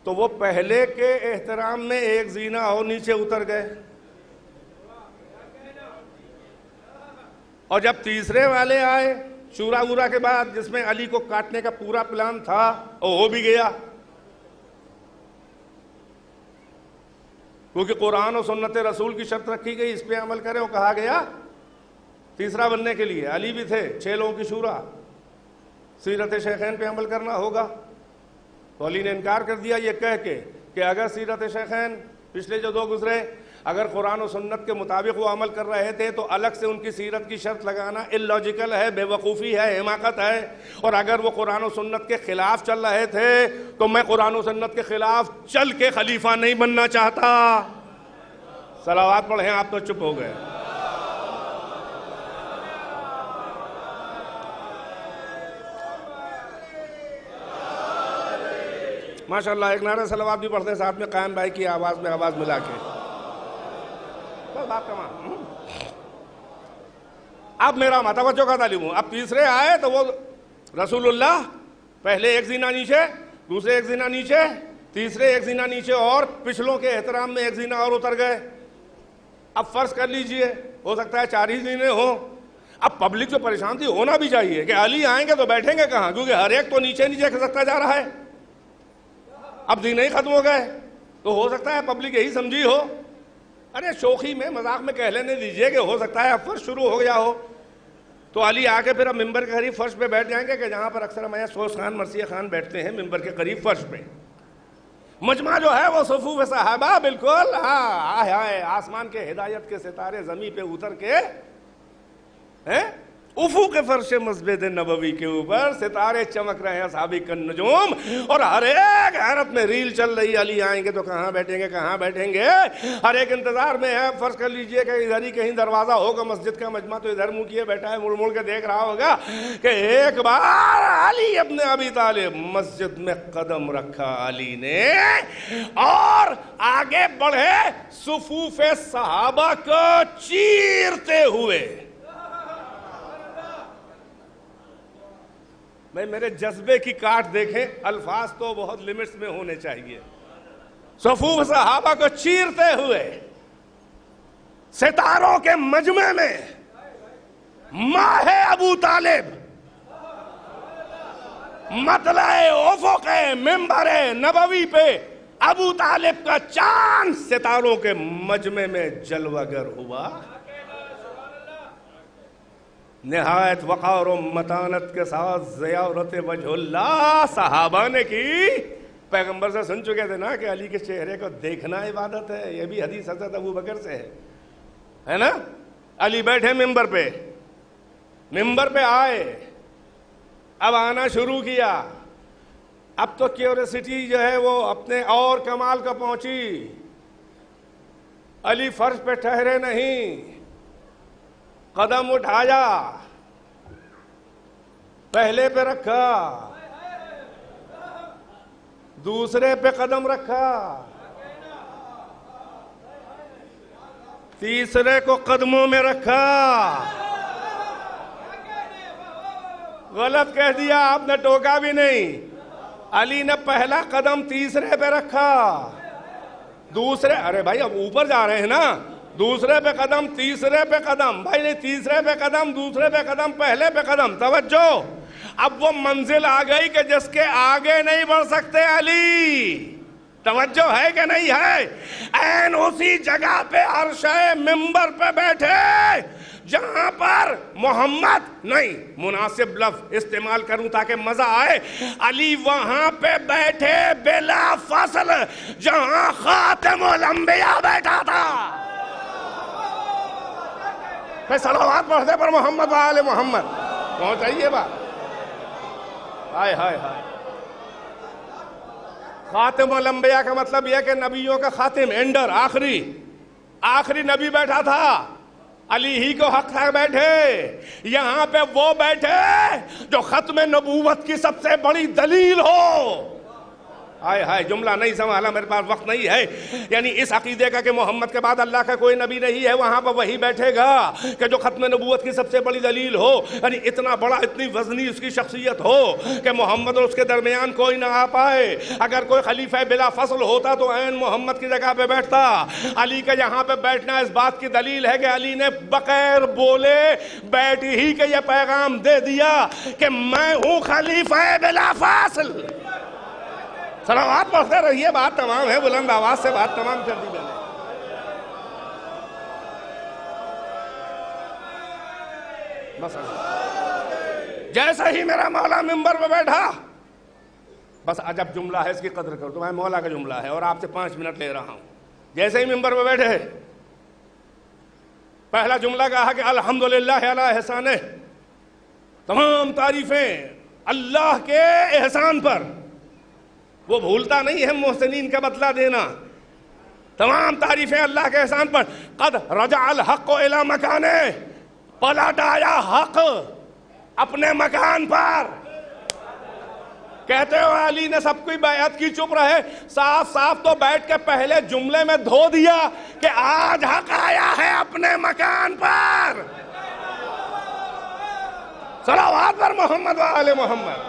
تو وہ پہلے کے احترام میں ایک زینہ اور نیچے اتر گئے. اور جب تیسرے والے آئے شورا وورا کے بعد, جس میں علی کو کاٹنے کا پورا پلان تھا, اور ہو بھی گیا, کیونکہ قرآن و سنت رسول کی شرط رکھی گئی, اس پہ عمل کرے. وہ کہا گیا تیسرا بننے کے لیے علی بھی تھے, 6 لوگوں کی شورا, سیرت شیخین پہ عمل کرنا ہوگا. تو علی نے انکار کر دیا یہ کہہ کے کہ اگر سیرت شیخین پچھلے جو 2 گزرے اگر قرآن و سنت کے مطابق وہ عمل کر رہے تھے تو الگ سے ان کی سیرت کی شرط لگانا اللاجیکل ہے, بے وقوفی ہے, حماقت ہے. اور اگر وہ قرآن و سنت کے خلاف چل رہے تھے تو میں قرآن و سنت کے خلاف چل کے خلیفہ نہیں بننا چاہتا. صلوات پڑھیں. آپ تو چپ ہو گئے. ماشاءاللہ. ایک نعرہ صلوات بھی پڑھتے ساتھ میں قائم بھائی کی آواز میں آواز ملا کے. بس بات تمام. اب میرا متوجہ کا تعلیم ہوں. اب تیسرے آئے تو وہ رسول اللہ پہلے ایک زینہ نیچے, دوسرے ایک زینہ نیچے, تیسرے ایک زینہ نیچے, اور پچھلوں کے احترام میں ایک زینہ اور اتر گئے. اب فرض کر لیجئے ہو سکتا ہے 4 ہی زینے ہوں. اب پبلک جو پریشان تھی ہونا بھی چاہیے کہ علی آئیں گے تو بیٹھیں گے کہاں, کیونکہ ہر ایک تو نیچے نیچے کھسکتا جا رہا ہے. اب زینے ہی ختم ہو گئے تو ہو سکتا ہے پبلک یہی سمجھی ہو, ارے شوخی میں مذاق میں کہہ لینے دیجئے کہ ہو سکتا ہے اب فرش شروع ہو گیا ہو. تو علی آ کے پھر اب ممبر کے قریب فرش پہ بیٹھ جائیں گے کہ جہاں پر اکثر میاں سوس خان مرثیہ خان بیٹھتے ہیں, ممبر کے قریب فرش پہ. مجمع جو ہے وہ صفوف صحابہ بالکل آسمان کے ہدایت کے ستارے زمین پہ اتر کے افق فرش مسجد نبوی کے اوپر ستارے چمک رہے ہیں صحابی کن نجوم, اور ہر ایک حیرت میں ریل چل رہی. علی آئیں گے تو کہاں بیٹھیں گے, کہاں بیٹھیں گے. ہر ایک انتظار میں ہے. فرض کر لیجئے کہ ادھر ہی کہیں دروازہ ہوگا مسجد کا, مجمع تو ادھر منہ کیے بیٹھا ہے, مڑ مڑ کے دیکھ رہا ہوگا کہ ایک بار علی ابن ابی طالب مسجد میں قدم رکھا علی نے, اور آگے بڑھے صفوف صحابہ کو چیرتے ہوئے. میرے جذبے کی کاٹ دیکھیں, الفاظ تو بہت لمٹس میں ہونے چاہیے. صفوف صحابہ کو چیرتے ہوئے ستاروں کے مجمع میں ماہ ابو طالب مطلع افق منبر نبوی پہ ابو طالب کا چاند ستاروں کے مجمع میں جلوہ گر ہوا. نہایت وقار و متانت کے ساتھ زیارت وجہ اللہ صحابہ نے کی. پیغمبر سے سن چکے تھے نا کہ علی کے چہرے کو دیکھنا عبادت ہے. یہ بھی حدیث حضرت ابو بکر سے ہے نا. علی بیٹھے ممبر پہ آئے, اب آنا شروع کیا. اب تو کیوریسٹی جو ہے وہ اپنے اور کمال کا پہنچی. علی فرش پہ ٹھہرے نہیں, قدم اٹھایا, پہلے پہ رکھا, دوسرے پہ قدم رکھا, تیسرے کو قدموں میں رکھا. غلط کہہ دیا آپ نے, ٹوکا بھی نہیں. علی نے پہلا قدم تیسرے پہ رکھا, دوسرے, ارے بھائی اب اوپر جا رہے ہیں نا, دوسرے پہ قدم, تیسرے پہ قدم, بھائی نہیں, تیسرے پہ قدم, دوسرے پہ قدم, پہلے پہ قدم. توجہ, اب وہ منزل آ گئی کہ جس کے آگے نہیں بڑھ سکتے علی. توجہ ہے کہ نہیں ہے؟ این اسی جگہ پہ عرشہ منبر پہ بیٹھے جہاں پر محمد نہیں، مناسب لفظ استعمال کروں تاکہ مزہ آئے، علی وہاں پہ بیٹھے بلا فاصل جہاں خاتم الانبیاء بیٹھا تھا۔ میں صلوات پڑھتے پر محمد و آل محمد پہنچائیے بات۔ ہائے ہائے ہائے، خاتم الانبیاء کا مطلب یہ کہ نبیوں کا خاتم، اینڈر، آخری نبی بیٹھا تھا، علی ہی کو حق تھا بیٹھے۔ یہاں پہ وہ بیٹھے جو ختم نبوت کی سب سے بڑی دلیل ہو۔ ہائے ہائے، جملہ نہیں سنبھالا، میرے پاس وقت نہیں ہے۔ یعنی اس عقیدے کا کہ محمد کے بعد اللہ کا کوئی نبی نہیں ہے، وہاں پر وہی بیٹھے گا کہ جو ختم نبوت کی سب سے بڑی دلیل ہو۔ یعنی اتنا بڑا، اتنی وزنی اس کی شخصیت ہو کہ محمد اور اس کے درمیان کوئی نہ آ پائے۔ اگر کوئی خلیفہ بلا فصل ہوتا تو عین محمد کی جگہ پہ بیٹھتا۔ علی کا یہاں پہ بیٹھنا اس بات کی دلیل ہے کہ علی نے بغیر بولے بیٹھ ہی کے یہ پیغام دے دیا کہ میں ہوں خلیفہ بلا فصل۔ صلوات پڑھتے رہیے، بات تمام ہے، بلند آواز سے بات تمام کر دی میں نے۔ بس جیسا ہی میرا مولا منبر پہ بیٹھا، بس عجب جملہ ہے، اس کی قدر کرو، تو میں مولا کا جملہ ہے اور آپ سے 5 منٹ لے رہا ہوں۔ جیسے ہی منبر پہ بیٹھے، پہلا جملہ کہا کہ الحمدللہ علی احسانہ، تمام تعریفیں اللہ کے احسان پر، وہ بھولتا نہیں ہے محسنین کا بدلہ دینا، تمام تعریفیں اللہ کے احسان پر۔ قد رجع الحق الی مکانہ، پلٹ آیا حق اپنے مکان پر۔ کہتے ہو علی نے سب کوئی بیعت کی، چپ رہے، صاف صاف تو بیٹھ کے پہلے جملے میں دھو دیا کہ آج حق آیا ہے اپنے مکان پر۔ صلوات پر محمد و آل محمد۔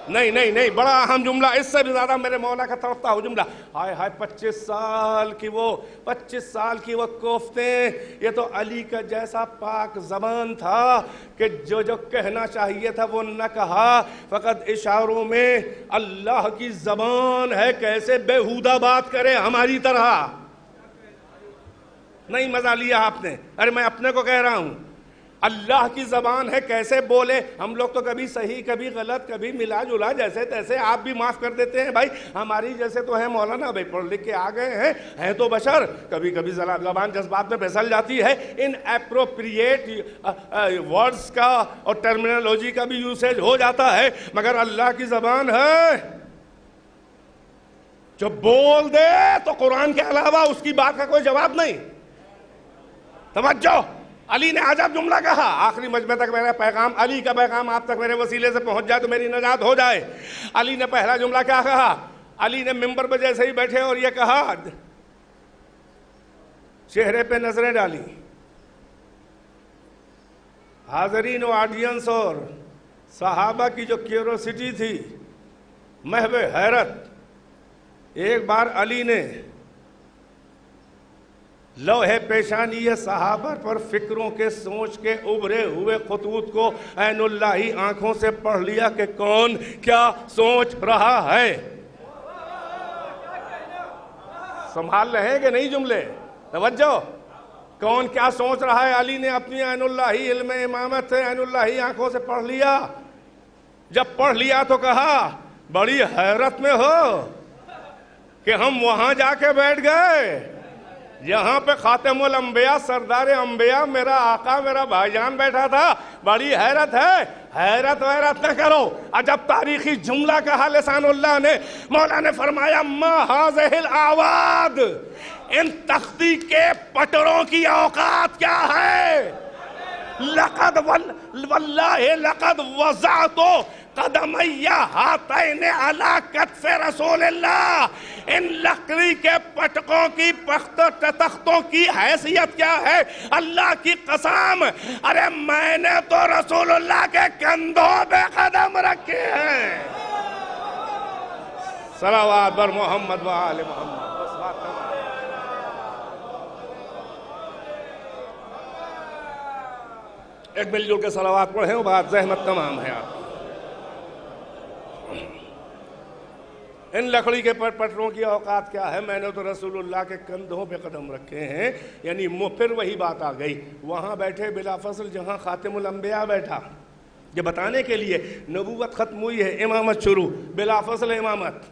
نہیں، بڑا اہم جملہ، اس سے بھی زیادہ میرے مولا کا طرف تھا وہ جملہ۔ ہائے ہائے، 25 سال کی وہ کوفتیں، یہ تو علی کا جیسا پاک زبان تھا کہ جو کہنا چاہیے تھا وہ نہ کہا، فقط اشاروں میں۔ اللہ کی زبان ہے، کیسے بیہودہ بات کرے ہماری طرح۔ نہیں مزہ لیا آپ نے، ارے میں اپنے کو کہہ رہا ہوں، اللہ کی زبان ہے، کیسے بولے۔ ہم لوگ تو کبھی صحیح کبھی غلط کبھی ملا جلا جیسے تیسے، آپ بھی معاف کر دیتے ہیں بھائی، ہماری جیسے تو ہے مولانا بھائی، پڑھ لکھ کے آ گئے ہیں تو بشر، کبھی کبھی زبان جذبات میں پھسل جاتی ہے، ان اپروپریٹ ورڈز کا اور ٹرمینالوجی کا بھی یوسیج ہو جاتا ہے، مگر اللہ کی زبان ہے جو بول دے تو قرآن کے علاوہ اس کی بات کا کوئی جواب نہیں۔ توجہ، علی نے عجب جملہ کہا، آخری مجمع تک میرا پیغام، علی کا پیغام آپ تک میرے وسیلے سے پہنچ جائے تو میری نجات ہو جائے۔ علی نے پہلا جملہ کیا کہا؟ علی نے منبر پہ جیسے ہی بیٹھے اور یہ کہا، چہرے پہ نظریں ڈالی، حاضرین و آڈینس اور صحابہ کی جو کیوروسٹی تھی، محو حیرت، ایک بار علی نے لوح پیشانی صحابہ پر فکروں کے سوچ کے ابھرے ہوئے خطوط کو عین اللہی آنکھوں سے پڑھ لیا کہ کون کیا سوچ رہا ہے۔ سنبھال رہے ہیں کہ نہیں جملے؟ توجہ، کون کیا سوچ رہا ہے علی نے اپنی عین اللہی علم امامت سے عین اللہی آنکھوں سے پڑھ لیا۔ جب پڑھ لیا تو کہا، بڑی حیرت میں ہو کہ ہم وہاں جا کے بیٹھ گئے یہاں پہ خاتم الانبیاء سردار انبیاء میرا آقا میرا بھائی جان بیٹھا تھا، بڑی حیرت ہے۔ حیرت ویرت نہ کرو، عجب تاریخی جملہ کہا لسان اللہ نے۔ مولا نے فرمایا، ما هذه الاعواد، ان تختی کے پٹروں کی اوقات کیا ہے؟ لقد واللہ لقد وضعت قدمی ہاتین علی کتف رسول اللہ، ان لکڑی کے پٹکوں کی تختوں کی حیثیت کیا ہے؟ اللہ کی قسم، ارے میں نے تو رسول اللہ کے کندھوں پہ قدم رکھے ہیں۔ صلوات بر محمد و آل محمد۔ ایک مل جل کے صلوات پڑھیں، وہ بات زحمت تمام ہے آپ۔ ان لکڑی کے پٹروں کی اوقات کیا ہے؟ میں نے تو رسول اللہ کے کندھوں پہ قدم رکھے ہیں. یعنی پھر وہی بات آ گئی، وہاں بیٹھے بلافاصل جہاں خاتم الانبیاء بیٹھا، یہ بتانے کے لیے نبوت ختم ہوئی ہے، امامت شروع، بلافاصل امامت.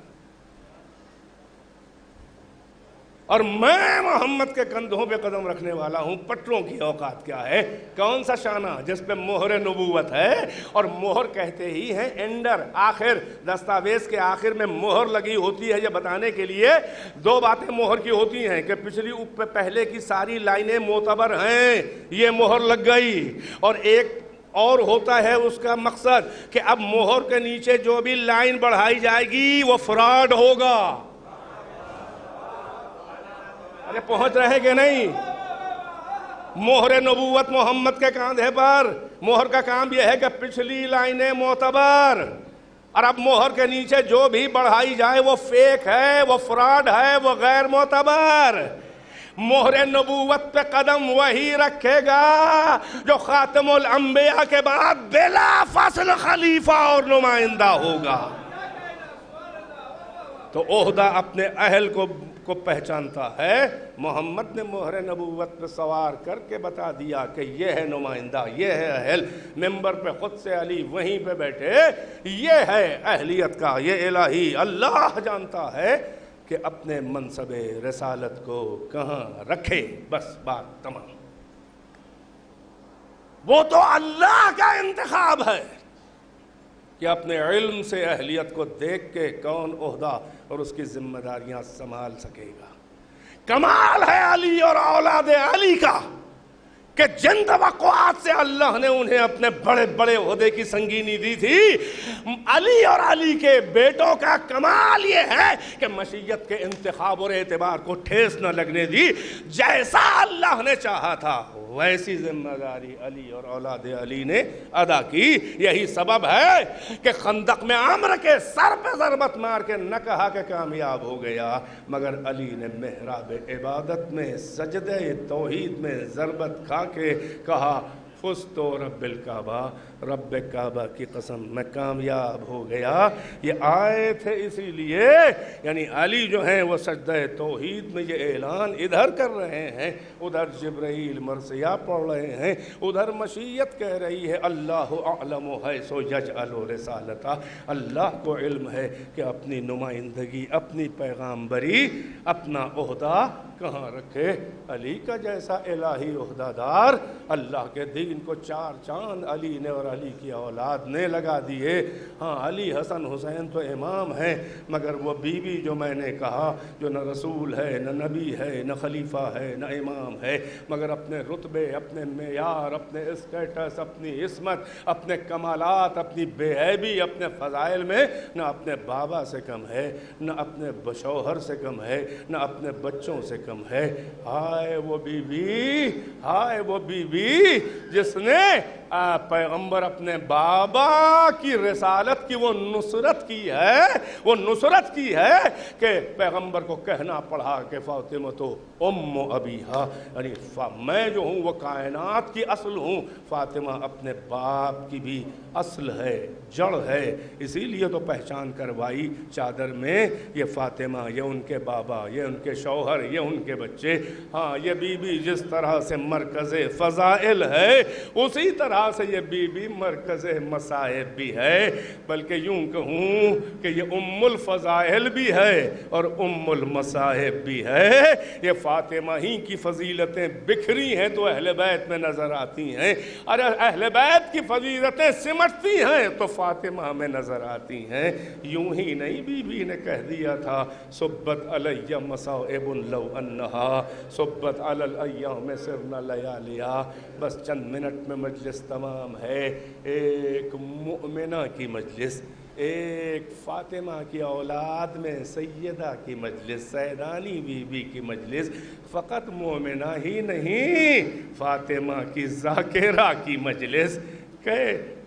اور میں محمد کے کندھوں پہ قدم رکھنے والا ہوں. پٹروں کی اوقات کیا ہے؟ کون سا شانہ جس پہ مہر نبوت ہے؟ اور مہر کہتے ہی ہیں اینڈر، آخر، دستاویز کے آخر میں مہر لگی ہوتی ہے. یہ بتانے کے لیے دو باتیں مہر کی ہوتی ہیں کہ پچھلی پہلے کی ساری لائنیں معتبر ہیں، یہ مہر لگ گئی. اور ایک اور ہوتا ہے اس کا مقصد کہ اب مہر کے نیچے جو بھی لائن بڑھائی جائے گی وہ فراڈ ہوگا. ارے پہنچ رہے کہ نہیں؟ مہر نبوت محمد کے کاندھے پر. مہر کا کام یہ ہے کہ پچھلی لائنیں معتبر، اور اب مہر کے نیچے جو بھی بڑھائی جائے وہ فیک ہے، وہ فراڈ ہے، وہ غیر معتبر. مہر نبوت پہ قدم وہی رکھے گا جو خاتم الانبیاء کے بعد بلا فاصل خلیفہ اور نمائندہ ہوگا. تو عہدہ اپنے اہل کو پہچانتا ہے. محمد نے مہر نبوت پہ سوار کر کے بتا دیا کہ یہ ہے نمائندہ، یہ ہے اہل. ممبر پہ خود سے علی وہیں پہ بیٹھے، یہ ہے اہلیت کا، یہ الہی. اللہ جانتا ہے کہ اپنے منصب رسالت کو کہاں رکھے. بس بات تمام. وہ تو اللہ کا انتخاب ہے کہ اپنے علم سے اہلیت کو دیکھ کے کون عہدہ اور اس کی ذمہ داریاں سنبھال سکے گا. کمال ہے علی اور اولاد علی کا کہ جن توقعات سے اللہ نے انہیں اپنے بڑے بڑے عہدے کی سنگینی دی تھی، علی اور علی کے بیٹوں کا کمال یہ ہے کہ مشیت کے انتخاب اور اعتبار کو ٹھیس نہ لگنے دی. جیسا اللہ نے چاہا تھا ویسی ذمہ داری علی اور اولاد علی نے ادا کی. یہی سبب ہے کہ خندق میں عمرو کے سر پہ ضربت مار کے نہ کہا کہ کامیاب ہو گیا، مگر علی نے محراب عبادت میں سجدہ توحید میں ضربت کھا کے کہا فزت رب الکعبہ، رب کعبہ کی قسم میں کامیاب ہو گیا. یہ آئے تھے اسی لیے، یعنی علی جو ہیں وہ سجدہ توحید میں یہ اعلان ادھر کر رہے ہیں، ادھر جبرائیل مرثیہ پڑھ رہے ہیں، ادھر مشیت کہہ رہی ہے اللہ اعلم حیث یجعل رسالتہ. اللہ کو علم ہے کہ اپنی نمائندگی، اپنی پیغامبری، اپنا عہدہ کہاں رکھے. علی کا جیسا الہی عہدہ دار اللہ کے دین کو چار چاند علی نے اور علی کی اولاد نے لگا دیے. ہاں علی حسن حسین تو امام ہیں، مگر وہ بیوی جو میں نے کہا جو نہ رسول ہے، نہ نبی ہے، نہ خلیفہ ہے، نہ امام ہے، مگر اپنے رتبے، اپنے معیار، اپنے اسٹیٹس، اپنی عصمت، اپنے کمالات، اپنی بے عیبی، اپنے فضائل میں نہ اپنے بابا سے کم ہے، نہ اپنے شوہر سے کم ہے، نہ اپنے بچوں سے کم ہے. ہائے وہ بیوی، ہائے وہ بیوی جس نے پیغمبر اپنے بابا کی رسالت کی وہ نصرت کی ہے، وہ نصرت کی ہے کہ پیغمبر کو کہنا پڑا کہ فاطمہ تو ام ابیہا، یعنی میں جو ہوں وہ کائنات کی اصل ہوں، فاطمہ اپنے باپ کی بھی اصل ہے، جڑ ہے. اسی لیے تو پہچان کروائی چادر میں، یہ فاطمہ، یہ ان کے بابا، یہ ان کے شوہر، یہ ان کے بچے. ہاں یہ بی بی جس طرح سے مرکز فضائل ہے اسی طرح سے یہ بی بی مرکز مصائب بھی ہے، بلکہ یوں کہوں کہ یہ ام الفضائل بھی ہے اور ام المصائب بھی ہے. یہ فاطمہ ہی کی فضیلتیں بکھری ہیں تو اہل بیت میں نظر آتی ہیں، اور اہل بیت کی فضیلتیں سمٹتی ہیں تو فاطمہ میں نظر آتی ہیں. یوں ہی نہیں بی بی نے کہہ دیا تھا صبت علی مصائب لو انہا صبت علی الایام سرنا لیالیا. بس چند منٹ میں مجلس تمام ہے. ایک مؤمنہ کی مجلس، ایک فاطمہ کی اولاد میں سیدہ کی مجلس، سیدانی بی بی کی مجلس. فقط مومنہ ہی نہیں، فاطمہ کی ذاکرہ کی مجلس.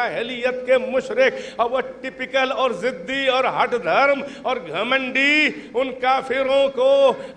جاہلیت کے مشرک اور وہ ٹپیکل اور ضدی اور ہٹ دھرم اور گھمنڈی ان کافروں کو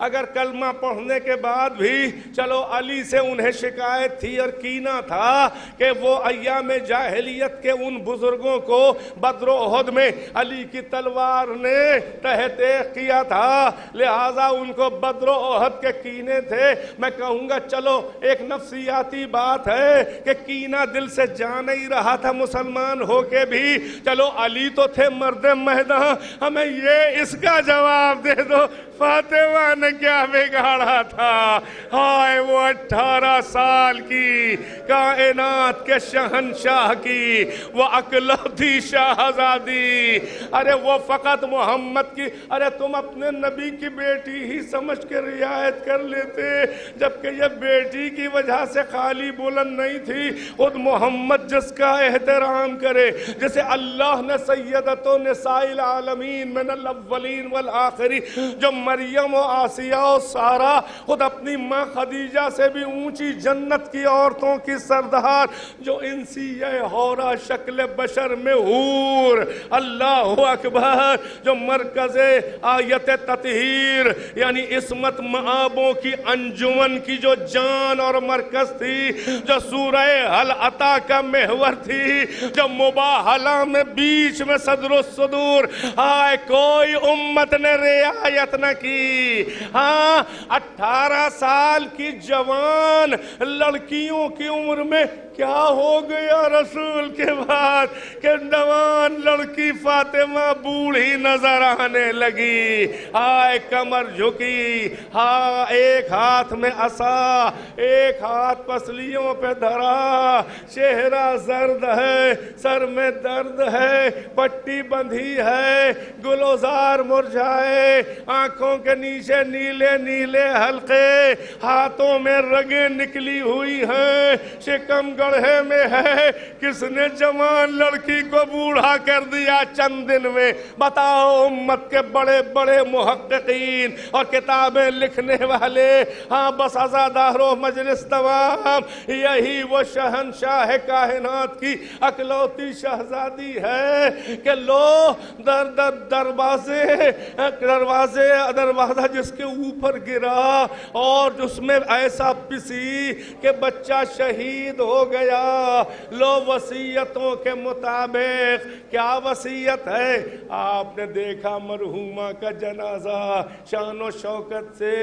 اگر کلمہ پڑھنے کے بعد بھی چلو علی سے انہیں شکایت تھی اور کینہ تھا کہ وہ ایام جاہلیت کے ان بزرگوں کو بدر و احد میں علی کی تلوار نے تحت کیا تھا، لہذا ان کو بدر و احد کے کینے تھے. میں کہوں گا چلو ایک نفسیاتی بات ہے کہ کینہ دل سے جا نہیں رہا تھا مسلمان ہو کے بھی، چلو علی تو تھے مرد میدان، ہمیں یہ اس کا جواب دے دو فاطمہ نے کیا بگاڑا تھا. ہائے وہ 18 سال کی کائنات کے شہنشاہ کی وہ اکلوتی شہزادی، ارے وہ فقط محمد کی، ارے تم اپنے نبی کی بیٹی ہی سمجھ کے رعایت کر لیتے، جبکہ یہ بیٹی کی وجہ سے خالی بلند نہیں تھی، خود محمد جس کا احترام کرے، جسے اللہ نے سیدتو نساء العالمین من الاولین والآخرین، جو مریم و آسیہ و سارہ خود اپنی ماں خدیجہ سے بھی اونچی جنت کی عورتوں کی سردار، جو انسیہ حورہ شکل بشر میں حور، اللہ اکبر، جو مرکز آیت تطہیر یعنی عصمت مآبوں کی انجمن کی جو جان اور مرکز تھی، جو سورہ حل عطا کا محور تھی، جو مباہلہ میں بیچ میں صدر الصدور، آئے کوئی امت نے رعایت نہ کی. ہاں 18 سال کی جوان لڑکیوں کی عمر میں کیا ہو گیا رسول کے بعد کہ جوان لڑکی فاطمہ بوڑھی نظر آنے لگی. ہائے کمر جھکی، ہاں ایک ہاتھ میں عصا، ایک ہاتھ پسلیوں پہ دھرا، چہرہ زرد ہے، سر میں درد ہے، پٹی بندھی ہے، گلوزار مرجھائے، آنکھوں کے نیچے نیلے نیلے حلقے، ہاتھوں میں رگیں نکلی ہوئی ہیں، شکم گڑھے میں ہے. کس نے جوان لڑکی کو بوڑھا کر دیا چند دن میں؟ بتاؤ امت کے بڑے بڑے محققین اور کتابیں لکھنے والے، ہاں بس عزادار و مجلس تمام، یہی وہ شہنشاہ کائنات کی اکلوتی شہزادی ہے کہ لو دروازہ جس کے اوپر گرا اور اس میں ایسا پسی کہ بچہ شہید ہو گیا. لو وصیتوں کے مطابق کیا وصیت ہے؟ آپ نے دیکھا مرحومہ کا جنازہ شان و شوکت سے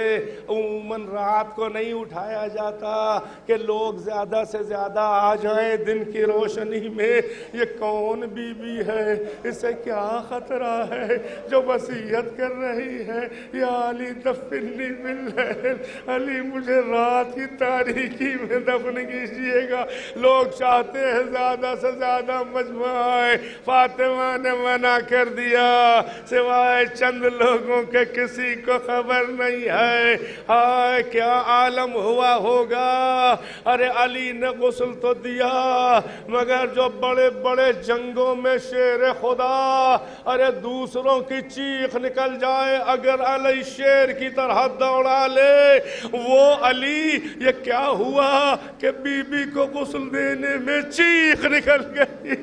عموماً رات کو نہیں اٹھایا جاتا کہ لوگ زیادہ سے زیادہ آ جائیں دن کی روشنی میں. یہ کون بی بی ہے؟ اسے کیا خطرہ ہے جو وصیت کر رہی ہے یا علی دفننی باللیل، علی مجھے رات کی تاریکی میں دفن کیجئے گا. لوگ چاہتے ہیں زیادہ سے زیادہ مجمع آئے، فاطمہ نے منع کر دیا، سوائے چند لوگوں کے کسی کو خبر نہیں ہے. ہائے کیا عالم ہوا ہوگا. ارے علی نے غسل تو دیا مگر جو بڑے بڑے جنگوں میں شیر خدا، ارے دوسروں کی چیخ نکل جائے اگر علی شیر کی طرح دوڑا لے، وہ علی یہ کیا ہوا کہ بی بی کو غسل دینے میں چیخ نکل گئی.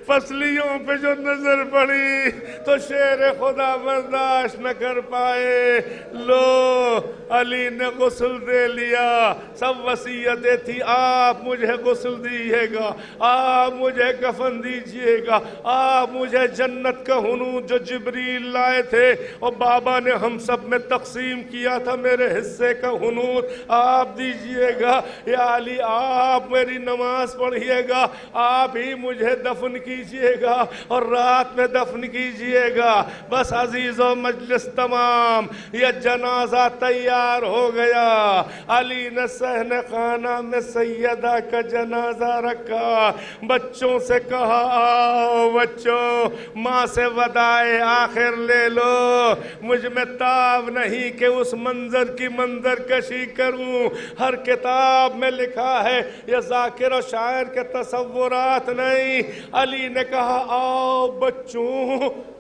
پسلیوں پہ جو نظر پڑی تو شیر خدا برداشت نہ کر پائے. لو علی نے غسل دے لیا. سب وصیتیں تھی، آپ مجھے غسل دیجیے گا، آپ مجھے کفن دیجیے گا، آپ مجھے جنت کا ہنوط جو جبریل لائے تھے اور بابا نے ہم سب میں تقسیم کیا تھا میرے حصے کا ہنوط آپ دیجیے گا. یا علی آپ میری نماز پڑھیے گا، آپ ہی مجھے دفن کیجیے گا اور رات میں دفن کیجیے گا. بس عزیز و مجلس تمام، یہ جنازہ تیار ہو گیا. علی نے صحن خانہ میں سیدہ کا جنازہ رکھا. بچوں سے کہا آؤ بچوں ماں سے وداع آخر لے لو. مجھ میں تاب نہیں کہ اس منظر کی منظر کشی کروں. ہر کتاب میں لکھا ہے یہ ذاکر و شاعر کے تصورات نہیں. علی نے کہا آؤ بچوں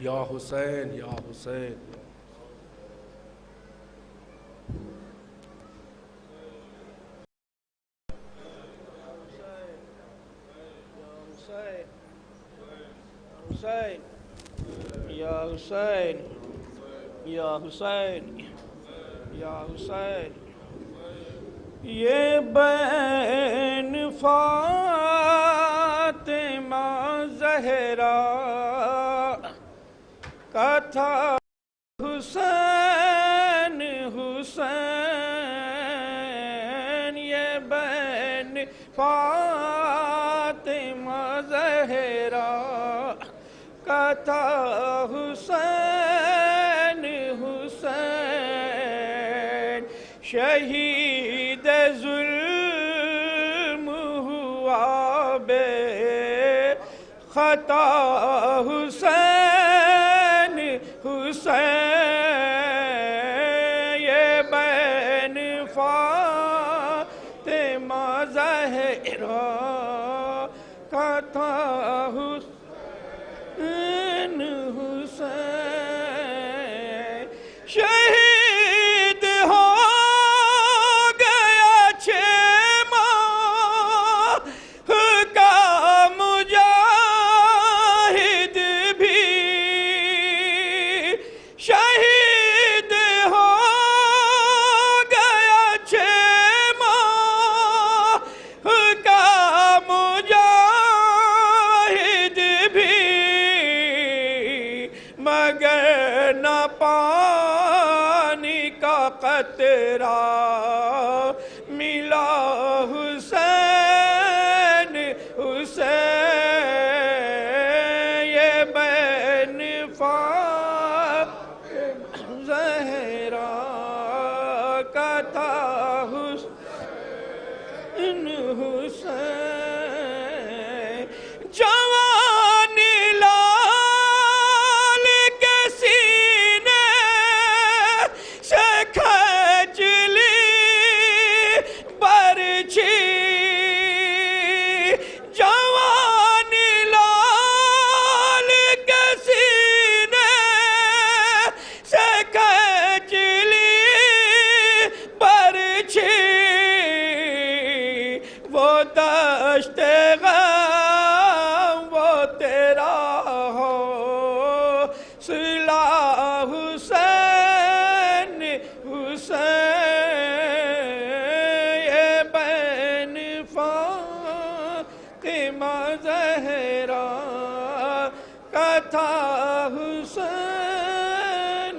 یا حسین یا حسین. حسین یا حسین یا حسین یا حسین. یہ بین فاطمہ زہرا کا تھا حسین حسین. یہ بین فاطمہ زہرا کا تھا حسین حسین. شہید ظلم ہوا بے خطا حسین حسین. یہ بین فاطمہ زہرا کا تھا حسین حسین. شہید ہو گیا 6 ماہ کا مجاہد بھی. شہید ہو گیا 6 ماہ کا مجاہد بھی. مگر نہ پانی کا قطرہ ملا حسین حسین. یہ بین فاطمہ زہرا کا تھا حسین حسین. جوان لال کے سینے سے کھینچ لی برچھی. جوان لال کے سینے سے کھینچ لی برچھی. وہ دشت غم وہ تیرا ہو سلا حسین حسین. یہ بین فاطمہ زہرا کا تھا حسین.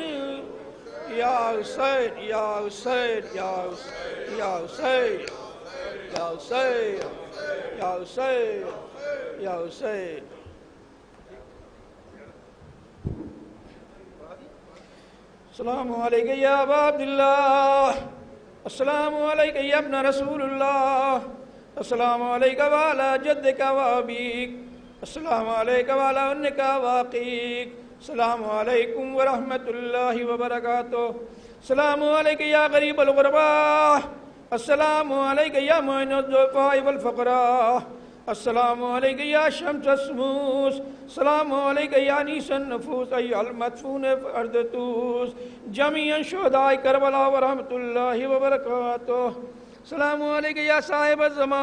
یا حسین یا حسین یا حسین یا حسین یا حسین یا حسین یا حسین. السلام علیکم یا ابا عبداللہ. السلام علیکم یا ابن رسول اللہ. السلام علیکم وعلا جدک وابیک. السلام علیکم وعلا انک واقیک. السلام علیکم ورحمۃ اللہ وبرکاتہ. السلام علیکم یا غریب الغرباء. السلام علیکم یا معین الضعفاء والفقراء. السلام علیکم یا شمس الشموس. السلام علیکم یا انیس النفوس ایھا المدفون فی ارض طوس. جمیعا شہداء کربلا ورحمۃ اللہ وبرکاتہ. السلام علیکم یا صاحب الزمان.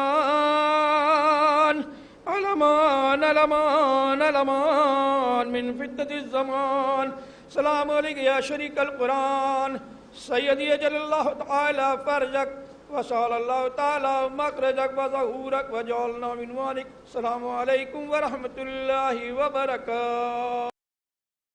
علمان علمان علمان من فتنة الزمان. السلام علیکم یا شریک القرآن. سیدی اجل اللہ تعالی فرجک وصال اللہ تعالی مخرجک وظہورک وجعلنا من والک. السلام علیکم ورحمۃ اللہ وبرکاتہ.